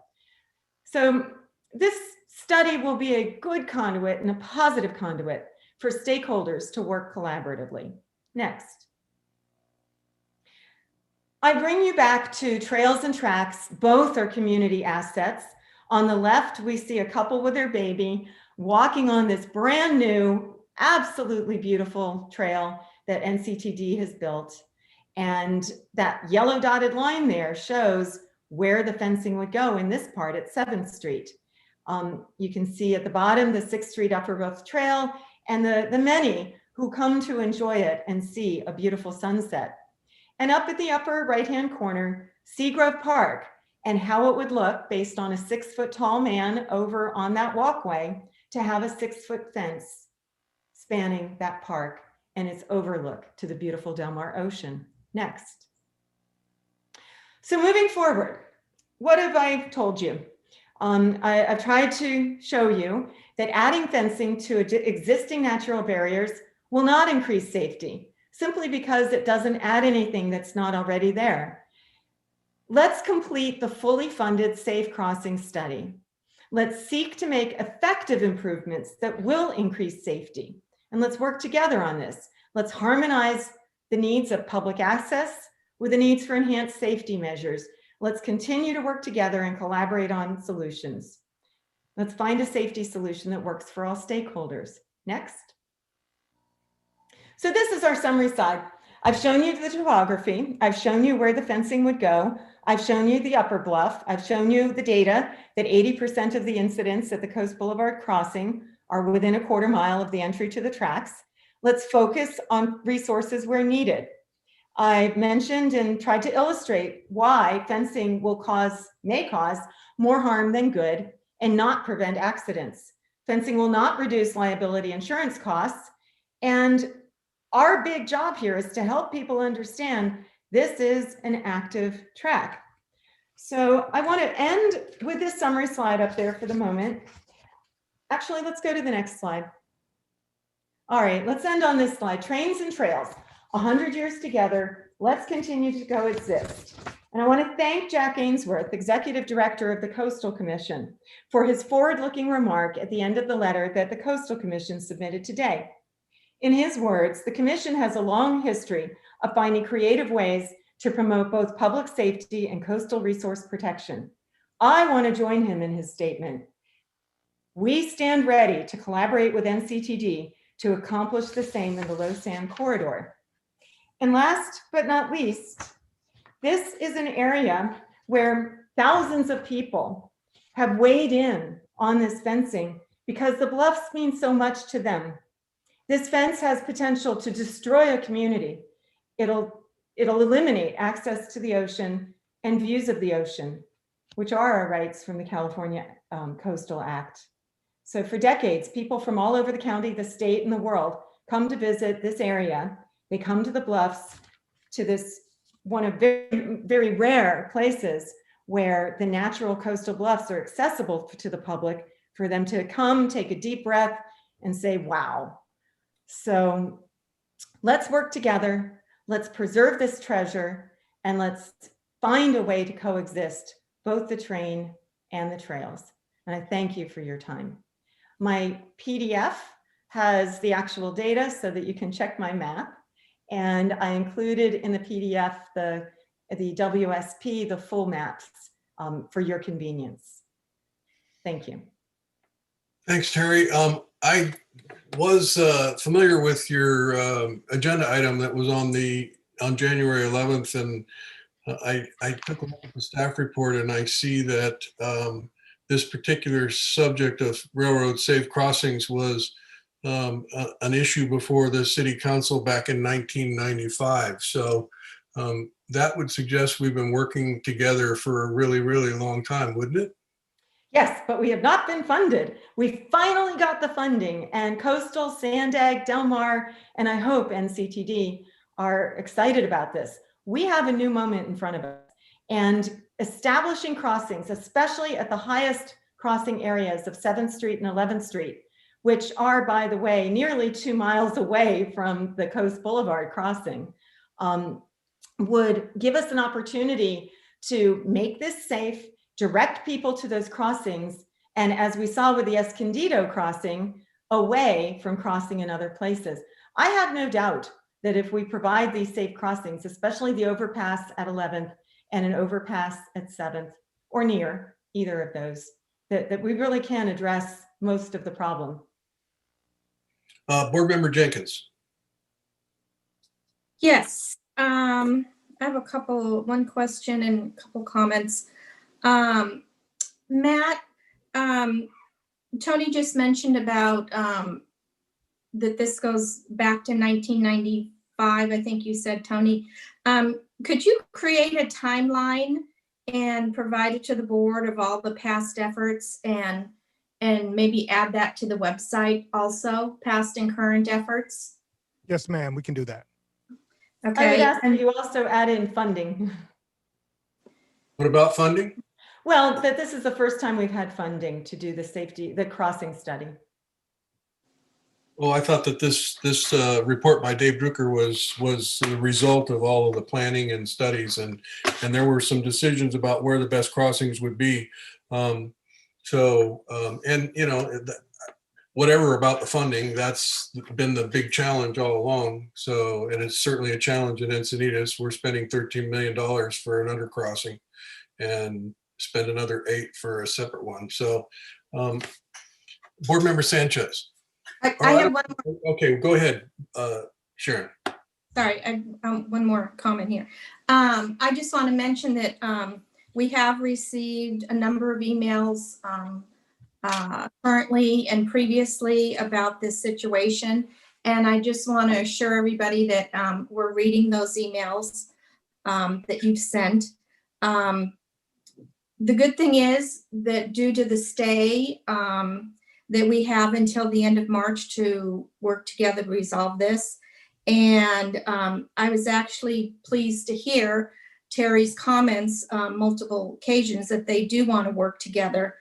So this study will be a good conduit and a positive conduit for stakeholders to work collaboratively. Next. I bring you back to trails and tracks. Both are community assets. On the left, we see a couple with their baby walking on this brand new, absolutely beautiful trail that NCTD has built. And that yellow dotted line there shows where the fencing would go in this part at 7th Street. You can see at the bottom the 6th Street Upper Bluff Trail and the many who come to enjoy it and see a beautiful sunset. And up at the upper right-hand corner, Seagrove Park and how it would look based on a 6-foot tall man over on that walkway to have a 6-foot fence spanning that park and its overlook to the beautiful Del Mar Ocean. Next. So moving forward, what have I told you? I've tried to show you that adding fencing to existing natural barriers will not increase safety, simply because it doesn't add anything that's not already there. Let's complete the fully funded Safe Crossing study. Let's seek to make effective improvements that will increase safety. And let's work together on this. Let's harmonize the needs of public access with the needs for enhanced safety measures. Let's continue to work together and collaborate on solutions. Let's find a safety solution that works for all stakeholders. Next. So this is our summary slide. I've shown you the topography. I've shown you where the fencing would go. I've shown you the upper bluff. I've shown you the data that 80% of the incidents at the Coast Boulevard crossing are within a quarter mile of the entry to the tracks. Let's focus on resources where needed. I've mentioned and tried to illustrate why fencing may cause more harm than good and not prevent accidents. Fencing will not reduce liability insurance costs. And our big job here is to help people understand this is an active track. So I want to end with this summary slide up there for the moment. Actually, let's go to the next slide. All right, let's end on this slide. Trains and trails, 100 years together. Let's continue to coexist. And I want to thank Jack Ainsworth, Executive Director of the Coastal Commission, for his forward-looking remark at the end of the letter that the Coastal Commission submitted today. In his words, the Commission has a long history of finding creative ways to promote both public safety and coastal resource protection. I want to join him in his statement. We stand ready to collaborate with NCTD to accomplish the same in the Low Sand Corridor. And last but not least, this is an area where thousands of people have weighed in on this fencing because the bluffs mean so much to them. This fence has potential to destroy a community. It'll eliminate access to the ocean and views of the ocean, which are our rights from the California Coastal Act. So for decades, people from all over the county, the state, and the world come to visit this area. They come to the bluffs, to this one of very, very rare places where the natural coastal bluffs are accessible to the public for them to come, take a deep breath, and say, wow. So let's work together. Let's preserve this treasure, and let's find a way to coexist, both the train and the trails. And I thank you for your time. My PDF has the actual data so that you can check my map. And I included in the PDF the WSP, the full maps for your convenience. Thank you. Thanks, Terry. I was familiar with your agenda item that was on January 11th, and I took a look at the staff report, and I see that this particular subject of railroad safe crossings was an issue before the city council back in 1995. So that would suggest we've been working together for a really, really long time, wouldn't it? Yes, but we have not been funded. We finally got the funding, and Coastal, Sandag, Del Mar, and I hope NCTD are excited about this. We have a new moment in front of us, and establishing crossings, especially at the highest crossing areas of 7th Street and 11th Street, which are, by the way, nearly 2 miles away from the Coast Boulevard crossing, would give us an opportunity to make this safe, direct people to those crossings, and as we saw with the Escondido crossing, away from crossing in other places. I have no doubt that if we provide these safe crossings, especially the overpass at 11th and an overpass at 7th, or near either of those, that we really can address most of the problem. Board Member Jenkins. Yes, I have one question and a couple comments. Matt, Tony just mentioned about that this goes back to 1995, I think you said, Tony. Could you create a timeline and provide it to the board of all the past efforts, and maybe add that to the website also, past and current efforts? Yes, ma'am, we can do that. Okay. I would ask that you also add in funding. What about funding? Well, that this is the first time we've had funding to do the crossing study. Well, I thought that this report by Dave Drucker was the result of all of the planning and studies, and there were some decisions about where the best crossings would be. And you know, whatever about the funding, that's been the big challenge all along. So, and it's certainly a challenge in Encinitas. We're spending $13 million for an undercrossing, and spend another $8 million for a separate one. So, Board Member Sanchez. I have one more. Okay, go ahead, Sharon. Sorry, one more comment here. I just want to mention that we have received a number of emails currently and previously about this situation. And I just want to assure everybody that we're reading those emails that you've sent. The good thing is that due to the stay, that we have until the end of March to work together to resolve this. And I was actually pleased to hear Terry's comments on multiple occasions that they do want to work together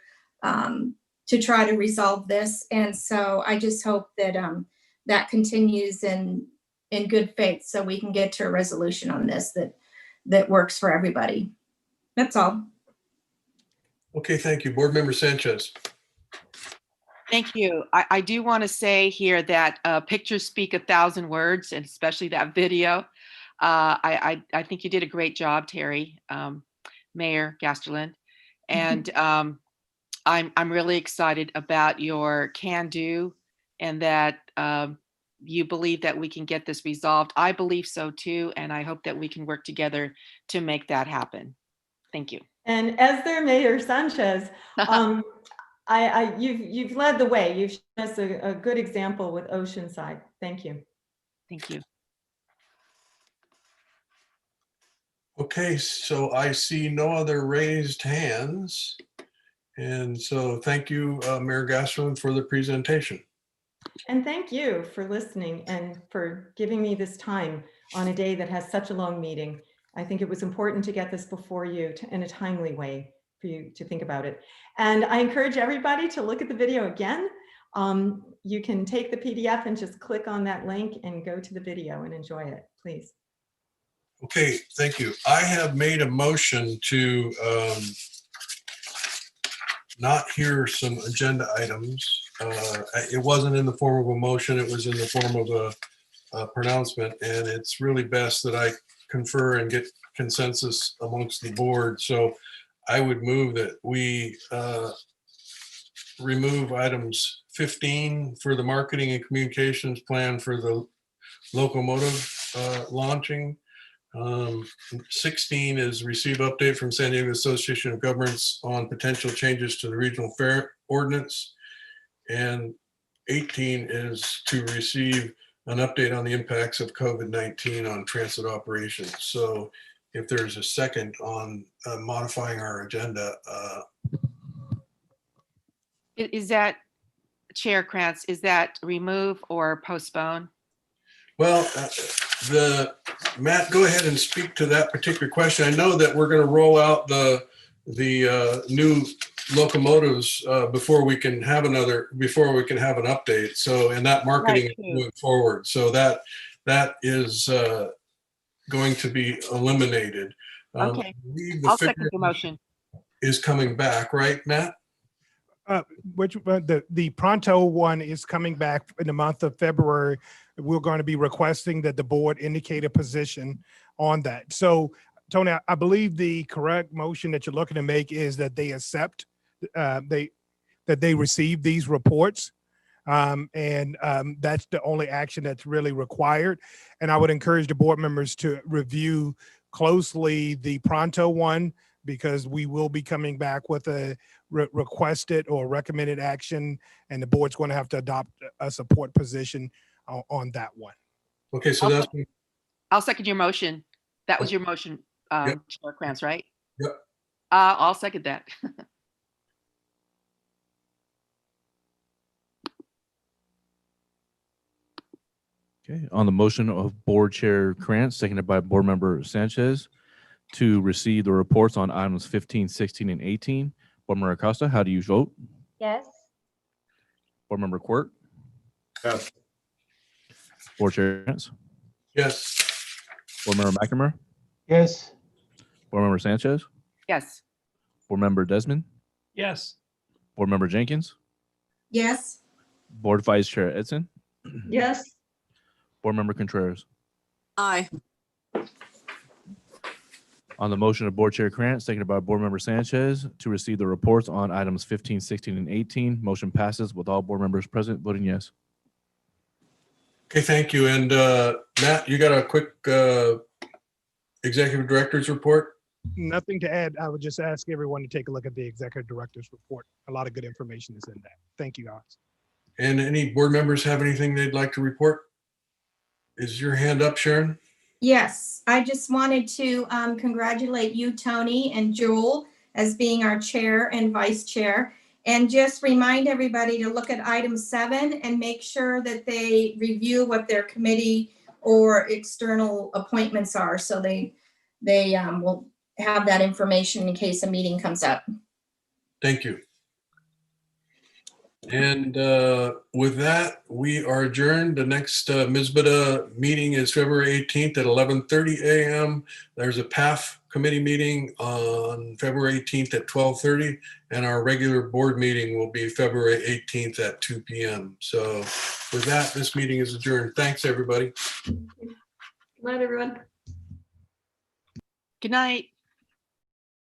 to try to resolve this. And so I just hope that that continues in good faith, so we can get to a resolution on this that works for everybody. That's all. Okay, thank you. Board Member Sanchez. Thank you. I do want to say here that pictures speak 1,000 words, and especially that video. I think you did a great job, Terry, Mayor Gasterland. And I'm really excited about your can-do, and that you believe that we can get this resolved. I believe so too, and I hope that we can work together to make that happen. Thank you. And as their Mayor Sanchez, you've led the way. You've shown us a good example with Oceanside. Thank you. Thank you. Okay, so I see no other raised hands. And so thank you, Mayor Gasterland, for the presentation. And thank you for listening and for giving me this time on a day that has such a long meeting. I think it was important to get this before you in a timely way for you to think about it. And I encourage everybody to look at the video again. You can take the PDF and just click on that link and go to the video and enjoy it, please. Okay, thank you. I have made a motion to not hear some agenda items. It wasn't in the form of a motion, it was in the form of a pronouncement, and it's really best that I confer and get consensus amongst the board. So I would move that we remove items 15 for the marketing and communications plan for the locomotive launching. 16 is receive update from San Diego Association of Governments on potential changes to the regional fare ordinance. And 18 is to receive an update on the impacts of COVID-19 on transit operations. So if there's a second on modifying our agenda. Is that, Chair Krantz, is that remove or postpone? Well, Matt, go ahead and speak to that particular question. I know that we're going to roll out the new locomotives before we can have an update. So, and that marketing is moving forward. So that is going to be eliminated. Okay, I'll second the motion. Is coming back, right, Matt? The Pronto one is coming back in the month of February. We're going to be requesting that the board indicate a position on that. So, Tony, I believe the correct motion that you're looking to make is that they accept, that they receive these reports. That's the only action that's really required. And I would encourage the board members to review closely the Pronto one, because we will be coming back with a requested or recommended action, and the board's going to have to adopt a support position on that one. Okay, so I'll second your motion. That was your motion, Yep. Chair Krantz, right? Yep. I'll second that. Okay, on the motion of Board Chair Krantz, seconded by Board Member Sanchez, to receive the reports on items 15, 16, and 18. Board Member Acosta, how do you vote? Yes. Board Member Quirk? Yes. Board Chair Krantz? Yes. Board Member McNamara? Yes. Board Member Sanchez? Yes. Board Member Desmond? Yes. Board Member Jenkins? Yes. Board Vice Chair Edson? Yes. Board Member Contreras? Aye. On the motion of Board Chair Krantz, seconded by Board Member Sanchez, to receive the reports on items 15, 16, and 18. Motion passes with all board members present voting yes. Okay, thank you. And Matt, you got a quick executive director's report? Nothing to add. I would just ask everyone to take a look at the executive director's report. A lot of good information is in that. Thank you, guys. And any board members have anything they'd like to report? Is your hand up, Sharon? Yes, I just wanted to congratulate you, Tony, and Jewel as being our chair and vice chair. And just remind everybody to look at item 7 and make sure that they review what their committee or external appointments are. So they will have that information in case a meeting comes up. Thank you. And with that, we are adjourned. The next MISBTA meeting is February 18th at 11:30 a.m. There's a PAF committee meeting on February 18th at 12:30, and our regular board meeting will be February 18th at 2 p.m. So with that, this meeting is adjourned. Thanks, everybody. Good night, everyone. Good night.